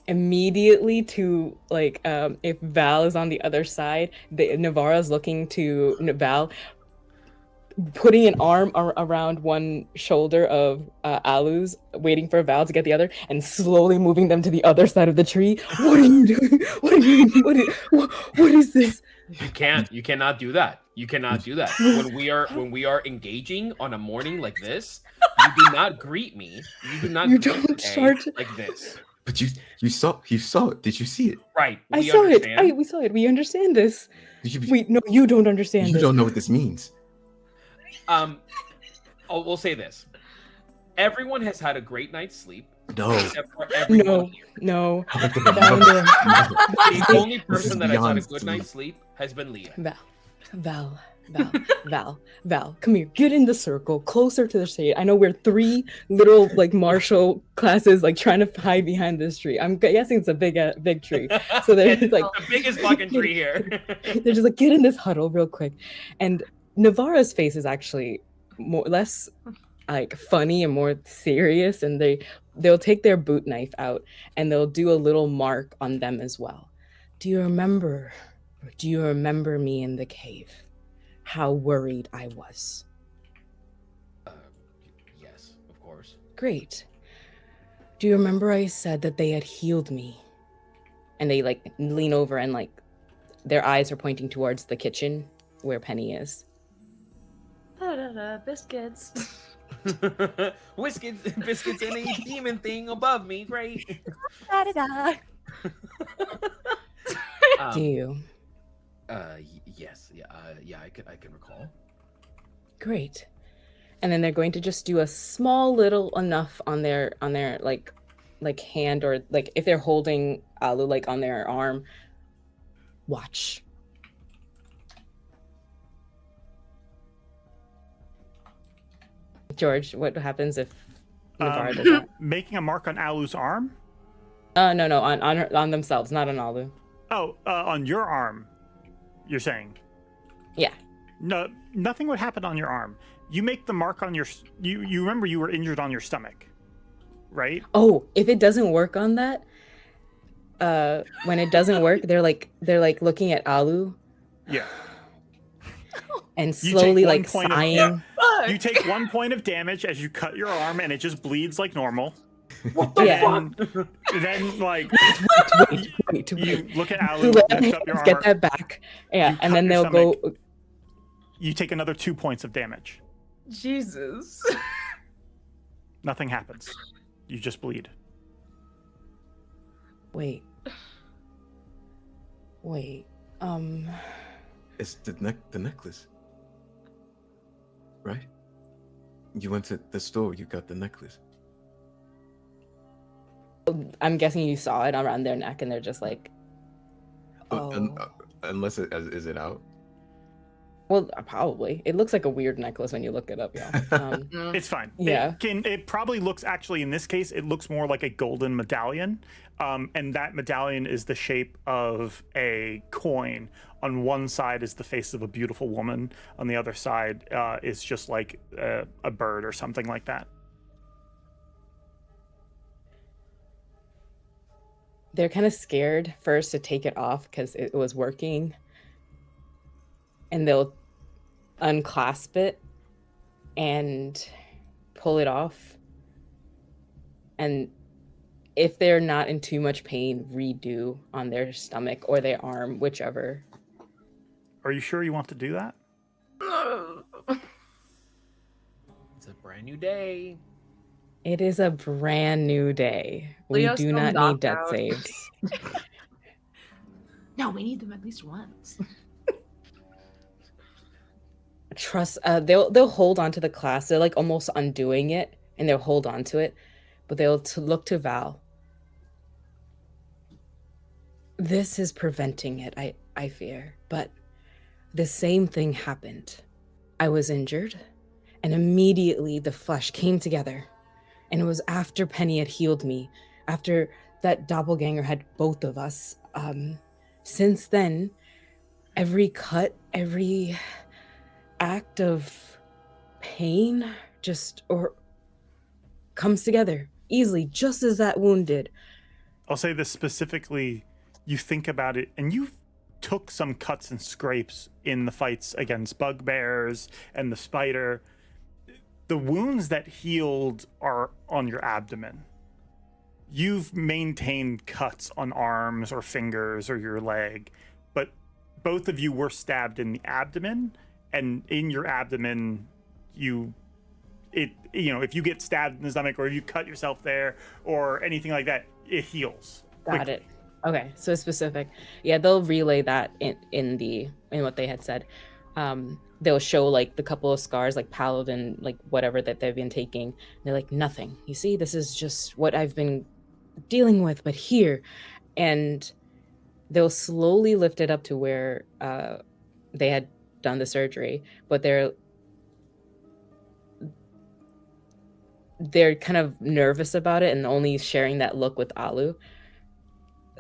S1: Immediately to if Val is on the other side, Navarra's looking to Val, putting an arm around one shoulder of Alu's, waiting for Val to get the other, and slowly moving them to the other side of the tree. What are you doing? What is this?
S8: You cannot do that. You cannot do that. When we are engaging on a morning like this, you do not greet me. You do not
S1: don't start
S8: like this.
S4: But you saw it. Did you see it?
S8: Right.
S1: I saw it. We saw it. We understand this. Wait, no, you don't understand this.
S4: You don't know what this means.
S8: We'll say this. Everyone has had a great night's sleep.
S4: No.
S8: Except for everyone here.
S1: No.
S8: The only person that has had a good night's sleep has been Leah.
S1: Val, come here. Get in the circle, closer to the shade. I know we're 3 little martial classes trying to hide behind this tree. I'm guessing it's a big tree. So they're just
S8: the biggest fucking tree here.
S1: They're just get in this huddle real quick. And Navarra's face is actually less funny and more serious, and they'll take their boot knife out and they'll do a little mark on them as well. Do you remember me in the cave? How worried I was.
S8: Yes, of course.
S1: Great. Do you remember I said that they had healed me? And they lean over and their eyes are pointing towards the kitchen where Penny is.
S5: Biscuits.
S8: Biscuits and a demon thing above me. Great.
S1: Do you?
S8: Yes. I can recall.
S1: Great. And then they're going to just do a small little enough on their hand, or if they're holding Alu on their arm. Watch. George, what happens if Navarra does that?
S2: Making a mark on Alu's arm?
S1: No, on themselves, not on Alu.
S2: Oh, on your arm, you're saying?
S1: Yeah.
S2: No, nothing would happen on your arm. You make the mark on your... You remember you were injured on your stomach, right?
S1: Oh, if it doesn't work on that, when it doesn't work, they're looking at Alu.
S2: Yeah.
S1: And slowly sighing.
S2: You take 1 point of damage as you cut your arm, and it just bleeds like normal.
S1: Yeah.
S2: Then
S1: wait.
S2: You look at Alu, lift up your armor.
S1: Get that back. Yeah, and then they'll go.
S2: You take another 2 points of damage.
S5: Jesus.
S2: Nothing happens. You just bleed.
S1: Wait.
S4: It's the necklace. Right? You went to the store, you got the necklace.
S1: I'm guessing you saw it around their neck and they're just
S4: Unless is it out?
S1: Well, probably. It looks like a weird necklace when you look it up, yeah.
S2: It's fine.
S1: Yeah.
S2: It probably looks, actually, in this case, it looks more like a golden medallion. And that medallion is the shape of a coin. On one side is the face of a beautiful woman. On the other side is just like a bird or something like that.
S1: They're kind of scared first to take it off because it was working. And they'll unclasp it and pull it off. And if they're not in too much pain, redo on their stomach or their arm, whichever.
S2: Are you sure you want to do that?
S8: a brand new day.
S1: It is a brand new day. We
S5: Leo's
S1: do
S5: still
S1: not need
S5: knocked
S1: death
S5: out.
S1: saves.
S5: No, we need them at least once.
S1: Trust. They'll hold on to the class. They're like almost undoing it, and they'll hold on to it, but they'll look to Val. This is preventing it. I fear, but the same thing happened. I was injured, and immediately the flesh came together. And it was after Penny had healed me, after that doppelganger had both of us. Since then, every cut, every act of pain comes together easily, just as that wound did.
S2: I'll say this specifically, you think about it, and you took some cuts and scrapes in the fights against bugbears and the spider. The wounds that healed are on your abdomen. You've maintained cuts on arms or fingers or your leg, but both of you were stabbed in the abdomen, and in your abdomen, if you get stabbed in the stomach or if you cut yourself there or anything like that, it heals.
S1: Got it. Okay, so specific. Yeah, they'll relay that in what they had said. They'll show like the couple of scars, like paladin, like whatever that they've been taking. They're like, nothing. You see, this is just what I've been dealing with, but here. And they'll slowly lift it up to where they had done the surgery, but they're kind of nervous about it and only sharing that look with Alu.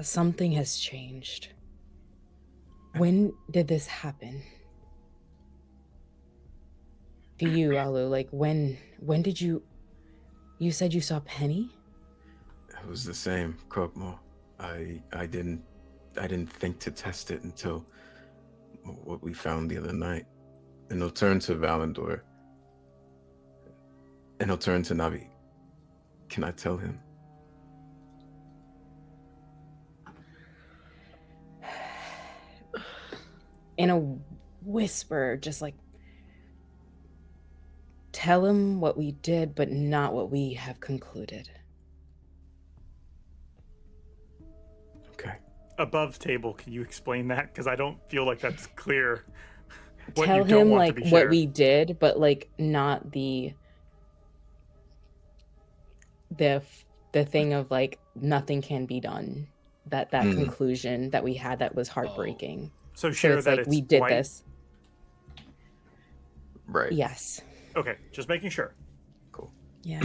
S1: Something has changed. When did this happen? To you, Alu, like when did you said you saw Penny?
S4: It was the same, Krogmo. I didn't think to test it until what we found the other night. And he'll turn to Valandor. And he'll turn to Navi. Can I tell him?
S1: In a whisper, just like, tell him what we did, but not what we have concluded.
S4: Okay.
S2: Above table, can you explain that? Because I don't feel like that's clear. What
S1: Tell
S2: you don't
S1: him
S2: want
S1: like
S2: to be
S1: what
S2: shared.
S1: we did, but like not the thing of like nothing can be done. That conclusion that we had that was heartbreaking.
S2: So share
S1: it's
S2: that
S1: like
S2: it's
S1: we did
S2: white?
S1: this.
S4: Right.
S1: Yes.
S2: Okay, just making sure.
S4: Cool.
S1: Yeah.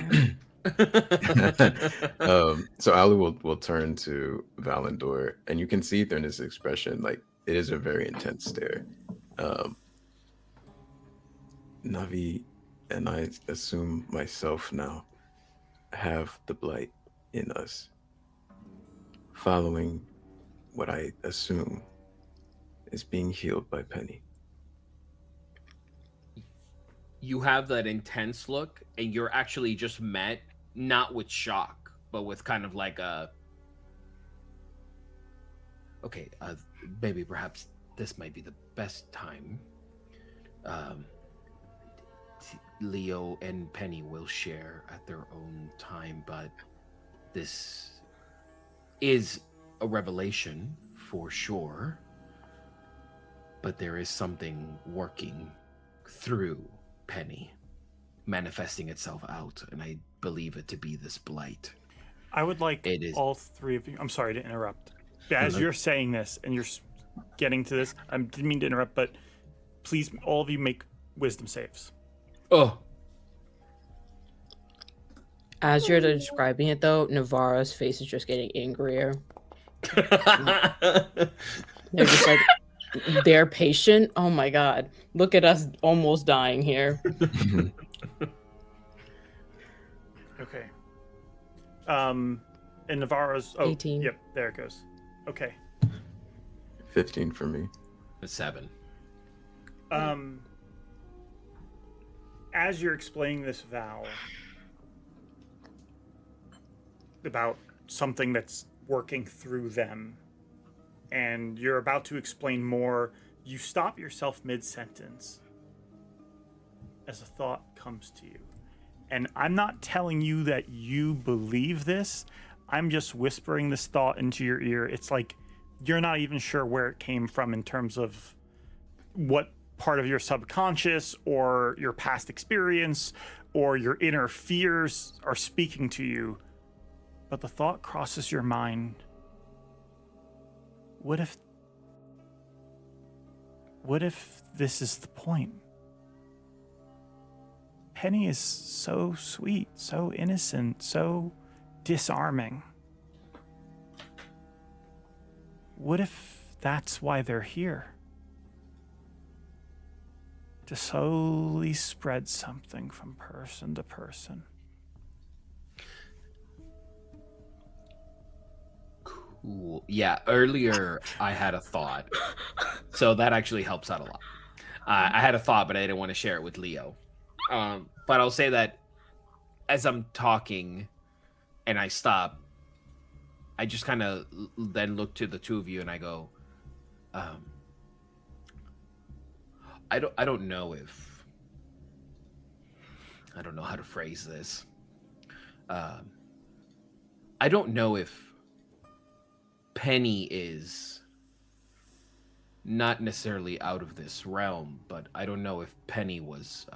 S4: So Alu will turn to Valandor, and you can see through his expression, like it is a very intense stare. Navi and I assume myself now have the blight in us, following what I assume is being healed by Penny.
S8: You have that intense look, and you're actually just met not with shock, but with kind of like a, okay, maybe perhaps this might be the best time. Leo and Penny will share at their own time, but this is a revelation for sure. But there is something working through Penny, manifesting itself out, and I believe it to be this blight.
S2: I would like all three of you. I'm sorry to interrupt. As you're saying this and you're getting to this, I didn't mean to interrupt, but please, all of you make wisdom saves.
S8: Oh.
S1: As you're describing it, though, Navarro's face is just getting angrier. They're just like, they're patient. Oh my god, look at us almost dying here.
S2: Okay. And Navarro's
S1: 18.
S2: Yep, there it goes. Okay.
S4: 15 for me.
S8: 7.
S2: As you're explaining this, Val, about something that's working through them, and you're about to explain more, you stop yourself mid-sentence as a thought comes to you. And I'm not telling you that you believe this. I'm just whispering this thought into your ear. It's like you're not even sure where it came from in terms of what part of your subconscious or your past experience or your inner fears are speaking to you. But the thought crosses your mind. What if this is the point? Penny is so sweet, so innocent, so disarming. What if that's why they're here? To slowly spread something from person to person.
S8: Cool. Yeah, earlier I had a thought. So that actually helps out a lot. I had a thought, but I didn't want to share it with Leo. But I'll say that as I'm talking and I stop, I just kind of then look to the two of you and I go, I don't know if, I don't know how to phrase this. I don't know if Penny is not necessarily out of this realm, but I don't know if Penny was,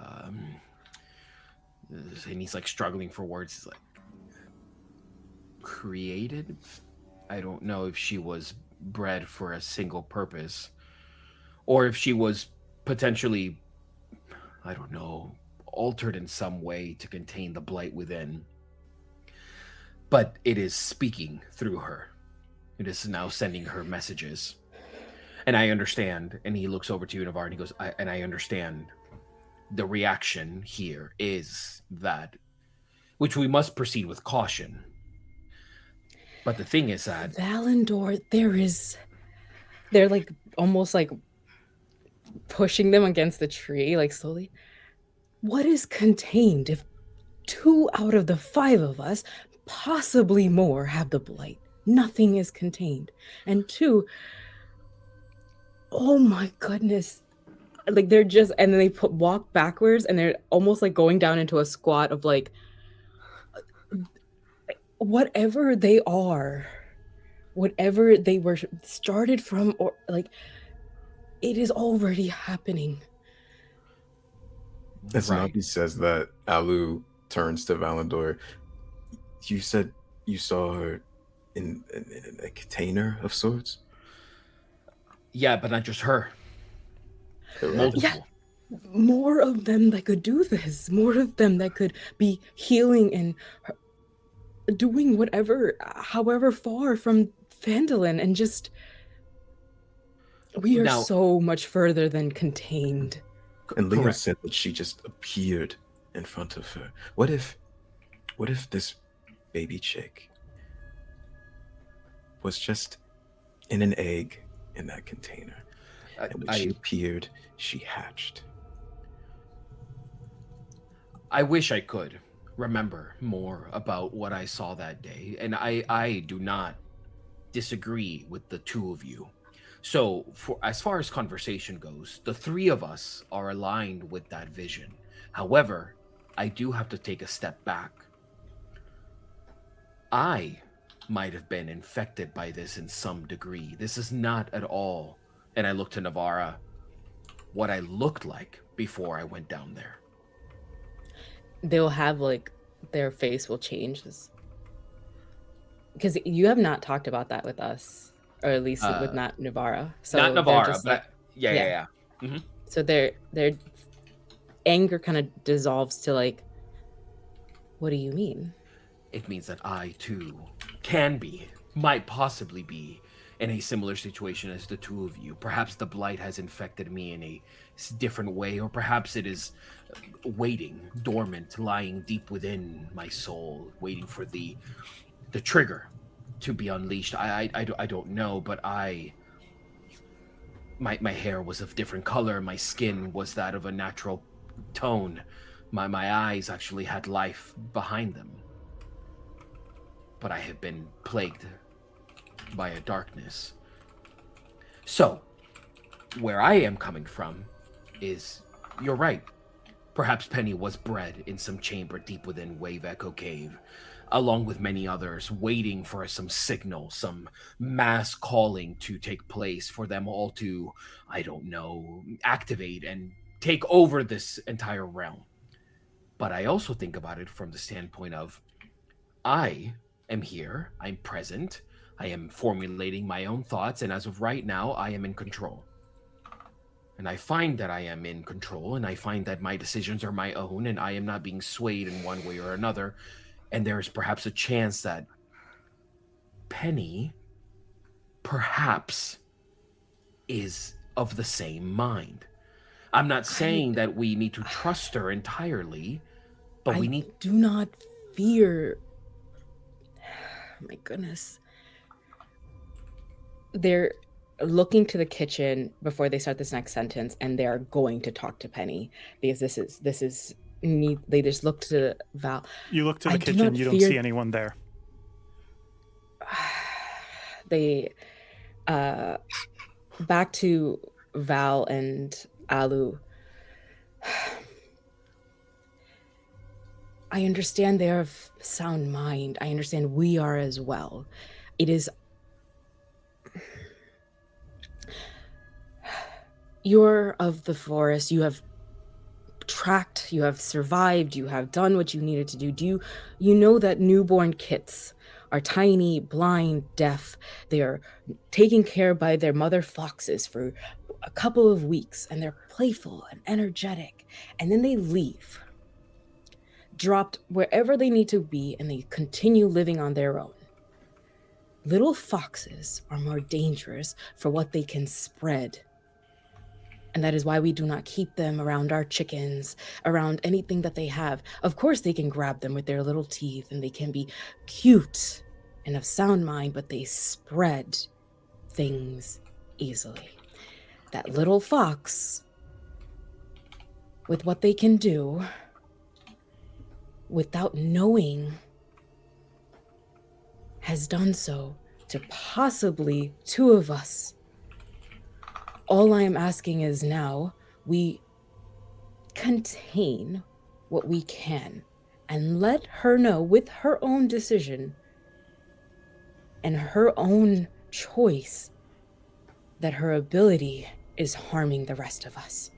S8: and he's like struggling for words. He's like, created? I don't know if she was bred for a single purpose, or if she was potentially, I don't know, altered in some way to contain the blight within. But it is speaking through her. It is now sending her messages. And I understand. And he looks over to you, Navarre, and he goes, I understand. The reaction here is that, which we must proceed with caution. But the thing is that
S1: Valandor, they're like almost like pushing them against the tree, like slowly. What is contained if 2 out of the 5 of us, possibly more, have the blight? Nothing is contained. And 2, oh my goodness. Like they're just, and then they walk backwards and they're almost like going down into a squat of like, whatever they are, whatever they were started from, or like, it is already happening.
S4: As Nabi says that, Alu turns to Valandor. You said you saw her in a container of sorts?
S8: Yeah, but not just her. Multiple.
S1: Yeah, more of them that could do this. More of them that could be healing and doing whatever, however far from Phandalin, and just we are
S4: Now-
S1: so much further than contained.
S4: And Leo
S8: Correct.
S4: said that she just appeared in front of her. What if this baby chick was just in an egg in that container? And when she appeared, she hatched.
S8: I wish I could remember more about what I saw that day. And I do not disagree with the two of you. So for as far as conversation goes, the 3 of us are aligned with that vision. However, I do have to take a step back. I might have been infected by this in some degree. This is not at all, and I look to Navarra, what I looked like before I went down there.
S1: They'll have like their face will change because you have not talked about that with us, or at least with not Navarra. So
S8: not Navarra,
S1: just
S8: but
S1: like,
S8: yeah. Mm-hmm.
S1: So their anger kind of dissolves to like, what do you mean?
S8: It means that I too might possibly be in a similar situation as the two of you. Perhaps the blight has infected me in a different way, or perhaps it is waiting, dormant, lying deep within my soul, waiting for the trigger to be unleashed. I don't know, but my hair was of different color. My skin was that of a natural tone. My eyes actually had life behind them. But I have been plagued by a darkness. So, where I am coming from is, you're right. Perhaps Penny was bred in some chamber deep within Wave Echo Cave, along with many others, waiting for some signal, some mass calling to take place for them all to, I don't know, activate and take over this entire realm. But I also think about it from the standpoint of, I am here, I'm present, I am formulating my own thoughts, and as of right now, I am in control. And I find that I am in control, and I find that my decisions are my own, and I am not being swayed in one way or another. And there is perhaps a chance that Penny perhaps is of the same mind. I'm not saying that we need to trust her entirely, but we need...
S1: do not fear. My goodness. They're looking to the kitchen before they start this next sentence, and they're going to talk to Penny because this is neat. They just look to Val.
S2: You look to the kitchen, you don't see anyone there.
S1: They back to Val and Alu. I understand they're of sound mind. I understand we are as well. It is... You're of the forest. You have tracked, you have survived, you have done what you needed to do. You know that newborn kits are tiny, blind, deaf. They are taken care by their mother foxes for a couple of weeks, and they're playful and energetic. And then they leave, dropped wherever they need to be, and they continue living on their own. Little foxes are more dangerous for what they can spread. And that is why we do not keep them around our chickens, around anything that they have. Of course, they can grab them with their little teeth, and they can be cute and of sound mind, but they spread things easily. That little fox, with what they can do, without knowing, has done so to possibly two of us. All I am asking is now we contain what we can and let her know with her own decision and her own choice that her ability is harming the rest of us.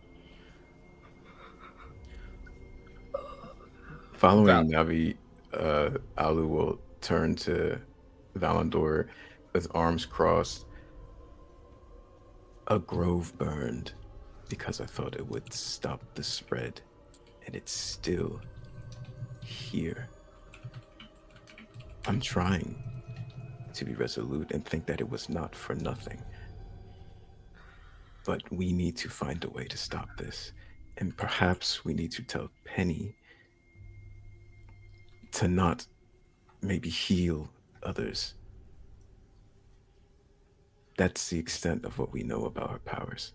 S4: Following Navi, Alu will turn to Valandor with arms crossed. A grove burned because I thought it would stop the spread, and it's still here. I'm trying to be resolute and think that it was not for nothing. But we need to find a way to stop this, and perhaps we need to tell Penny to not maybe heal others. That's the extent of what we know about her powers.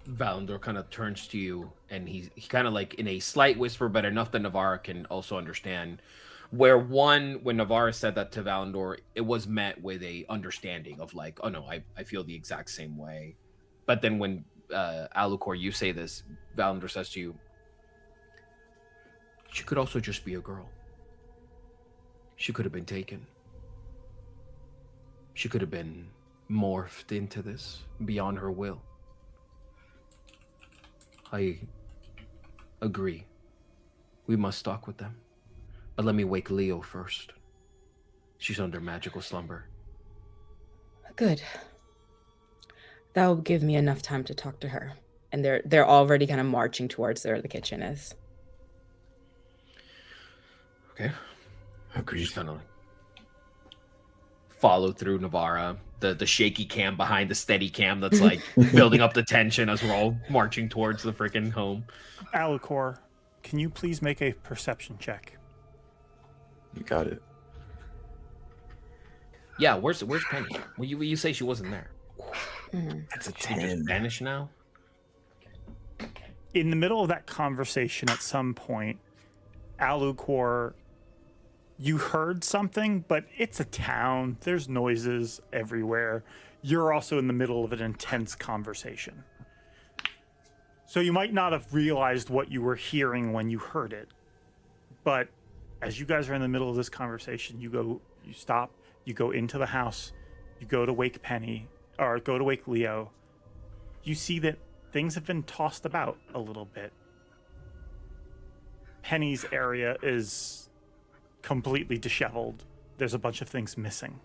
S8: Valandor kind of turns to you, and he kind of like in a slight whisper, but enough that Navarra can also understand. When Navarra said that to Valandor, it was met with a understanding of like, oh no, I feel the exact same way. But then when Alucor, you say this, Valandor says to you, she could also just be a girl. She could have been taken. She could have been morphed into this beyond her will. I agree. We must talk with them. But let me wake Leo first. She's under magical slumber.
S1: Good. That will give me enough time to talk to her. And they're already kind of marching towards where the kitchen is.
S8: Okay.
S4: Agreed.
S8: Just kind of like follow through Navarra, the shaky cam behind the steady cam that's like building up the tension as we're all marching towards the freaking home.
S2: Alucor, can you please make a perception check?
S4: You got it.
S8: Yeah, where's Penny? Will you say she wasn't there?
S4: That's a
S8: She just
S4: 10.
S8: vanished now?
S2: In the middle of that conversation at some point, Alucor, you heard something, but it's a town. There's noises everywhere. You're also in the middle of an intense conversation. So you might not have realized what you were hearing when you heard it, but as you guys are in the middle of this conversation, you stop, you go into the house, you go to wake Penny, or go to wake Leo. You see that things have been tossed about a little bit. Penny's area is completely disheveled. There's a bunch of things missing.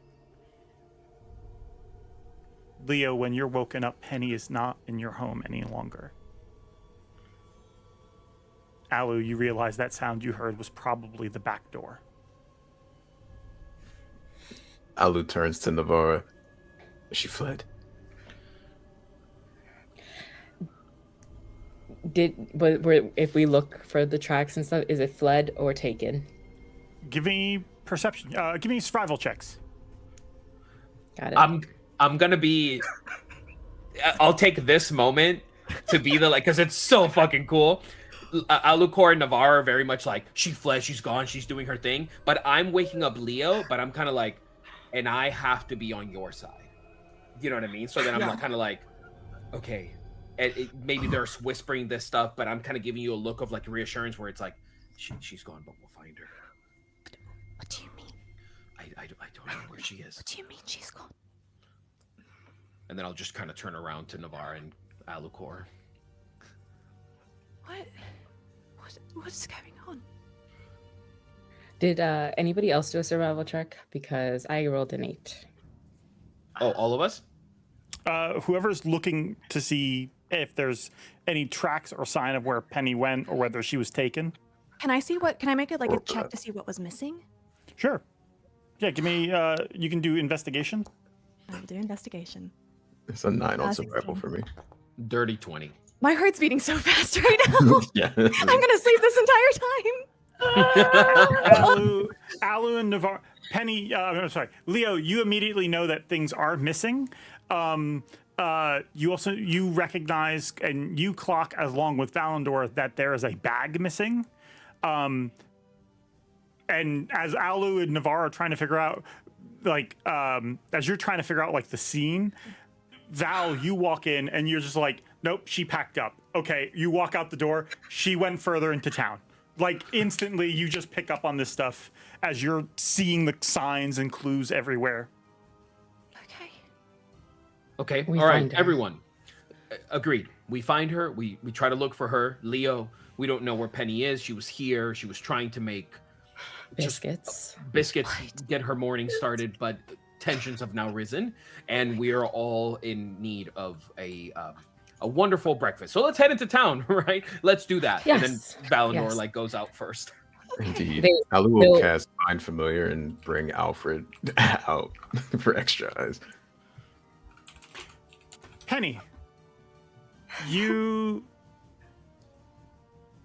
S2: Leo, when you're woken up, Penny is not in your home any longer. Alu, you realize that sound you heard was probably the back door.
S4: Alu turns to Navarra. She fled.
S1: If we look for the tracks and stuff, is it fled or taken?
S2: Give me perception. Give me survival checks.
S1: Got it.
S8: I'm gonna be. I'll take this moment to be the because it's so fucking cool. Alucor and Navarre are very much like she fled, she's gone, she's doing her thing. But I'm waking up Leo, but I'm kind of like, and I have to be on your side. You know what I mean? So then I'm kind of like, okay. Maybe they're whispering this stuff, but I'm kind of giving you a look of like reassurance where it's like, she's gone, but we'll find her.
S6: What do you mean?
S8: I don't know where she is.
S6: What do you mean she's gone?
S8: And then I'll just kind of turn around to Navarre and Alucor.
S6: What's going on?
S1: Did anybody else do a survival check? Because I rolled an 8.
S8: Oh, all of us?
S2: Whoever's looking to see if there's any tracks or sign of where Penny went or whether she was taken.
S6: Can I make it like a check to see what was missing?
S2: Sure. Yeah, give me, you can do investigation.
S6: I'll do investigation.
S4: It's a 9 on survival for me.
S8: Dirty 20.
S6: My heart's beating so fast right now.
S4: Yeah.
S6: I'm gonna sleep this entire time.
S2: Alu and Navarre, Penny, I'm sorry, Leo, you immediately know that things are missing. You recognize and you clock along with Valandor that there is a bag missing. And as Alu and Navarre are trying to figure out, as you're trying to figure out like the scene, Val, you walk in and you're just like, nope, she packed up. Okay, you walk out the door, she went further into town. Like instantly, you just pick up on this stuff as you're seeing the signs and clues everywhere.
S8: Okay, all right, everyone. Agreed. We find her. We try to look for her. Leo, we don't know where Penny is. She was here. She was trying to make
S1: biscuits,
S8: get her morning started, but tensions have now risen, and we are all in need of a wonderful breakfast. So let's head into town, right? Let's do that.
S1: Yes.
S8: And then Valandor goes out first.
S4: Indeed. Alu will cast Find Familiar and bring Alfred out for extra eyes.
S2: Penny,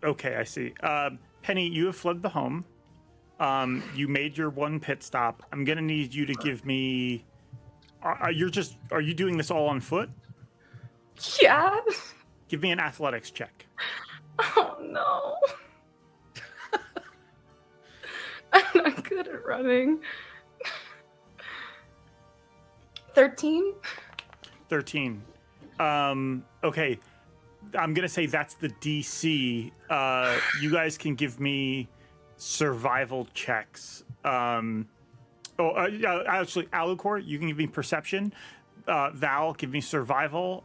S2: okay, I see. Penny, you have fled the home. You made your one pit stop. I'm gonna need you to give me. Are you doing this all on foot?
S12: Yeah.
S2: Give me an athletics check.
S12: Oh no. I'm not good at running. 13.
S2: 13. Okay. I'm gonna say that's the DC. You guys can give me survival checks. Actually, Alucor, you can give me perception. Val, give me survival.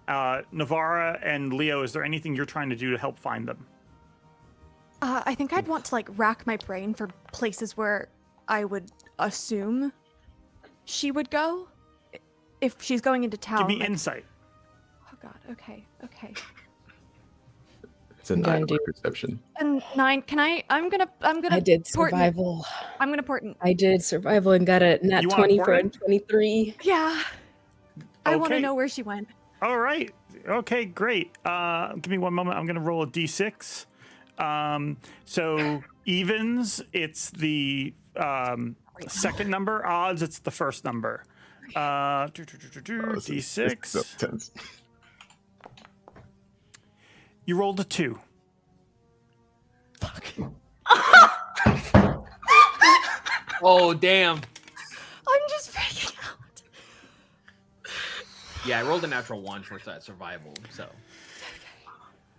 S2: Navarra and Leo, is there anything you're trying to do to help find them?
S6: I think I'd want to like rack my brain for places where I would assume she would go if she's going into town.
S2: Give me insight.
S6: Oh God. Okay.
S4: It's a 9 on perception.
S6: And 9. I'm gonna.
S1: I did survival.
S6: I'm gonna port.
S1: I did survival and got a nat 20 for a 23.
S6: Yeah. I want to
S2: Okay.
S6: know where she went.
S2: All right. Okay, great. Give me one moment. I'm going to roll a d6. So evens, it's the second number. Odds, it's the first number. D6.
S4: Tense.
S2: You rolled a 2.
S8: Fuck. Oh, damn.
S6: I'm just freaking out.
S8: Yeah, I rolled a natural 1 for that survival, so.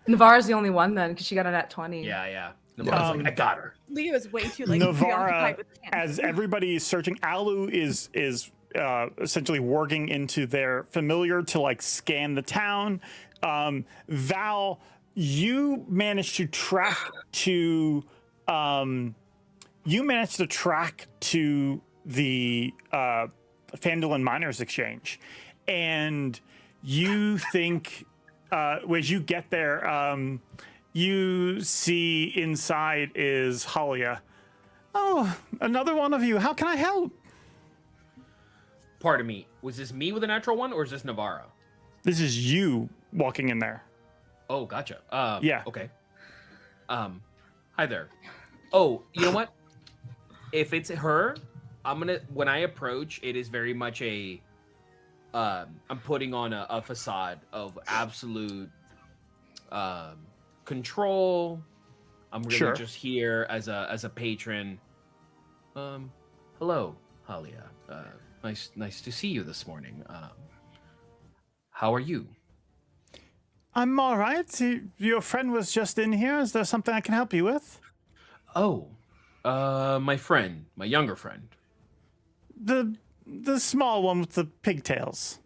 S5: Navarra's the only one then, because she got a nat 20.
S8: Yeah. Navarra's like, I got her.
S6: Leo is way too like
S2: Navara,
S6: preoccupied with the
S2: as everybody is searching, Alu is essentially working into their familiar to like scan the town. Val, you managed to track to the Phandalin Miners Exchange, and you think as you get there, you see inside is Halia. Oh, another one of you. How can I help?
S8: Pardon me. Was this me with a natural one, or is this Navarro?
S2: This is you walking in there.
S8: Oh, gotcha.
S2: Yeah.
S8: Okay. Hi there. Oh, you know what? If it's her, when I approach, it is very much I'm putting on a facade of absolute control. I'm really just here as a patron. Hello, Halia. Nice to see you this morning. How are you?
S2: I'm all right. Your friend was just in here. Is there something I can help you with?
S8: Oh, my younger friend.
S2: The small one with the pigtails.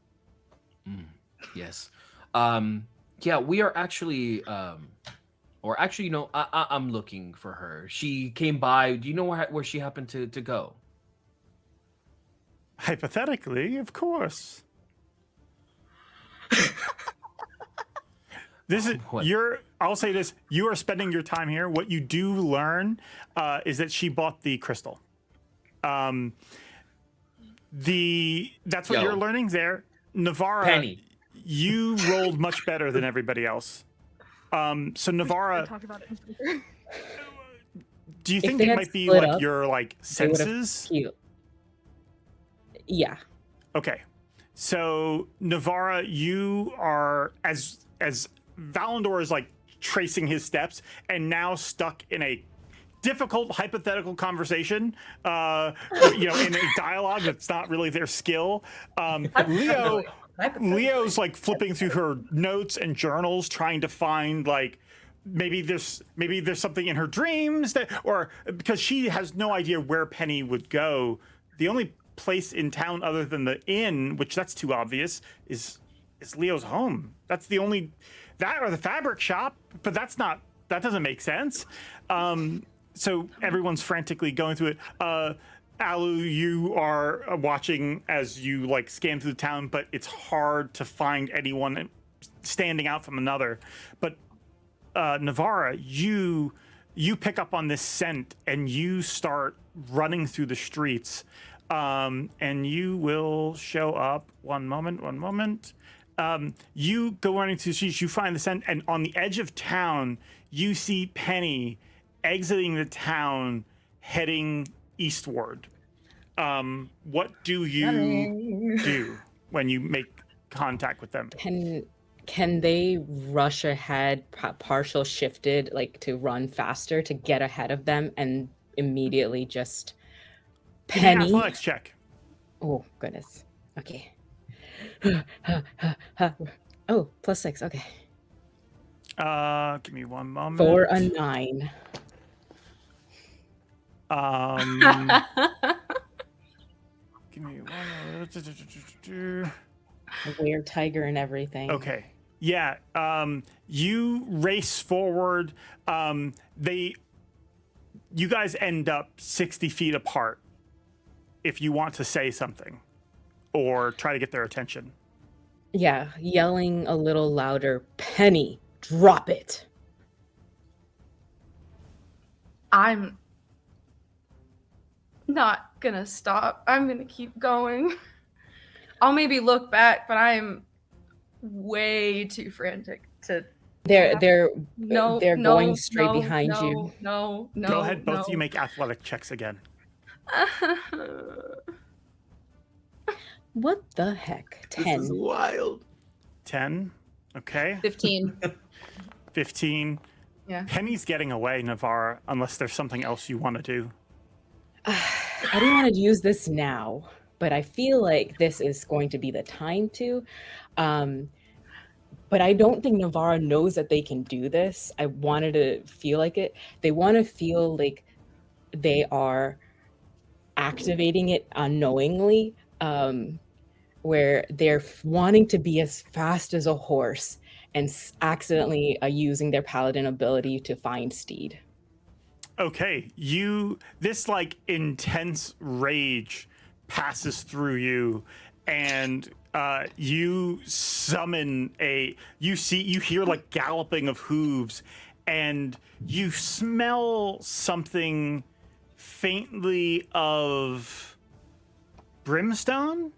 S8: Yes. Yeah, we are actually, I'm looking for her. She came by. Do you know where she happened to go?
S2: Hypothetically, of course. I'll say this, you are spending your time here. What you do learn is that she bought the crystal. That's what you're learning there. Navarra,
S8: Penny.
S2: You rolled much better than everybody else. So Navarra, do you think it might be like your like senses?
S1: Yeah.
S2: Okay. So Navarra, you are as Valandor is like tracing his steps and now stuck in a difficult hypothetical conversation, in a dialogue that's not really their skill. Leo's like flipping through her notes and journals, trying to find like maybe there's something in her dreams or because she has no idea where Penny would go. The only place in town other than the inn, which that's too obvious, is Leo's home. That's the only that or the fabric shop, but that doesn't make sense. So everyone's frantically going through it. Alu, you are watching as you like scan through the town, but it's hard to find anyone standing out from another. But Navarra, you pick up on this scent and you start running through the streets. And you will show up. One moment. You go running through the streets, you find the scent, and on the edge of town, you see Penny exiting the town, heading eastward. What do you do when you make contact with them?
S1: Can they rush ahead, partial shifted, like to run faster to get ahead of them and immediately just Penny?
S2: Athletics check.
S1: Oh goodness. Okay. Oh, +6. Okay.
S2: Give me one moment.
S1: For a 9.
S2: Give me one.
S1: A weird tiger and everything.
S2: Okay. Yeah. You race forward. You guys end up 60 feet apart. If you want to say something or try to get their attention.
S1: Yeah, yelling a little louder, Penny, drop it.
S5: I'm not gonna stop. I'm gonna keep going. I'll maybe look back, but I'm way too frantic to.
S1: They're going straight behind you.
S5: No.
S2: Go ahead, both of you make athletic checks again.
S1: What the heck? 10.
S4: This is wild.
S2: 10. Okay.
S5: 15.
S2: 15.
S5: Yeah.
S2: Penny's getting away, Navarra, unless there's something else you want to do.
S1: I don't want to use this now, but I feel like this is going to be the time to. but I don't think Navarra knows that they can do this. I wanted to feel like it. They want to feel like they are activating it unknowingly, where they're wanting to be as fast as a horse and accidentally using their paladin ability to find steed.
S2: Okay, this like intense rage passes through you, and you summon you hear like galloping of hooves, and you smell something faintly of brimstone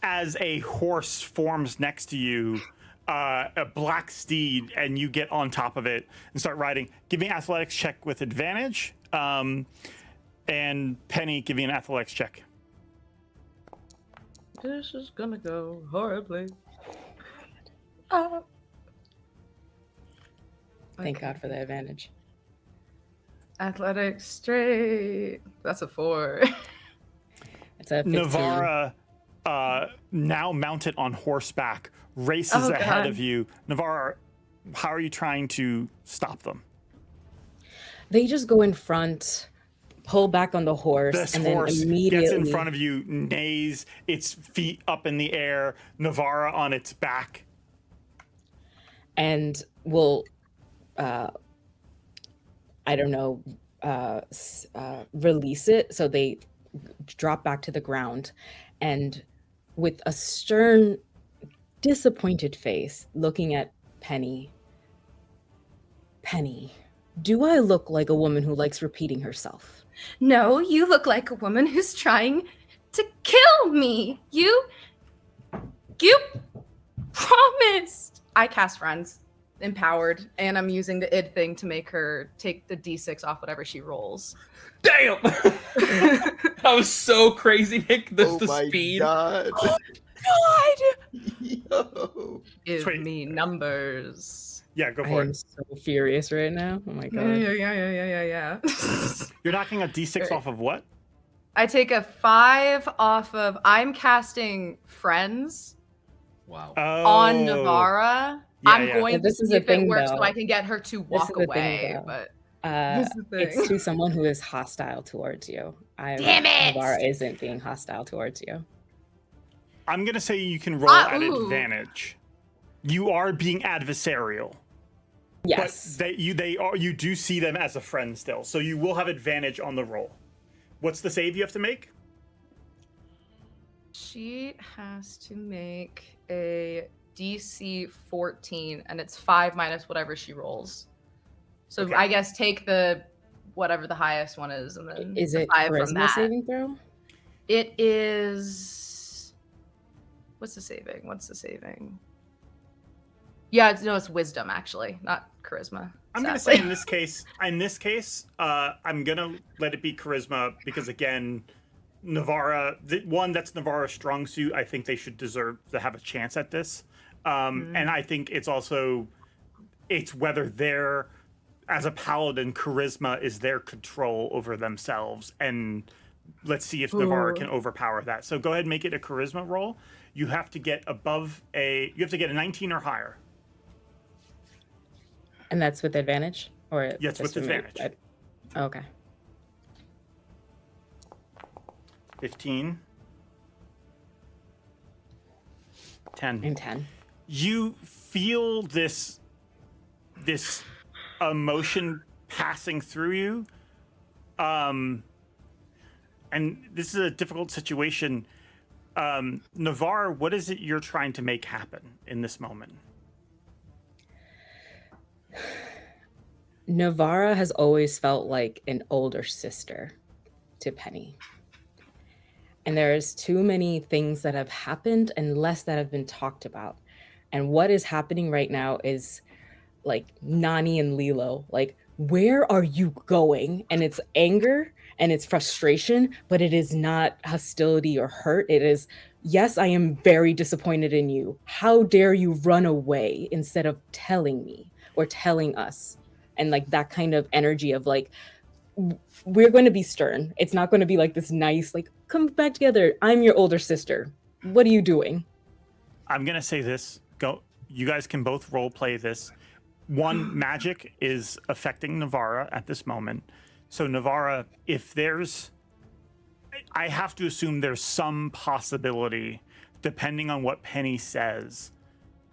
S2: as a horse forms next to you, a black steed, and you get on top of it and start riding. Give me an athletics check with advantage, and Penny, give me an athletics check.
S11: This is gonna go horribly.
S1: Thank God for the advantage.
S11: Athletics straight. That's a 4.
S1: It's a 15.
S2: Navarra, now mounted on horseback, races ahead of you. Navarra, how are you trying to stop them?
S1: They just go in front, pull back on the horse,
S2: This
S1: and
S2: horse
S1: then immediately
S2: gets in front of you, neighs, its feet up in the air, Navarra on its back.
S1: And will, I don't know, release it. So they drop back to the ground, and with a stern, disappointed face, looking at Penny. Penny, do I look like a woman who likes repeating herself?
S5: No, you look like a woman who's trying to kill me. You promised. I cast Friends, empowered, and I'm using the id thing to make her take the d6 off whatever she rolls.
S8: Damn! That was so crazy, Nick. The speed.
S4: God.
S5: Oh God!
S4: Yo.
S11: Give
S2: Sweet.
S11: me numbers.
S2: Yeah, go
S1: I
S2: for
S1: am
S2: it.
S1: so furious right now. Oh my God.
S11: Yeah.
S2: You're knocking a d6 off of what?
S5: I take a 5 off of. I'm casting Friends
S8: Wow.
S5: on Navarra.
S2: Yeah,
S5: I'm
S2: yeah.
S5: going
S1: Yeah,
S5: to
S1: this is
S5: see
S1: the
S5: if
S1: thing,
S5: it works
S1: though.
S5: so I can get her to
S1: This
S5: walk
S1: is the thing,
S5: away.
S1: though.
S5: But
S1: It's to someone who is hostile towards you.
S5: Damn it!
S1: Navarra isn't being hostile towards you.
S2: I'm going to say you can roll at advantage. You are being adversarial.
S1: Yes.
S2: But you do see them as a friend still. So you will have advantage on the roll. What's the save you have to make?
S5: she has to make a DC 14, and it's 5 minus whatever she rolls. So
S2: Okay.
S5: I guess take the whatever the highest one is, and then
S1: Is
S5: the
S1: it
S5: 5 from
S1: charisma
S5: that.
S1: saving throw?
S5: It is. What's the saving? Yeah, it's wisdom actually, not charisma.
S2: I'm going to say in this case, I'm going to let it be charisma because again, Navarra, that's Navarra's strong suit. I think they should deserve to have a chance at this. And I think it's whether they're, as a paladin, charisma is their control over themselves. And let's see if Navarra can overpower that. So go ahead and make it a charisma roll. You have to get you have to get a 19 or higher.
S1: And that's with advantage? Or
S2: Yes, with advantage.
S1: Okay.
S2: 15. 10.
S1: And 10.
S2: You feel this emotion passing through you. And this is a difficult situation. Navarre, what is it you're trying to make happen in this moment?
S1: Navarra has always felt like an older sister to Penny. And there's too many things that have happened and less that have been talked about. And what is happening right now is like Nani and Lilo, like, where are you going? And it's anger and it's frustration, but it is not hostility or hurt. It is, yes, I am very disappointed in you. How dare you run away instead of telling me or telling us? And like that kind of energy of like, we're going to be stern. It's not going to be like this nice, like, come back together. I'm your older sister. What are you doing?
S2: I'm going to say this. you guys can both role play this. One, magic is affecting Navara at this moment. So Navara, if there's, I have to assume there's some possibility, depending on what Penny says,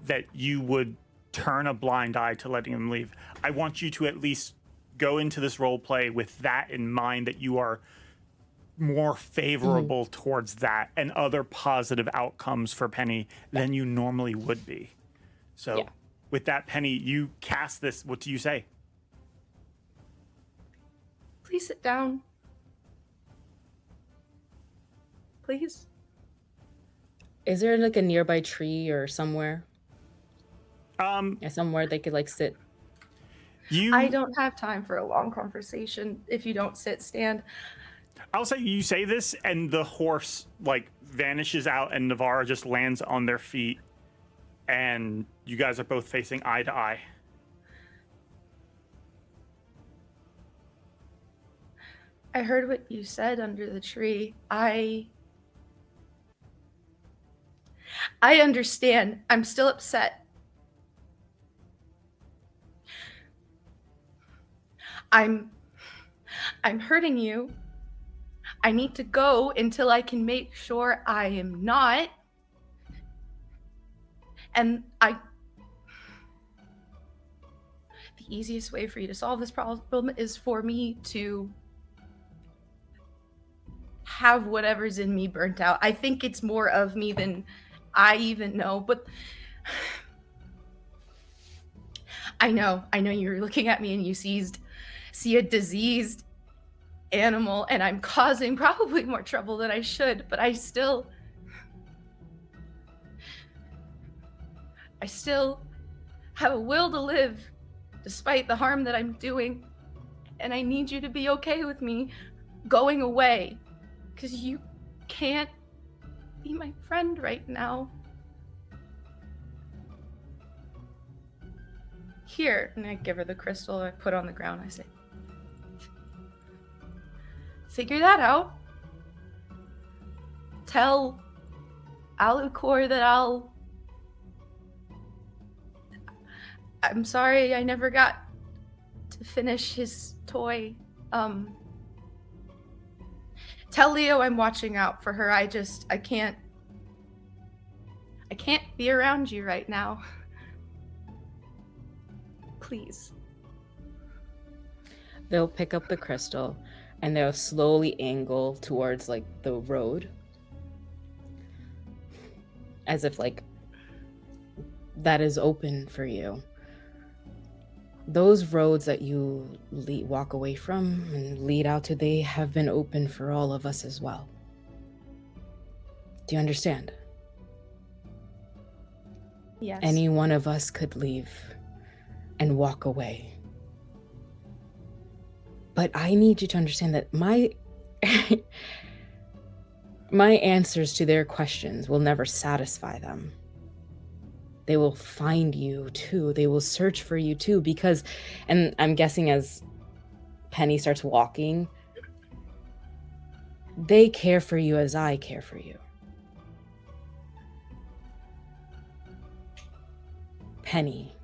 S2: that you would turn a blind eye to letting him leave. I want you to at least go into this role play with that in mind, that you are more favorable towards that and other positive outcomes for Penny than you normally would be. So with that, Penny, you cast this. What do you say?
S5: Please sit down. Please.
S1: Is there like a nearby tree or somewhere? Somewhere they could like sit.
S5: I don't have time for a long conversation if you don't sit, stand.
S2: I'll say you say this, and the horse like vanishes out, and Navara just lands on their feet, and you guys are both facing eye to eye.
S5: I heard what you said under the tree. I understand. I'm still upset. I'm hurting you. I need to go until I can make sure I am not. And the easiest way for you to solve this problem is for me to have whatever's in me burnt out. I think it's more of me than I even know, but I know you're looking at me and you see a diseased animal, and I'm causing probably more trouble than I should, but I still have a will to live despite the harm that I'm doing, and I need you to be okay with me going away, because you can't be my friend right now. Here, and I give her the crystal I put on the ground. I say, figure that out. Tell Alucor that I'm sorry I never got to finish his toy. Tell Leo I'm watching out for her. I can't be around you right now. Please.
S1: They'll pick up the crystal and they'll slowly angle towards like the road, as if like that is open for you. Those roads that you walk away from and lead out to, they have been open for all of us as well. Do you understand?
S5: Yes.
S1: Any one of us could leave and walk away. But I need you to understand that my answers to their questions will never satisfy them. They will find you too. They will search for you too, because, and I'm guessing as Penny starts walking, they care for you as I care for you. Penny,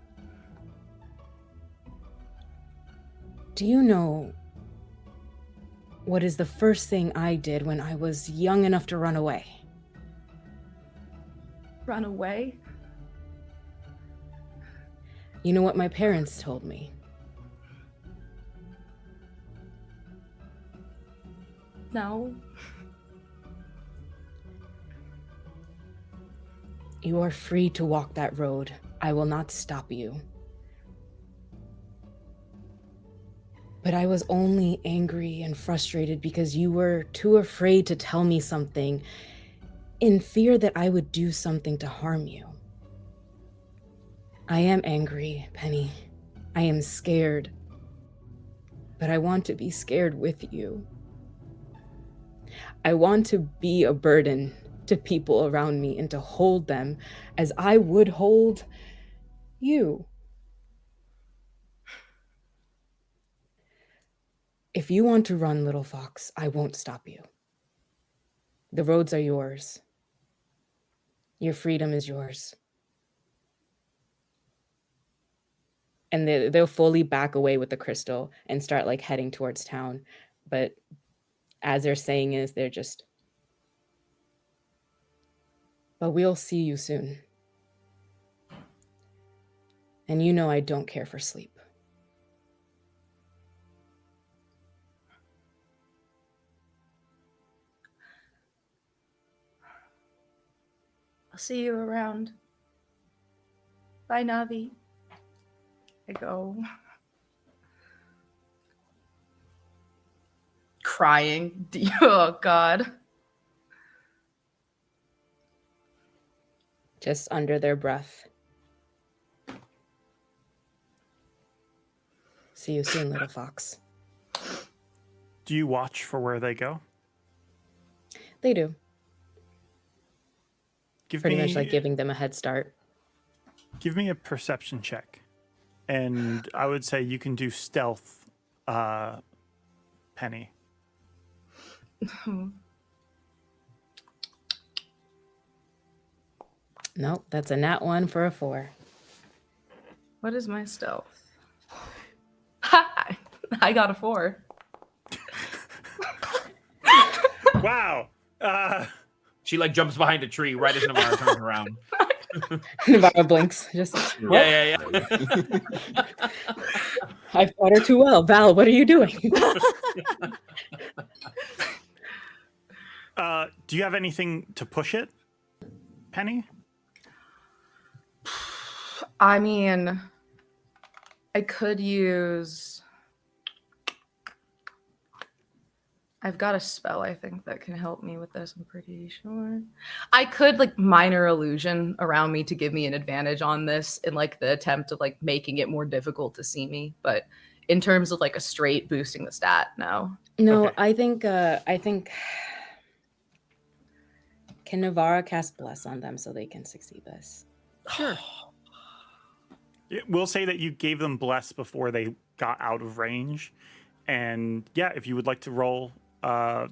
S1: do you know what is the first thing I did when I was young enough to run away?
S5: Run away?
S1: You know what my parents told me?
S5: No.
S1: You are free to walk that road. I will not stop you. But I was only angry and frustrated because you were too afraid to tell me something, in fear that I would do something to harm you. I am angry, Penny. I am scared. But I want to be scared with you. I want to be a burden to people around me and to hold them as I would hold you. If you want to run, little fox, I won't stop you. The roads are yours. Your freedom is yours. and they'll fully back away with the crystal and start like heading towards town. But as they're saying is, they're just, but we'll see you soon. And you know I don't care for sleep.
S5: I'll see you around. Bye, Navi. I go. Crying. Oh, God.
S1: Just under their breath. See you soon, little fox.
S2: Do you watch for where they go?
S1: They do. Pretty much like
S2: me
S1: giving them a head start.
S2: give me a perception check, and I would say you can do stealth, Penny.
S1: Nope, that's a nat 1 for a 4.
S11: What is my stealth? Ha! I got a 4.
S2: Wow.
S8: She like jumps behind a tree right as Navarro turns around.
S1: Navarro blinks. Just
S8: Yeah.
S1: I fought her too well. Val, what are you doing?
S2: Do you have anything to push it, Penny?
S11: I mean, I could use... I've got a spell, I think, that can help me with this, I'm pretty sure. I could, like, minor illusion around me to give me an advantage on this in, like, the attempt of, like, making it more difficult to see me. But in terms of, like, a straight boosting the stat, no.
S1: No,
S2: Okay.
S1: I think... Can Navarra cast Bless on them so they can succeed this?
S8: Sure.
S2: We'll say that you gave them bless before they got out of range. And yeah, if you would like to roll,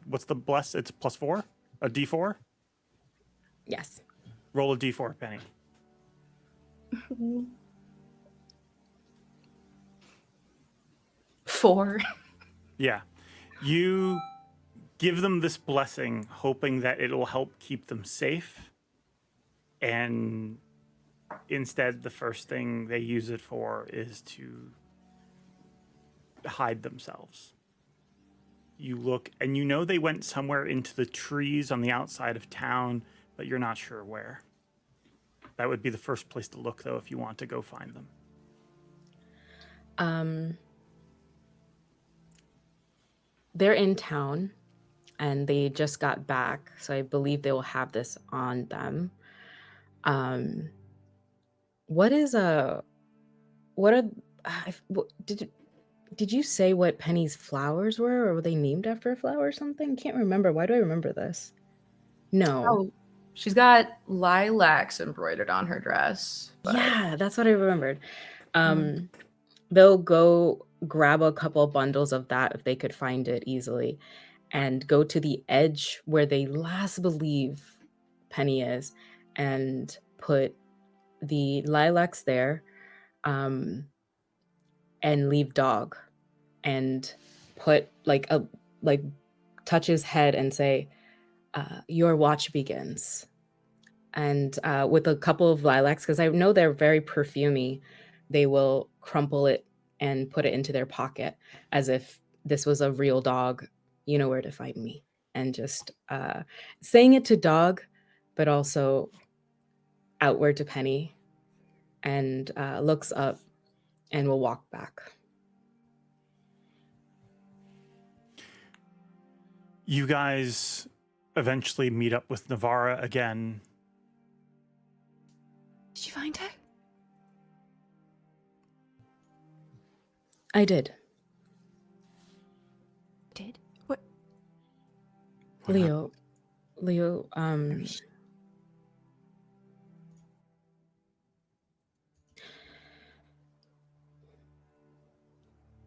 S2: what's the bless? It's +4? A D4?
S1: Yes.
S2: Roll a D4, Penny.
S11: 4.
S2: Yeah. You give them this blessing, hoping that it'll help keep them safe. And instead, the first thing they use it for is to hide themselves. You look, and you know they went somewhere into the trees on the outside of town, but you're not sure where. That would be the first place to look, though, if you want to go find them.
S1: They're in town, and they just got back, so I believe they will have this on them. Did you say what Penny's flowers were, or were they named after a flower or something? I can't remember. Why do I remember this? No.
S11: Oh, she's got lilacs embroidered on her dress. But...
S1: Yeah, that's what I remembered. They'll go grab a couple bundles of that if they could find it easily, and go to the edge where they last believe Penny is, and put the lilacs there, and leave Dog, and put touch his head and say, "Your watch begins." And with a couple of lilacs, because I know they're very perfumey, they will crumple it and put it into their pocket as if this was a real dog. You know where to find me. And just saying it to Dog, but also outward to Penny, and looks up and will walk back.
S2: You guys eventually meet up with Navarra again.
S6: Did you find her?
S1: I did.
S6: Did? What?
S1: Leo,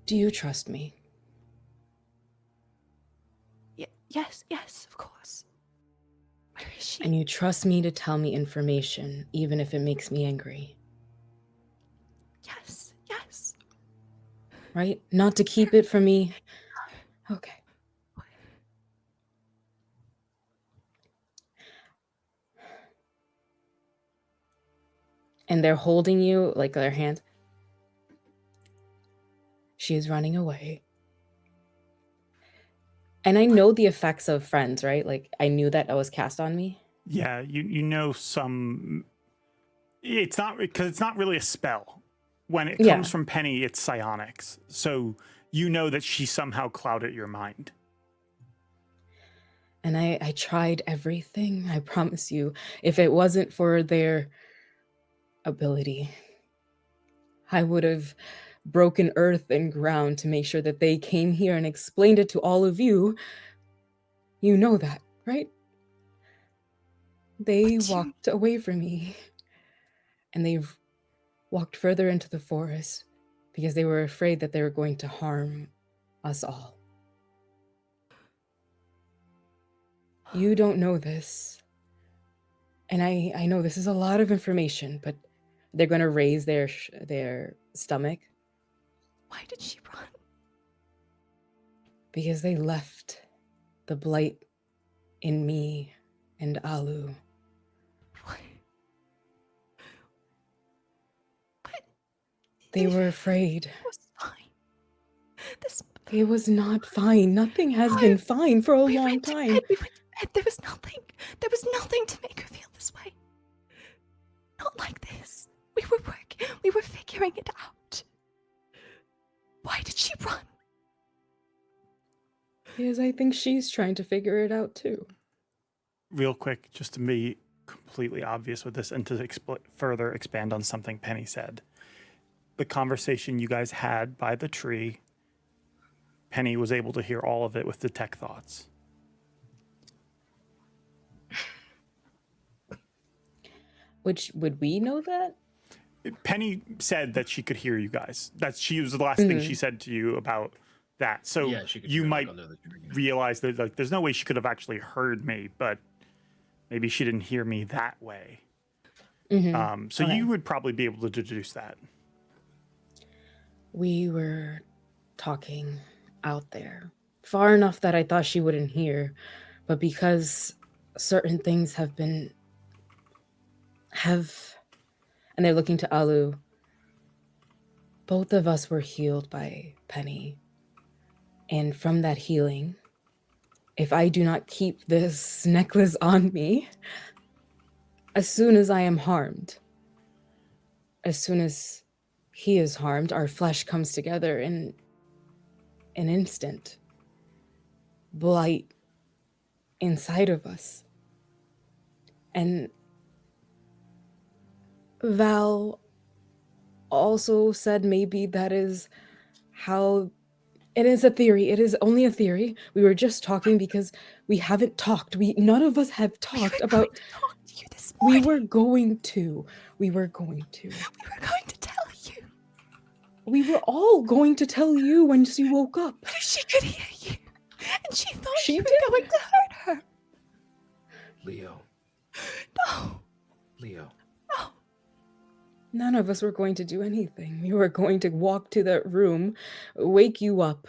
S1: do you trust me?
S6: Yes, of course. Where is she?
S1: And you trust me to tell me information, even if it makes me angry?
S6: Yes.
S1: right? Not to keep it from me. Okay. And they're holding you, like their hands. She is running away. And I know the effects of friends, right? Like I knew that was cast on me.
S2: Yeah, you know some. It's not because it's not really a spell. When it comes from Penny, it's psionics. So you know that she somehow clouded your mind.
S1: And I tried everything, I promise you. If it wasn't for their ability, I would have broken earth and ground to make sure that they came here and explained it to all of you. You know that, right? They walked away from me. And they've walked further into the forest because they were afraid that they were going to harm us all. You don't know this. And I know this is a lot of information, but they're going to raise their stomach.
S6: Why did she run?
S1: Because they left the blight in me and Alu.
S6: What?
S1: They were afraid.
S6: It was fine.
S1: It was not fine. Nothing has been fine for a long time.
S6: We went to bed. There was nothing. There was nothing to make her feel this way. Not like this. We were working. We were figuring it out. Why did she run?
S1: Because I think she's trying to figure it out too.
S2: Real quick, just to be completely obvious with this and to further expand on something Penny said. The conversation you guys had by the tree, Penny was able to hear all of it with detect thoughts.
S1: Which, would we know that?
S2: Penny said that she could hear you guys. She was the last thing she said to you about that. So
S8: Yeah, she could
S2: you
S8: hear,
S2: might
S8: under the tree.
S2: realize that like there's no way she could have actually heard me, but maybe she didn't hear me that way. So you would probably be able to deduce that.
S1: We were talking out there far enough that I thought she wouldn't hear, but because certain things and they're looking to Alu, both of us were healed by Penny. And from that healing, if I do not keep this necklace on me, as soon as I am harmed, as soon as he is harmed, our flesh comes together in an instant. Blight inside of us. And Val also said maybe that is how... It is a theory. It is only a theory. We were just talking because we haven't talked. None of us have talked about...
S6: Talk to you this morning.
S1: We were going to. We were going to
S6: tell you.
S1: We were all going to tell you once you woke up.
S6: But she could hear you. And she thought
S1: She
S6: you
S1: did.
S6: were going to hurt her.
S8: Leo.
S6: No.
S8: Leo.
S6: No.
S1: None of us were going to do anything. We were going to walk to that room, wake you up.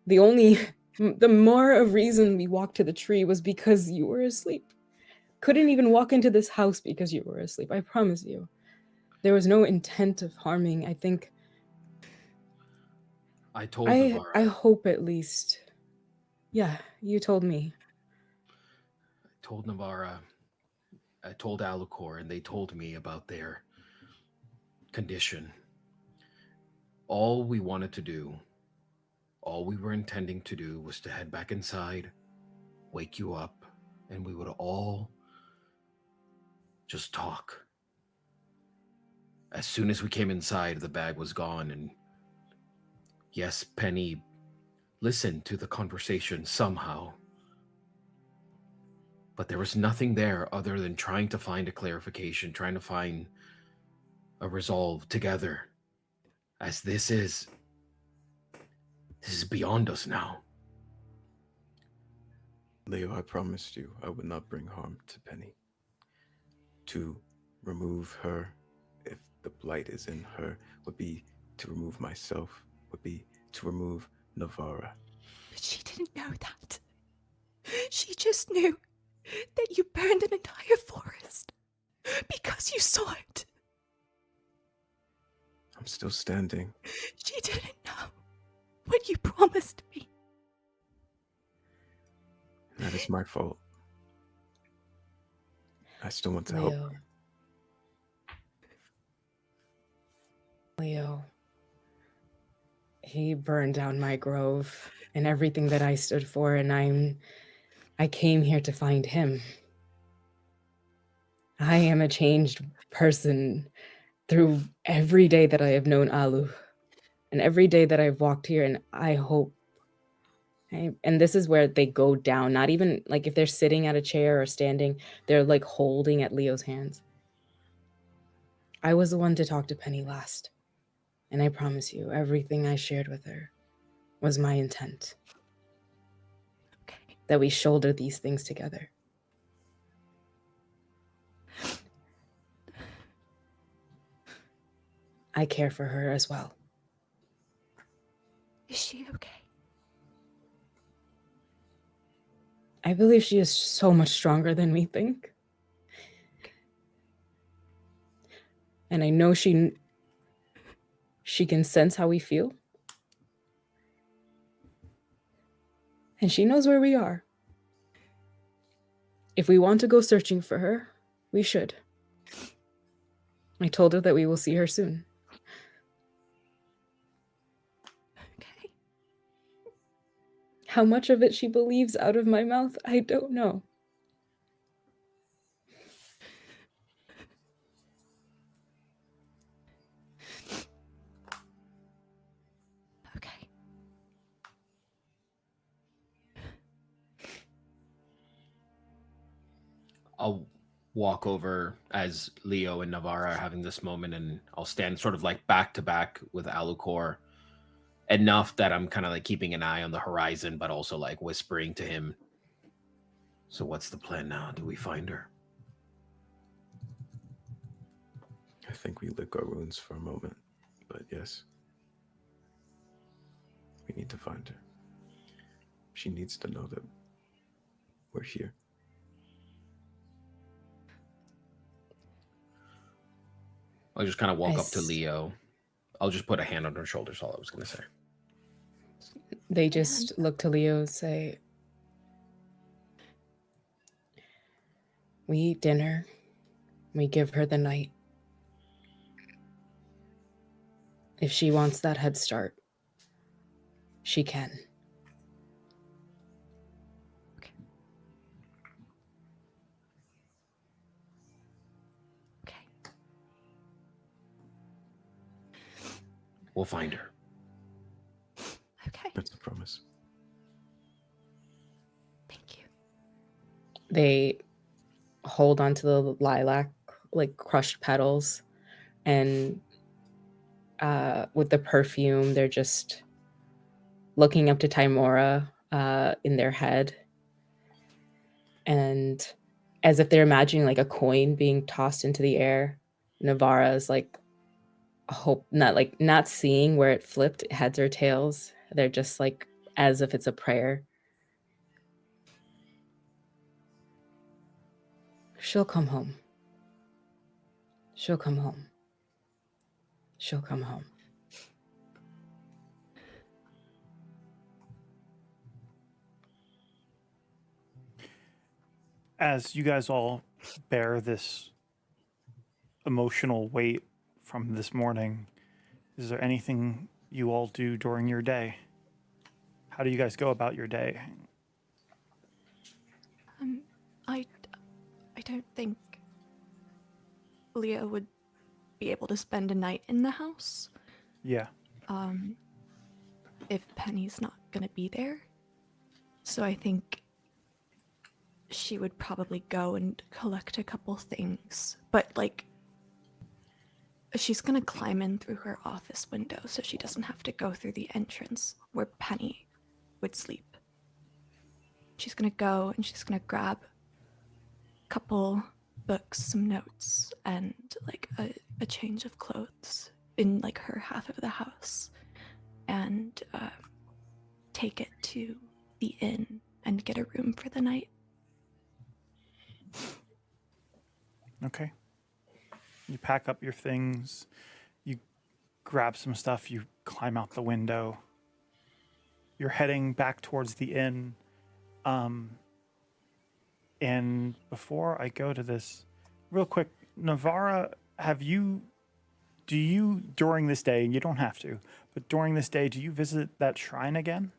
S1: The more of reason we walked to the tree was because you were asleep. Couldn't even walk into this house because you were asleep. I promise you. There was no intent of harming. I think...
S8: I told Navarra.
S1: I hope at least. Yeah, you told me.
S8: I told Navarra. I told Alucor, and they told me about their condition. All we wanted to do, all we were intending to do was to head back inside, wake you up, and we would all just talk. As soon as we came inside, the bag was gone, and yes, Penny listened to the conversation somehow. But there was nothing there other than trying to find a clarification, trying to find a resolve together. As this is beyond us now.
S4: Leo, I promised you I would not bring harm to Penny. To remove her, if the blight is in her, would be to remove myself would be to remove Navarra.
S6: But she didn't know that. She just knew that you burned an entire forest because you saw it.
S4: I'm still standing.
S6: She didn't know what you promised me.
S4: That is my fault. I still want to help.
S1: Leo. He burned down my grove and everything that I stood for, and I came here to find him. I am a changed person through every day that I have known Alu and every day that I've walked here, and I hope. And this is where they go down, not even like if they're sitting at a chair or standing, they're like holding at Leo's hands. I was the one to talk to Penny last, and I promise you, everything I shared with her was my intent. Okay. That we shoulder these things together. I care for her as well.
S6: Is she okay?
S1: I believe she is so much stronger than we think. And I know she can sense how we feel. And she knows where we are. If we want to go searching for her, we should. I told her that we will see her soon.
S6: Okay.
S1: How much of it she believes out of my mouth, I don't know.
S6: Okay.
S8: I'll walk over as Leo and Navarra are having this moment, and I'll stand sort of like back to back with Alucor, enough that I'm kind of like keeping an eye on the horizon, but also like whispering to him. So what's the plan now? Do we find her?
S4: I think we lick our wounds for a moment, but yes. We need to find her. She needs to know that we're here.
S8: I'll just kind of walk up to Leo. I'll just put a hand on her shoulder, is all I was going to say.
S1: They just look to Leo and say, we eat dinner. We give her the night. If she wants that head start, she can.
S8: We'll find her.
S6: Okay.
S4: That's a promise.
S6: Thank you.
S1: They hold onto the lilac, like crushed petals, and with the perfume, they're just looking up to Timora in their head, and as if they're imagining like a coin being tossed into the air. Navarra is like, not seeing where it flipped, heads or tails. They're just like as if it's a prayer. She'll come home. She'll come home. She'll come home.
S2: As you guys all bear this emotional weight from this morning, is there anything you all do during your day? How do you guys go about your day?
S6: I don't think Leo would be able to spend a night in the house.
S2: Yeah.
S6: If Penny's not gonna be there. So I think she would probably go and collect a couple things. But like, she's gonna climb in through her office window so she doesn't have to go through the entrance where Penny would sleep. She's gonna go and she's gonna grab a couple books, some notes, and like a change of clothes in like her half of the house. and take it to the inn and get a room for the night.
S2: Okay. You pack up your things. You grab some stuff. You climb out the window. You're heading back towards the inn. And before I go to this, real quick, Navarra, do you, during this day, and you don't have to, but during this day, do you visit that shrine again?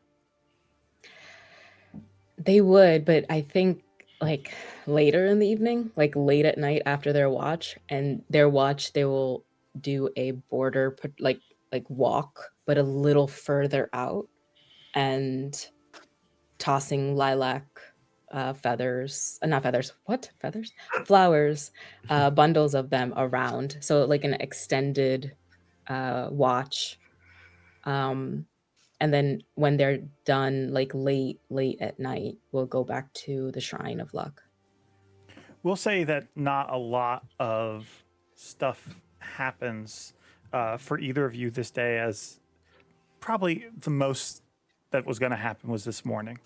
S1: They would, but I think like later in the evening, like late at night after their watch, and their watch, they will do a border like walk, but a little further out, and tossing lilac feathers, not feathers, what feathers? Flowers, bundles of them around. So like an extended watch. And then when they're done, like late at night, we'll go back to the Shrine of Luck.
S2: We'll say that not a lot of stuff happens for either of you this day, as probably the most that was going to happen was this morning.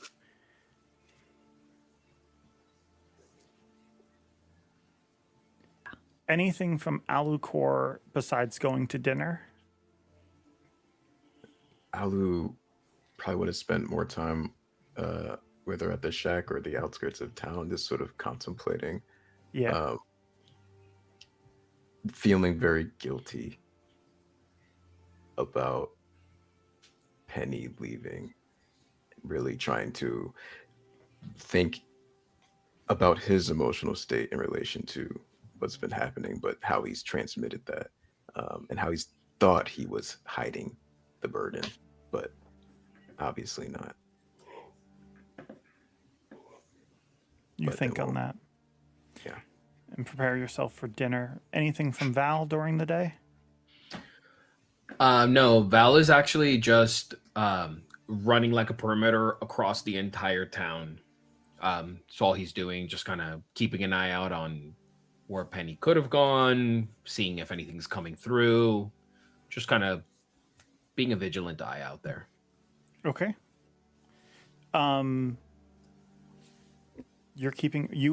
S2: Anything from Alucor besides going to dinner?
S4: Alu probably would have spent more time whether at the shack or the outskirts of town, just sort of contemplating.
S2: Yeah.
S4: Feeling very guilty about Penny leaving. Really trying to think about his emotional state in relation to what's been happening, but how he's transmitted that, and how he's thought he was hiding the burden, but obviously not.
S2: You think on that.
S4: Yeah.
S2: And prepare yourself for dinner. Anything from Val during the day?
S8: No, Val is actually just running like a perimeter across the entire town. So all he's doing, just kind of keeping an eye out on where Penny could have gone, seeing if anything's coming through, just kind of being a vigilant eye out there.
S2: Okay. You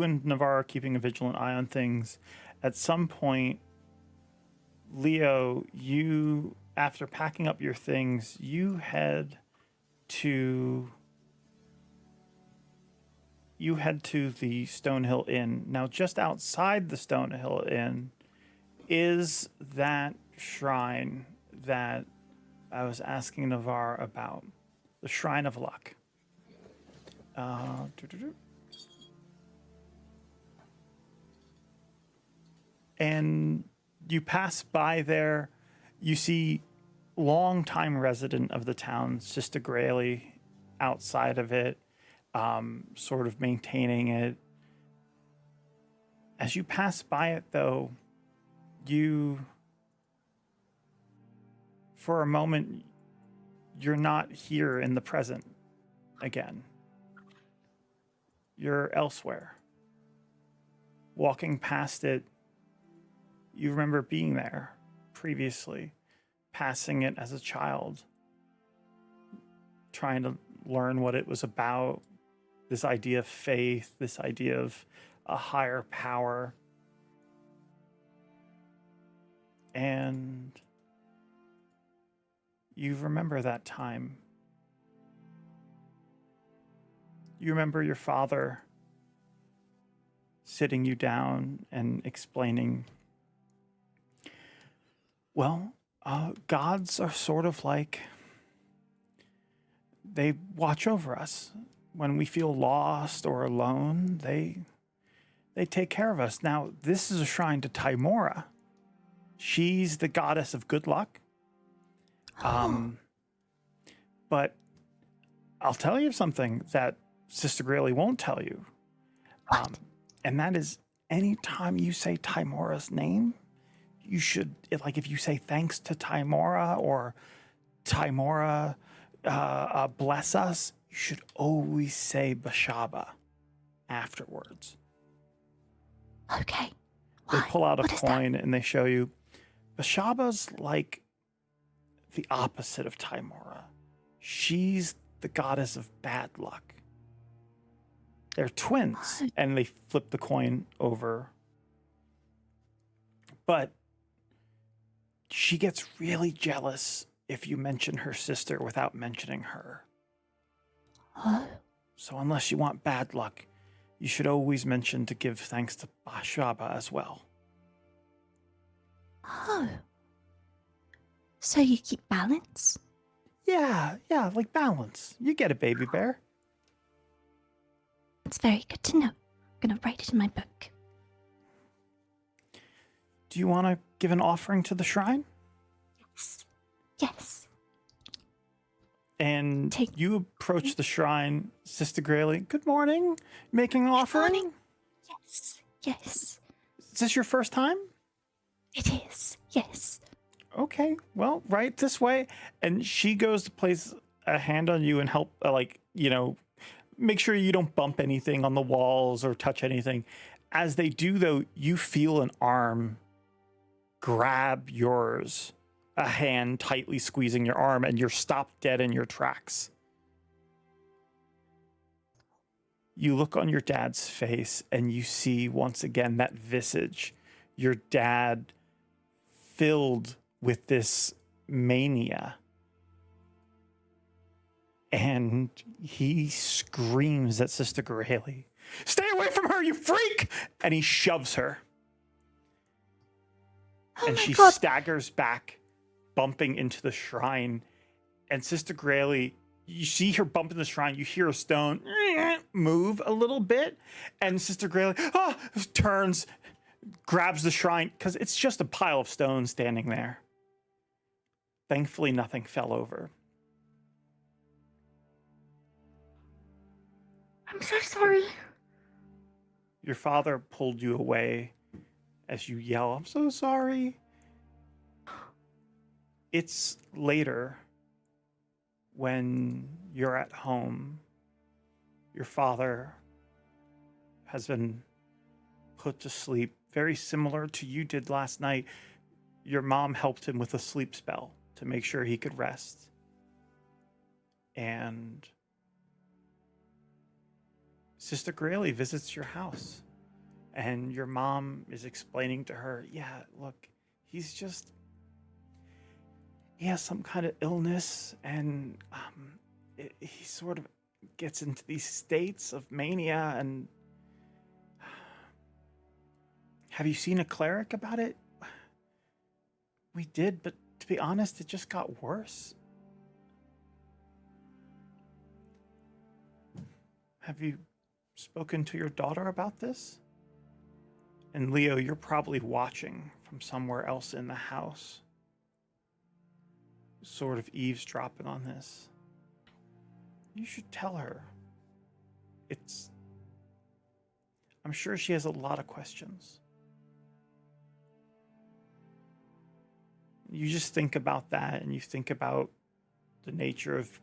S2: and Navarre are keeping a vigilant eye on things. At some point, Leo, you, after packing up your things, you head to the Stonehill Inn. Now, just outside the Stonehill Inn is that shrine that I was asking Navarre about, the Shrine of Luck. And you pass by there, you see longtime resident of the town, Sister Grayley, outside of it, sort of maintaining it. As you pass by it, though, for a moment, you're not here in the present again. You're elsewhere. Walking past it, you remember being there previously, passing it as a child, trying to learn what it was about, this idea of faith, this idea of a higher power. And you remember that time. You remember your father sitting you down and explaining, well, gods are sort of like, they watch over us. When we feel lost or alone, they take care of us. Now, this is a shrine to Tymora. She's the goddess of good luck. But I'll tell you something that Sister Grayley won't tell you. And that is, anytime you say Tymora's name, you should, like if you say thanks to Tymora or Tymora bless us, you should always say Bashaba afterwards.
S6: Okay.
S2: They pull out a coin and they show you. Bashaba's like the opposite of Timora. She's the goddess of bad luck. They're twins, and they flip the coin over. But she gets really jealous if you mention her sister without mentioning her. So unless you want bad luck, you should always mention to give thanks to Bashaba as well.
S13: Oh. So you keep balance?
S2: Yeah, like balance. You get it, baby bear.
S13: It's very good to know. I'm gonna write it in my book.
S2: Do you want to give an offering to the shrine?
S13: Yes.
S2: And you approach the shrine, Sister Grayley. Good morning. Making an offering?
S13: Morning. Yes.
S2: Is this your first time?
S13: It is. Yes.
S2: Okay, well, right this way. And she goes to place a hand on you and help, make sure you don't bump anything on the walls or touch anything. As they do, though, you feel an arm grab yours, a hand tightly squeezing your arm, and you're stopped dead in your tracks. You look on your dad's face and you see once again that visage, your dad filled with this mania. And he screams at Sister Grayley, "Stay away from her, you freak!" And he shoves her. And she staggers back, bumping into the shrine. And Sister Grayley, you see her bump in the shrine, you hear a stone move a little bit, and Sister Grayley turns, grabs the shrine, because it's just a pile of stones standing there. Thankfully, nothing fell over.
S13: I'm so sorry.
S2: Your father pulled you away as you yell, "I'm so sorry." It's later when you're at home. Your father has been put to sleep, very similar to you did last night. Your mom helped him with a sleep spell to make sure he could rest. And Sister Grayley visits your house. And your mom is explaining to her, yeah, look, he has some kind of illness, and he sort of gets into these states of mania. And have you seen a cleric about it? We did, but to be honest, it just got worse. Have you spoken to your daughter about this? And Leo, you're probably watching from somewhere else in the house, sort of eavesdropping on this. You should tell her. I'm sure she has a lot of questions. You just think about that, and you think about the nature of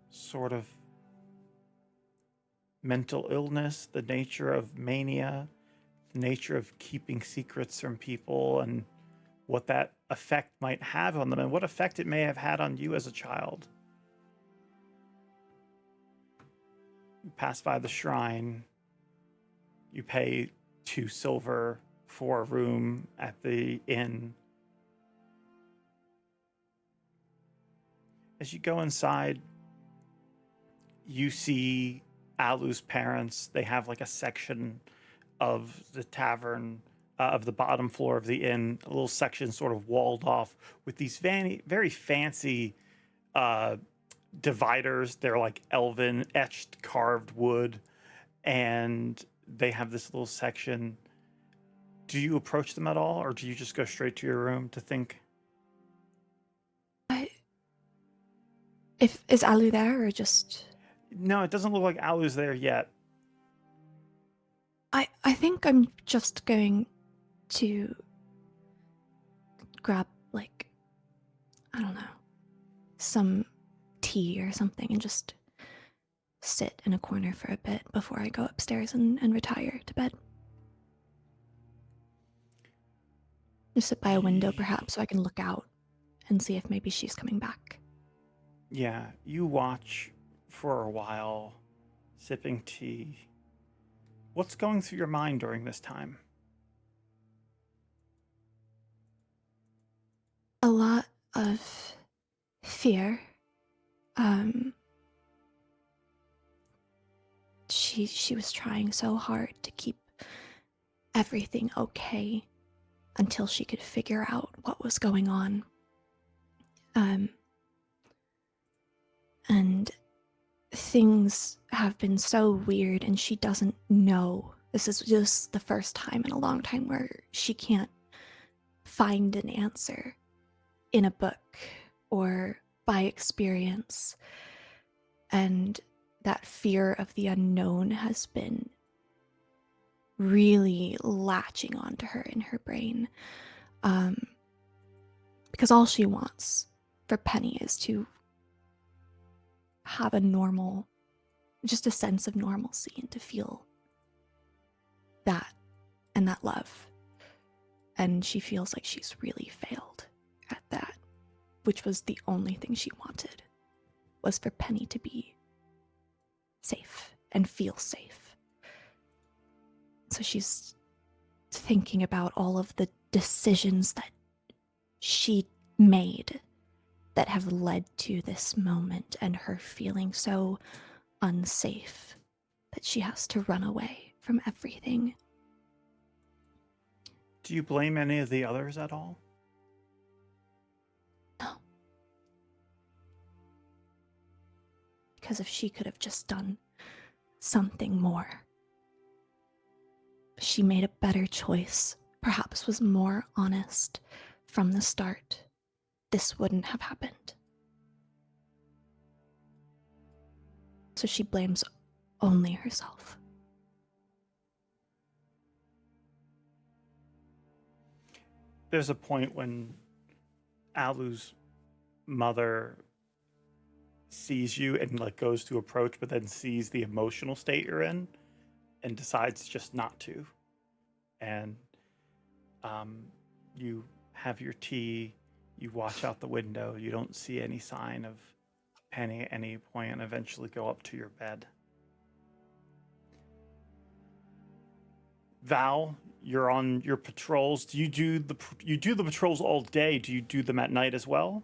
S2: sort of mental illness, the nature of mania, the nature of keeping secrets from people, and what that effect might have on them, and what effect it may have had on you as a child. You pass by the shrine. You pay 2 silver for a room at the inn. As you go inside, you see Alu's parents. They have like a section of the tavern, of the bottom floor of the inn, a little section sort of walled off with these very fancy dividers. They're like elven, etched, carved wood, and they have this little section. Do you approach them at all, or do you just go straight to your room to think?
S6: Is Alu there, or just...
S2: No, it doesn't look like Alu's there yet.
S6: I think I'm just going to grab, like, I don't know, some tea or something and just sit in a corner for a bit before I go upstairs and retire to bed. Just sit by a window, perhaps, so I can look out and see if maybe she's coming back.
S2: Yeah, you watch for a while, sipping tea. What's going through your mind during this time?
S6: A lot of fear. She was trying so hard to keep everything okay until she could figure out what was going on. And things have been so weird, and she doesn't know. This is just the first time in a long time where she can't find an answer in a book or by experience. And that fear of the unknown has been really latching onto her in her brain. Because all she wants for Penny is to have a normal, just a sense of normalcy, and to feel that and that love. And she feels like she's really failed at that, which was the only thing she wanted, was for Penny to be safe and feel safe. So she's thinking about all of the decisions that she made that have led to this moment, and her feeling so unsafe that she has to run away from everything.
S2: Do you blame any of the others at all?
S6: No. Because if she could have just done something more, she made a better choice, perhaps was more honest from the start, this wouldn't have happened. So she blames only herself.
S2: There's a point when Alu's mother sees you and like goes to approach, but then sees the emotional state you're in and decides just not to. And you have your tea, you watch out the window, you don't see any sign of Penny at any point, and eventually go up to your bed. Val, you're on your patrols. Do you do the patrols all day? Do you do them at night as well?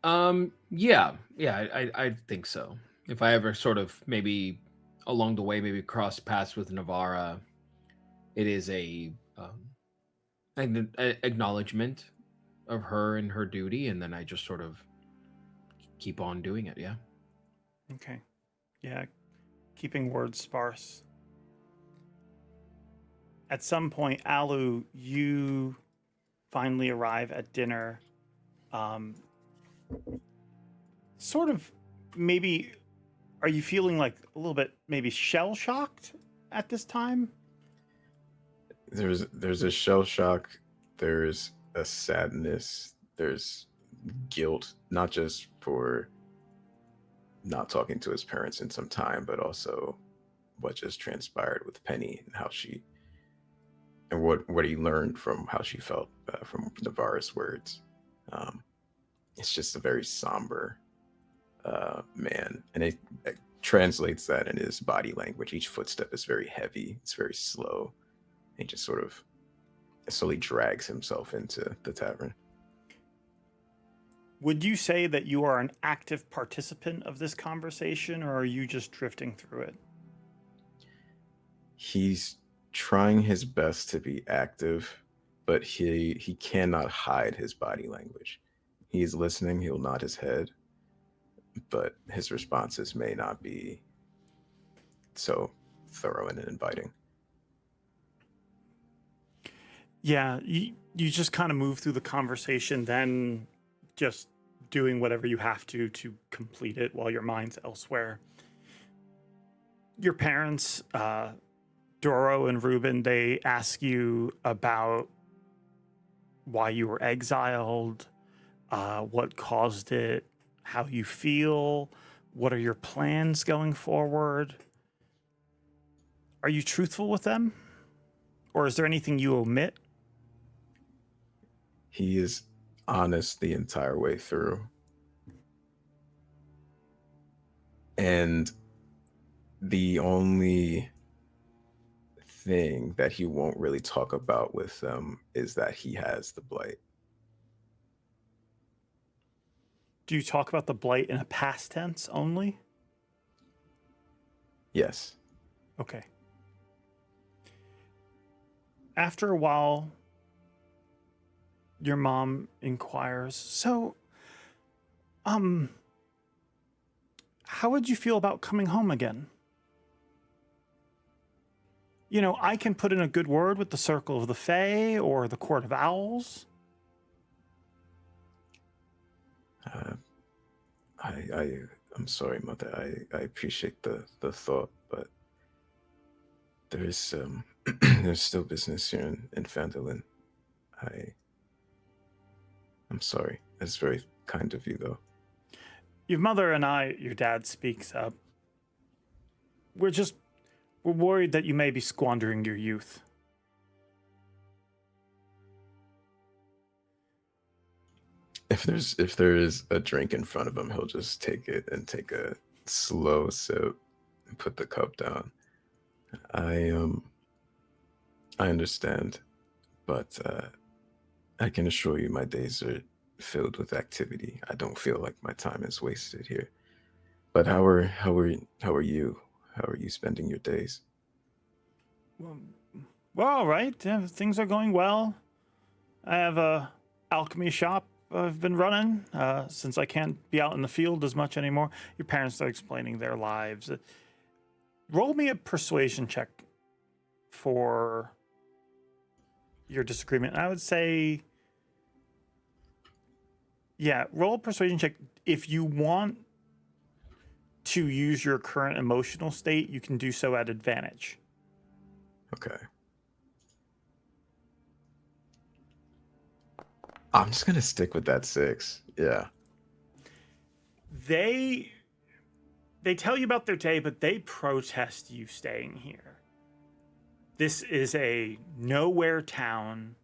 S8: Yeah, I think so. If I ever sort of maybe along the way maybe cross paths with Navarra, it is an acknowledgement of her and her duty, and then I just sort of keep on doing it. Yeah.
S2: Okay. Yeah, keeping words sparse. At some point, Alu, you finally arrive at dinner. Sort of, maybe, are you feeling like a little bit maybe shell-shocked at this time?
S4: There's a shell shock, there's a sadness, there's guilt, not just for not talking to his parents in some time, but also what just transpired with Penny and how she, and what he learned from how she felt from Navarra's words. It's just a very somber man, and it translates that in his body language. Each footstep is very heavy, it's very slow. He just sort of slowly drags himself into the tavern.
S2: Would you say that you are an active participant of this conversation, or are you just drifting through it?
S4: He's trying his best to be active, but he cannot hide his body language. He's listening, he'll nod his head, but his responses may not be so thorough and inviting.
S2: Yeah, you just kind of move through the conversation, then just doing whatever you have to complete it while your mind's elsewhere. Your parents, Doro and Ruben, they ask you about why you were exiled, what caused it, how you feel, what are your plans going forward. Are you truthful with them? Or is there anything you omit?
S4: He is honest the entire way through. And the only thing that he won't really talk about with them is that he has the blight.
S2: Do you talk about the blight in a past tense only?
S4: Yes.
S2: Okay. After a while, your mom inquires, so, how would you feel about coming home again? You know, I can put in a good word with the Circle of the Fae or the Court of Owls.
S4: I'm sorry, Mother. I appreciate the thought, but there's there's still business here in Phandalin. I'm sorry. That's very kind of you, though.
S2: Your mother and I, your dad speaks up. We're worried that you may be squandering your youth.
S4: If there is a drink in front of him, he'll just take it and take a slow sip and put the cup down. I understand, but I can assure you my days are filled with activity. I don't feel like my time is wasted here. But how are you? How are you spending your days?
S2: Well, all right. Things are going well. I have a alchemy shop I've been running since I can't be out in the field as much anymore. Your parents are explaining their lives. Roll me a persuasion check for your disagreement. I would say, yeah, roll a persuasion check. If you want to use your current emotional state, you can do so at advantage.
S4: Okay. I'm just gonna stick with that 6. Yeah.
S2: They tell you about their day, but they protest you staying here. This is a nowhere town.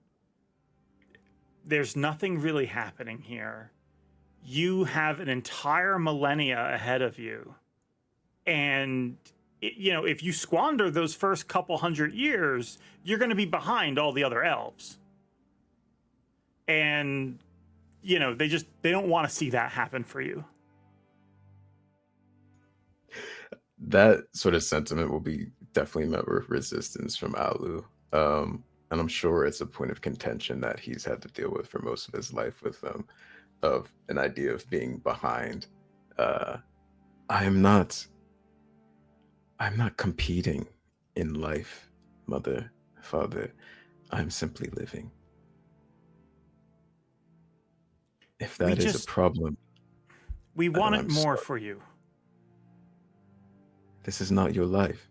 S2: There's nothing really happening here. You have an entire millennia ahead of you. And, if you squander those first couple hundred years, you're going to be behind all the other elves. And, they don't want to see that happen for you.
S4: That sort of sentiment will be definitely met with resistance from Alu. And I'm sure it's a point of contention that he's had to deal with for most of his life with them, of an idea of being behind. I'm not competing in life, Mother, Father. I'm simply living. If that is a problem,
S2: we want it
S4: I'm
S2: more
S4: sorry.
S2: for you.
S4: This is not your life.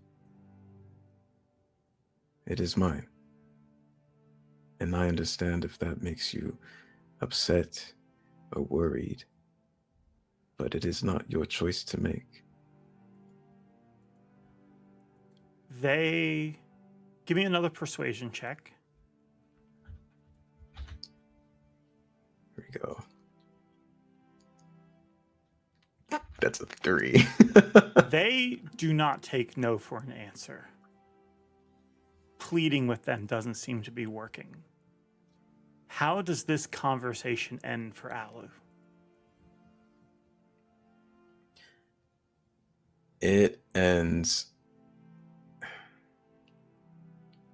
S4: It is mine. And I understand if that makes you upset or worried, but it is not your choice to make.
S2: They give me another persuasion check.
S4: Here we go. That's a 3.
S2: They do not take no for an answer. Pleading with them doesn't seem to be working. How does this conversation end for Alu?
S4: It ends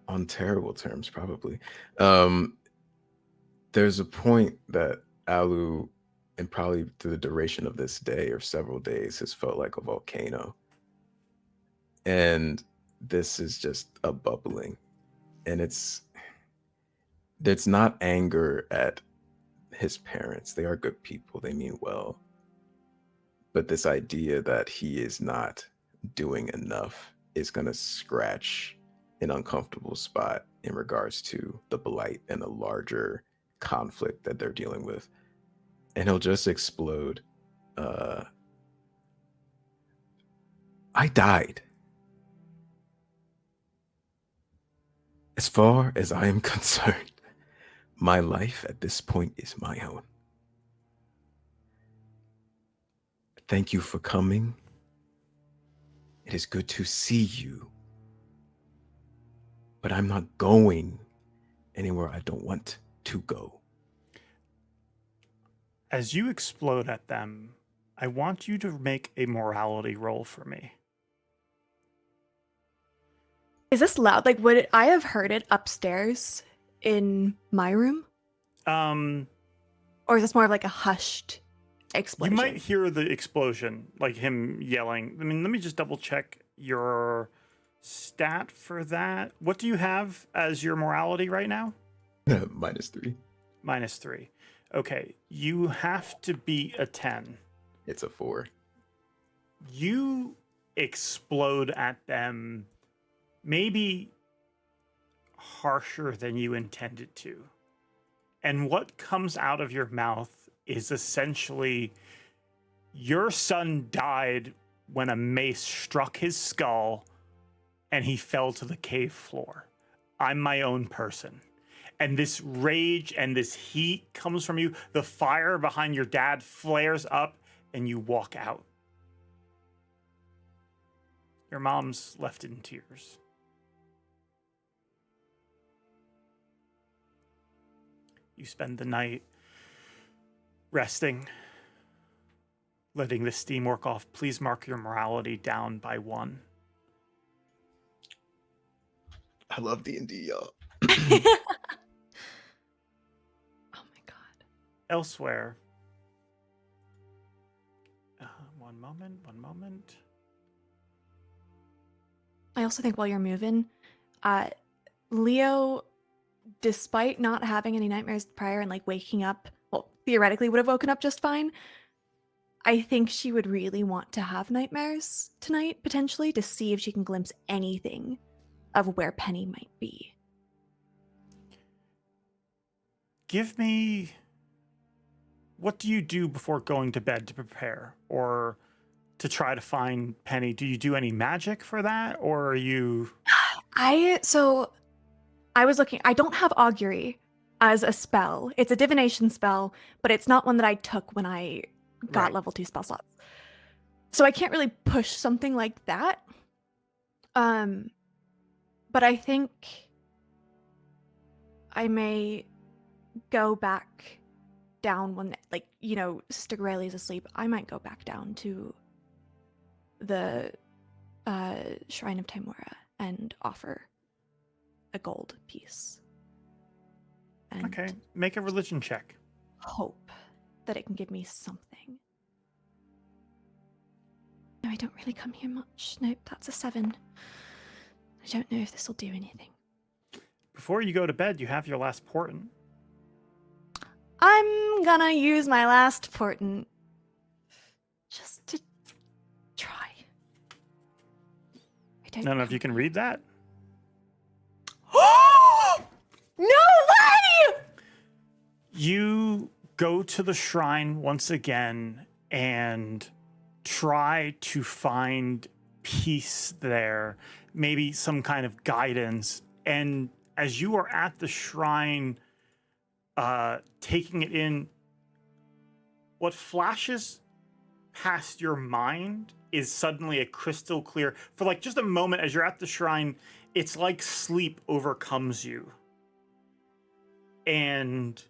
S4: on terrible terms, probably. There's a point that Alu, and probably through the duration of this day or several days, has felt like a volcano. And this is just a bubbling. And it's not anger at his parents. They are good people. They mean well. But this idea that he is not doing enough is going to scratch an uncomfortable spot in regards to the blight and the larger conflict that they're dealing with. And he'll just explode. I died. As far as I am concerned, My life at this point is my own. Thank you for coming. It is good to see you. But I'm not going anywhere I don't want to go.
S2: As you explode at them, I want you to make a morality roll for me.
S6: Is this loud? Like, would I have heard it upstairs in my room? Or is this more of like a hushed explosion?
S2: You might hear the explosion, like him yelling. I mean, let me just double check your stat for that. What do you have as your morality right now?
S4: -3.
S2: -3. Okay, you have to beat a 10.
S4: It's a 4.
S2: You explode at them maybe harsher than you intended to. And what comes out of your mouth is essentially, your son died when a mace struck his skull and he fell to the cave floor. I'm my own person. And this rage and this heat comes from you. The fire behind your dad flares up and you walk out. Your mom's left in tears. You spend the night resting, letting the steam work off. Please mark your morality down by 1.
S4: I love D&D, y'all.
S2: Elsewhere. One moment.
S6: I also think while you're moving, Leo, despite not having any nightmares prior and like waking up, well, theoretically would have woken up just fine. I think she would really want to have nightmares tonight, potentially, to see if she can glimpse anything of where Penny might be.
S2: Give me... What do you do before going to bed to prepare? Or to try to find Penny? Do you do any magic for that? Or are you...
S6: I was looking, I don't have augury as a spell. It's a divination spell, but it's not one that I took when I got level 2 spell slots. So I can't really push something like that. But I think I may go back down when, like, you know, Sister Grayle's asleep. I might go back down to the Shrine of Timora and offer a gold piece. And
S2: okay, make a religion check.
S6: Hope that it can give me something. No, I don't really come here much. Nope, that's a 7. I don't know if this will do anything.
S2: Before you go to bed, you have your last portent.
S6: I'm gonna use my last portent just to try. I don't
S2: know if you can read that.
S6: No way!
S2: You go to the shrine once again and try to find peace there, maybe some kind of guidance. And as you are at the shrine, taking it in, what flashes past your mind is suddenly a crystal clear. For like just a moment as you're at the shrine, it's like sleep overcomes you. And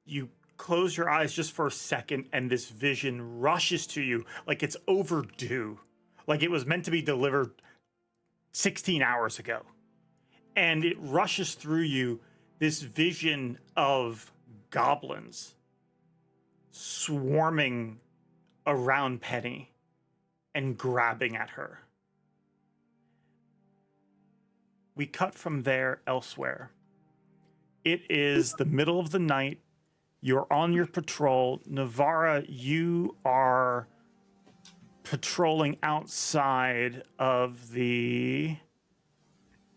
S2: you close your eyes just for a second and this vision rushes to you like it's overdue. Like it was meant to be delivered 16 hours ago. And it rushes through you, this vision of goblins swarming around Penny and grabbing at her. We cut from there elsewhere. It is the middle of the night. You're on your patrol. Navarra, you are patrolling outside of the...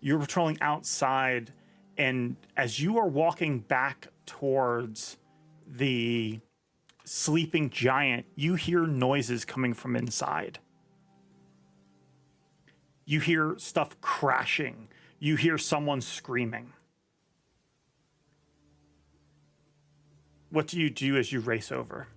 S2: You're patrolling outside, and as you are walking back towards the sleeping giant, you hear noises coming from inside. You hear stuff crashing. You hear someone screaming. What do you do as you race over?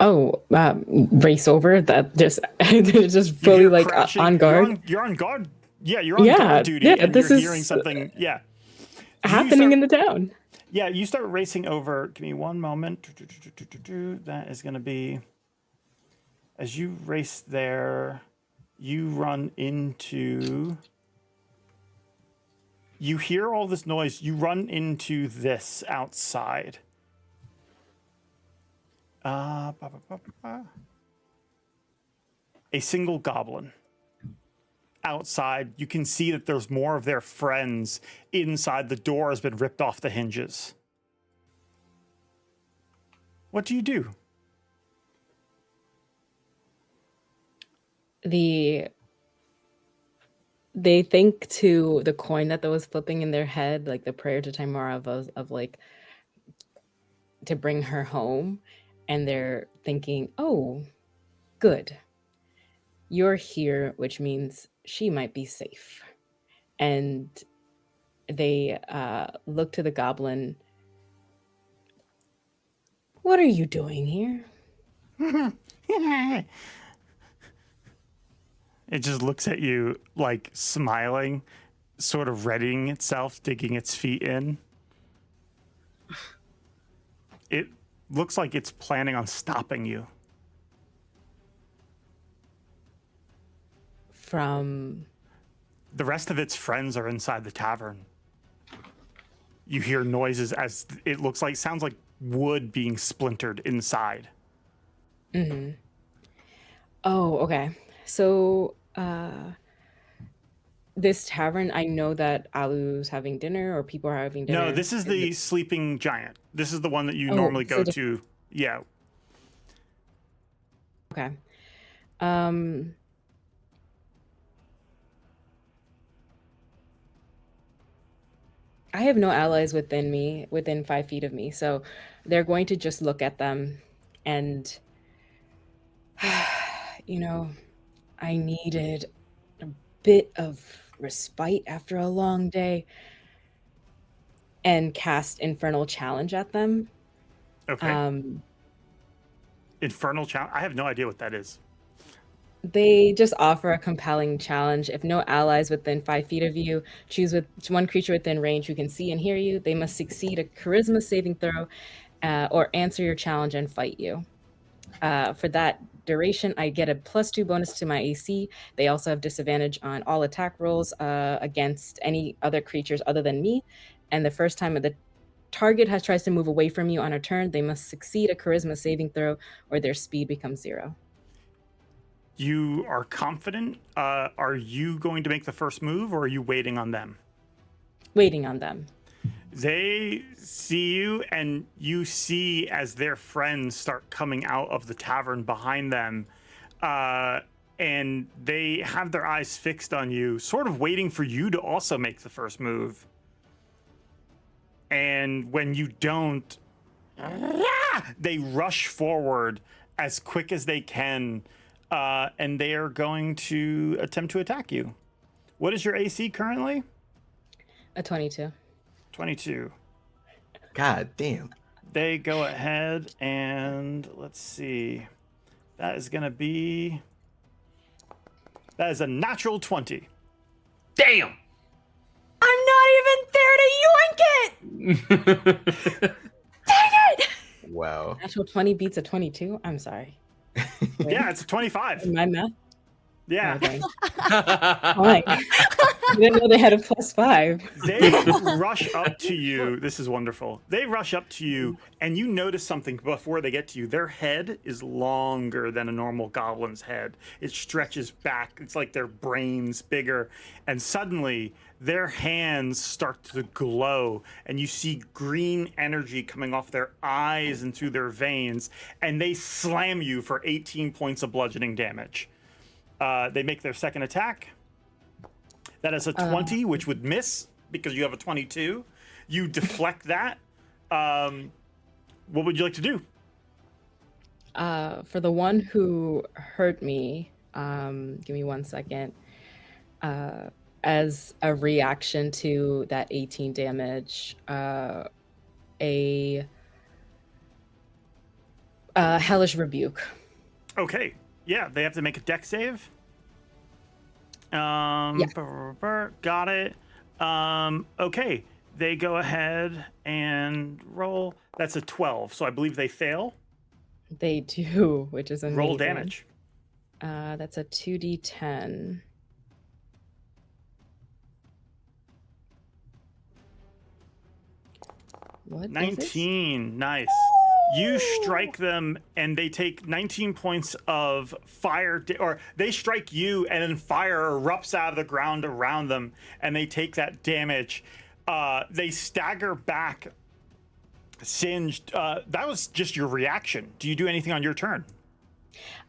S1: Oh, race over that just just fully
S2: You're
S1: like
S2: crashing.
S1: on guard.
S2: You're on guard. Yeah, you're on
S1: Yeah,
S2: guard duty,
S1: yeah,
S2: and
S1: this
S2: you're
S1: is
S2: hearing something. Yeah,
S1: happening in the town.
S2: Yeah, you start racing over. Give me one moment. That is going to be as you race there. You run into. You hear all this noise. You run into this outside. A single goblin. Outside, you can see that there's more of their friends inside. The door has been ripped off the hinges. What do you do?
S1: They think to the coin that was flipping in their head, like the prayer to Timara of like to bring her home, and they're thinking, "Oh, good. You're here, which means she might be safe." And they look to the goblin. "What are you doing here?"
S2: It just looks at you like smiling, sort of readying itself, digging its feet in. It looks like it's planning on stopping you.
S1: From
S2: the rest of its friends are inside the tavern. You hear noises as it looks like, sounds like wood being splintered inside.
S1: Mm-hmm. Oh, okay. So this tavern, I know that Alu's having dinner or people are having dinner.
S2: No, this is the sleeping giant. This is the one that you normally go to. Yeah.
S1: Okay. I have no allies within 5 feet of me, so they're going to just look at them and, I needed a bit of respite after a long day, and cast Infernal Challenge at them.
S2: Okay. Infernal Challenge? I have no idea what that is.
S1: They just offer a compelling challenge. If no allies within 5 feet of you, choose with one creature within range who can see and hear you. They must succeed a charisma saving throw or answer your challenge and fight you. For that duration, I get a +2 bonus to my AC. They also have disadvantage on all attack rolls against any other creatures other than me. And the first time the target tries to move away from you on a turn, they must succeed a charisma saving throw or their speed becomes 0.
S2: You are confident. Are you going to make the first move, or are you waiting on them?
S1: Waiting on them.
S2: They see you, and you see as their friends start coming out of the tavern behind them, and they have their eyes fixed on you, sort of waiting for you to also make the first move. And when you don't, they rush forward as quick as they can. And they are going to attempt to attack you. What is your AC currently?
S1: A 22.
S2: 22.
S4: God damn.
S2: They go ahead and let's see. That is going to be. That is a natural 20.
S8: Damn.
S7: I'm not even there to yoink it. Dang it!
S4: Wow.
S1: Natural 20 beats a 22. I'm sorry.
S2: Yeah, it's a 25.
S1: My math?
S2: Yeah.
S1: Fine. I didn't know they had a +5.
S2: They rush up to you. This is wonderful. They rush up to you, and you notice something before they get to you. Their head is longer than a normal goblin's head. It stretches back. It's like their brain's bigger. And suddenly, their hands start to glow, and you see green energy coming off their eyes and through their veins, and they slam you for 18 points of bludgeoning damage. They make their second attack. That is a 20, which would miss because you have a 22. You deflect that. What would you like to do?
S1: For the one who hurt me, give me 1 second. as a reaction to that 18 damage, a hellish rebuke.
S2: Okay. Yeah, they have to make a deck save.
S1: Yes.
S2: Got it. Okay. They go ahead and roll. That's a 12, so I believe they fail.
S1: They do, which is amazing.
S2: Roll damage.
S1: That's a 2d10. What is
S2: 19. Nice. You strike them, and they take 19 points of fire, or they strike you, and then fire erupts out of the ground around them, and they take that damage. They stagger back, singed. That was just your reaction. Do you do anything on your turn?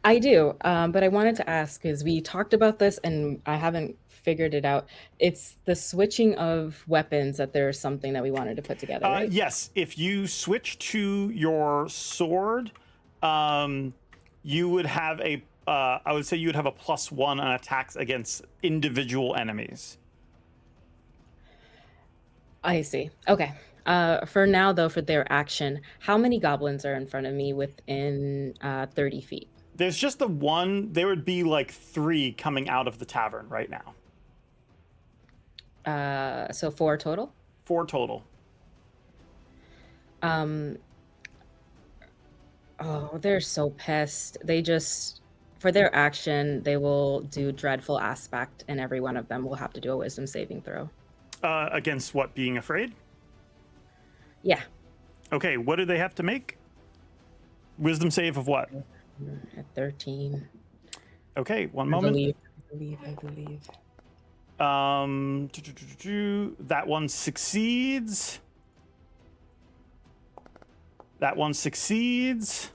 S1: I do, but I wanted to ask, because we talked about this and I haven't figured it out. It's the switching of weapons that there's something that we wanted to put together, right?
S2: Yes, if you switch to your sword, you would have a, I would say you would have a +1 on attacks against individual enemies.
S1: I see. Okay. For now, though, for their action, how many goblins are in front of me within 30 feet?
S2: There's just the one. There would be like 3 coming out of the tavern right now.
S1: So 4 total?
S2: 4 total.
S1: Oh, they're so pissed. They just, for their action, they will do Dreadful Aspect, and every one of them will have to do a Wisdom saving throw.
S2: Against what? Being afraid?
S1: Yeah.
S2: Okay, what do they have to make? Wisdom save of what?
S1: At 13.
S2: Okay, one moment.
S1: I believe.
S2: That one succeeds. That one succeeds.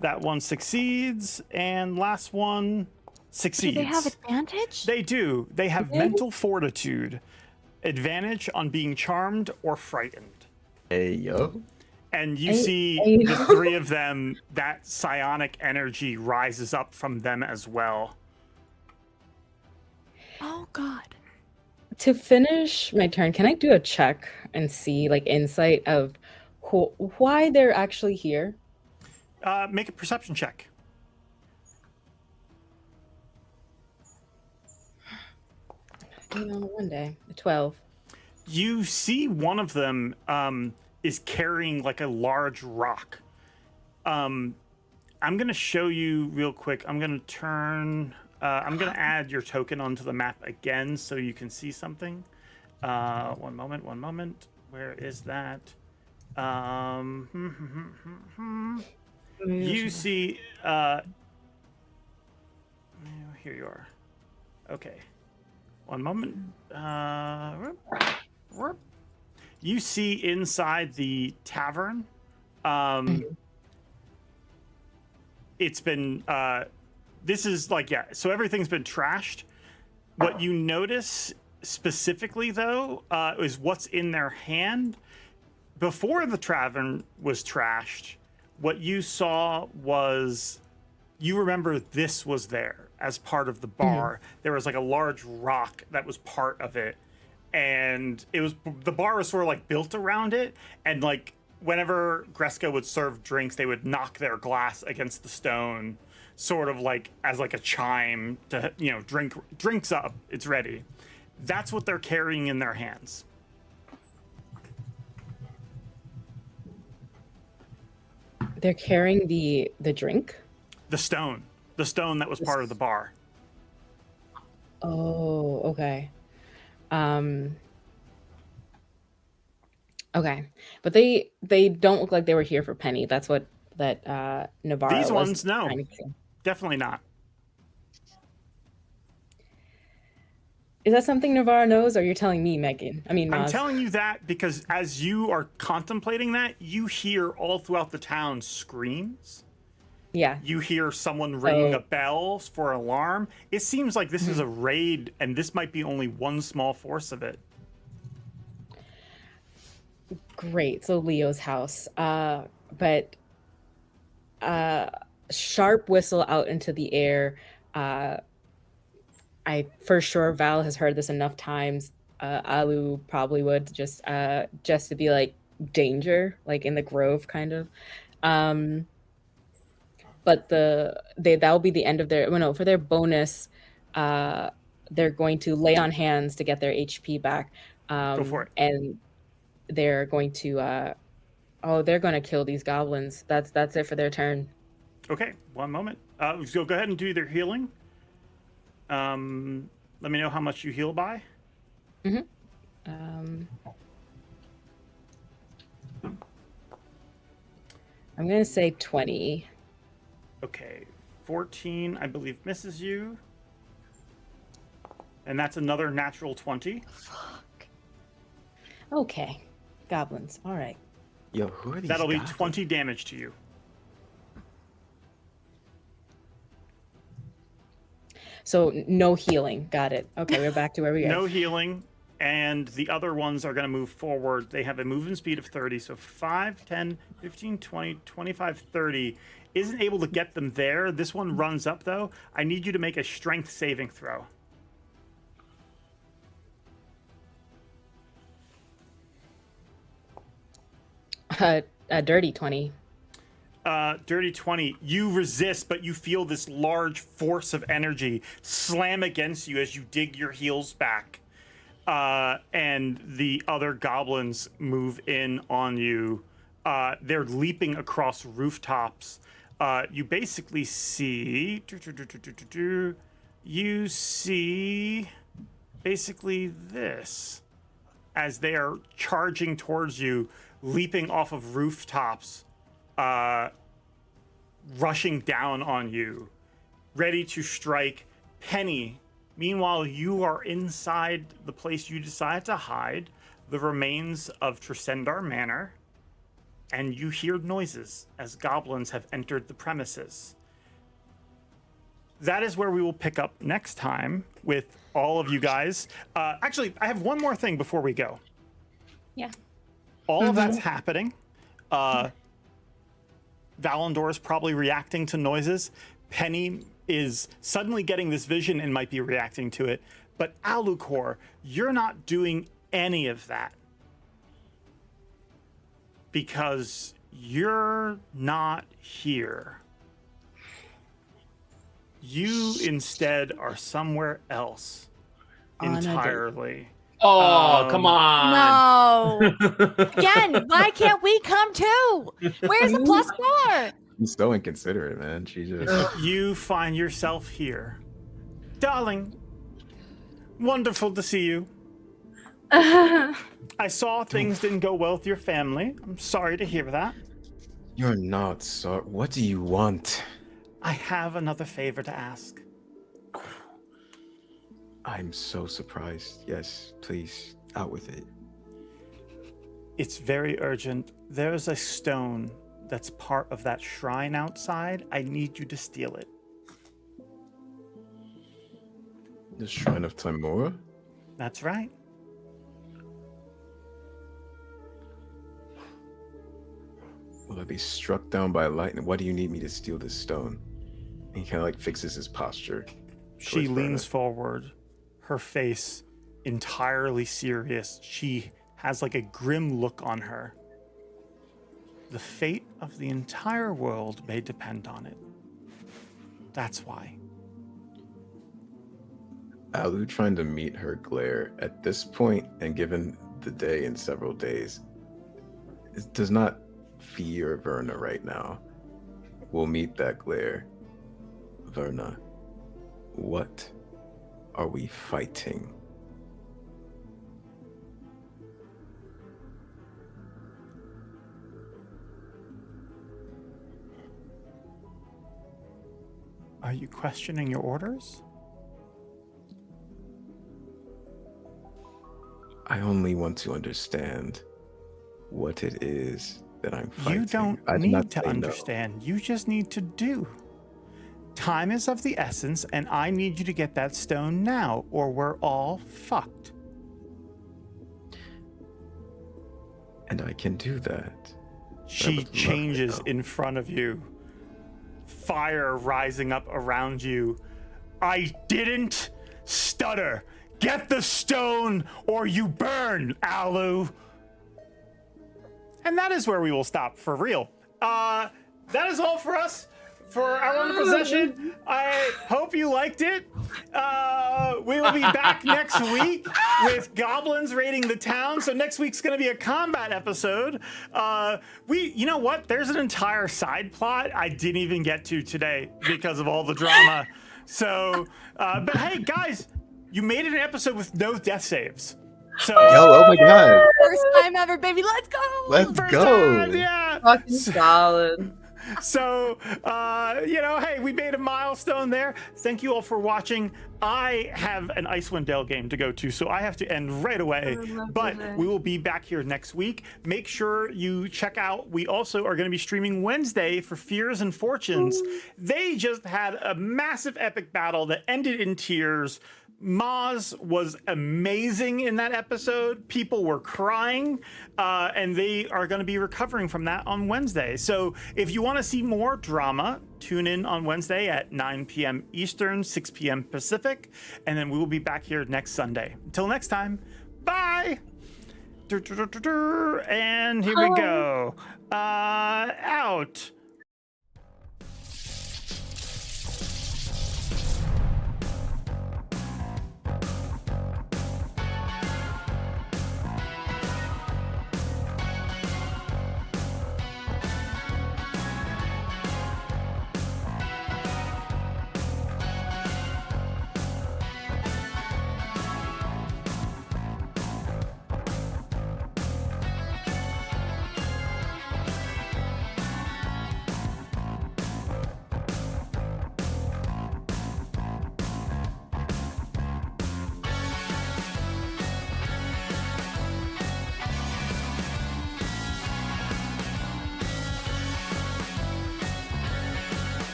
S2: That one succeeds. And last one succeeds.
S6: Do they have advantage?
S2: They do. They have mental fortitude. Advantage on being charmed or frightened.
S4: Hey, yo.
S2: And you see the 3 of them, that psionic energy rises up from them as well.
S6: Oh, God.
S1: To finish my turn, can I do a check and see, like, insight of why they're actually here?
S2: Make a perception check.
S1: One day. 12.
S2: You see one of them is carrying like a large rock. I'm going to show you real quick. I'm going to turn... I'm going to add your token onto the map again so you can see something. One moment. Where is that? You see... here you are. Okay. One moment. You see inside the tavern. It's been... this is like, yeah, so everything's been trashed. What you notice specifically, though, is what's in their hand. Before the tavern was trashed, what you saw was, you remember this was there as part of the bar. There was like a large rock that was part of it. And it was, the bar was sort of like built around it. And like, whenever Gresko would serve drinks, they would knock their glass against the stone, sort of like as like a chime to, you know, drinks up, it's ready. That's what they're carrying in their hands.
S1: They're carrying the drink?
S2: The stone that was part of the bar.
S1: Oh, okay. Okay, but they don't look like they were here for Penny. That's what Navarro.
S2: These
S1: was
S2: ones, no,
S1: trying to say.
S2: definitely not.
S1: Is that something Navarro knows, or you're telling me, Megan? I mean,
S2: I'm
S1: Maz.
S2: telling you that because as you are contemplating that, you hear all throughout the town screams.
S1: Yeah.
S2: You hear someone ringing a bell for an alarm. It seems like this is a raid, and this might be only one small force of it.
S1: Great. So Leo's house. But sharp whistle out into the air. I for sure Val has heard this enough times. Alu probably would just to be like danger, like in the grove kind of. But that'll be the end of their for their bonus. They're going to lay on hands to get their HP back.
S2: Go for it.
S1: And they're going to they're going to kill these goblins. That's it for their turn.
S2: Okay, one moment. So go ahead and do their healing. Let me know how much you heal by.
S1: I'm going to say 20.
S2: Okay, 14, I believe, misses you. And that's another natural 20.
S1: Fuck. Okay, goblins. All right.
S4: Yo, who are these
S2: That'll be
S4: goblins?
S2: 20 damage to you.
S1: So no healing. Got it. Okay, we're back to where we are.
S2: No healing, and the other ones are going to move forward. They have a movement speed of 30, so 5, 10, 15, 20, 25, 30. Isn't able to get them there. This one runs up, though. I need you to make a strength saving throw.
S1: A dirty 20.
S2: Dirty 20. You resist, but you feel this large force of energy slam against you as you dig your heels back. And the other goblins move in on you. They're leaping across rooftops. You basically see... You see basically this. As they are charging towards you, leaping off of rooftops, rushing down on you, ready to strike. Penny, meanwhile, you are inside the place you decided to hide, the remains of Tresendar Manor, and you hear noises as goblins have entered the premises. That is where we will pick up next time with all of you guys. Actually, I have one more thing before we go.
S1: Yeah.
S2: All of that's happening. Valandor is probably reacting to noises. Penny is suddenly getting this vision and might be reacting to it. But Alucor, you're not doing any of that. Because you're not here. You instead are somewhere else entirely.
S8: Oh, come on.
S6: No. Again, why can't we come too? Where's the +4?
S4: She's so inconsiderate, man. She just...
S2: You find yourself here. Darling, wonderful to see you. I saw things didn't go well with your family. I'm sorry to hear that.
S4: You're not sorry. What do you want?
S2: I have another favor to ask.
S4: I'm so surprised. Yes, please, out with it.
S2: It's very urgent. There's a stone that's part of that shrine outside. I need you to steal it.
S4: The Shrine of Timora?
S2: That's right.
S4: Will I be struck down by lightning? Why do you need me to steal this stone? And he kind of like fixes his posture.
S2: She leans
S4: Verna.
S2: forward, her face entirely serious. She has like a grim look on her. The fate of the entire world may depend on it. That's why.
S4: Alu trying to meet her glare at this point, and given the day in several days, it does not fear Verna right now. We'll meet that glare. Verna, what are we fighting?
S2: Are you questioning your orders?
S4: I only want to understand what it is that I'm fighting.
S2: You don't
S4: I did not
S2: need to
S4: say no.
S2: understand. You just need to do. Time is of the essence, and I need you to get that stone now, or we're all fucked.
S4: And I can do that.
S2: She changes in front of you. Fire rising up around you. I didn't stutter. Get the stone or you burn, Alu. And that is where we will stop for real. That is all for us for our wonderful session. I hope you liked it. We will be back next week with goblins raiding the town. So next week's going to be a combat episode. You know what? There's an entire side plot I didn't even get to today because of all the drama. So, but hey, guys, you made it an episode with no death saves. So,
S14: oh my god.
S6: First time ever, baby. Let's go.
S14: Let's go.
S2: Time, yeah.
S11: Fucking solid.
S2: So, hey, we made a milestone there. Thank you all for watching. I have an Icewind Dale game to go to, so I have to end right away. But we will be back here next week. Make sure you check out. We also are going to be streaming Wednesday for Fears and Fortunes. They just had a massive epic battle that ended in tears. Maz was amazing in that episode. People were crying, and they are going to be recovering from that on Wednesday. So if you want to see more drama, tune in on Wednesday at 9 p.m. Eastern, 6 p.m. Pacific, and then we will be back here next Sunday. Until next time, bye! And here we go. Out.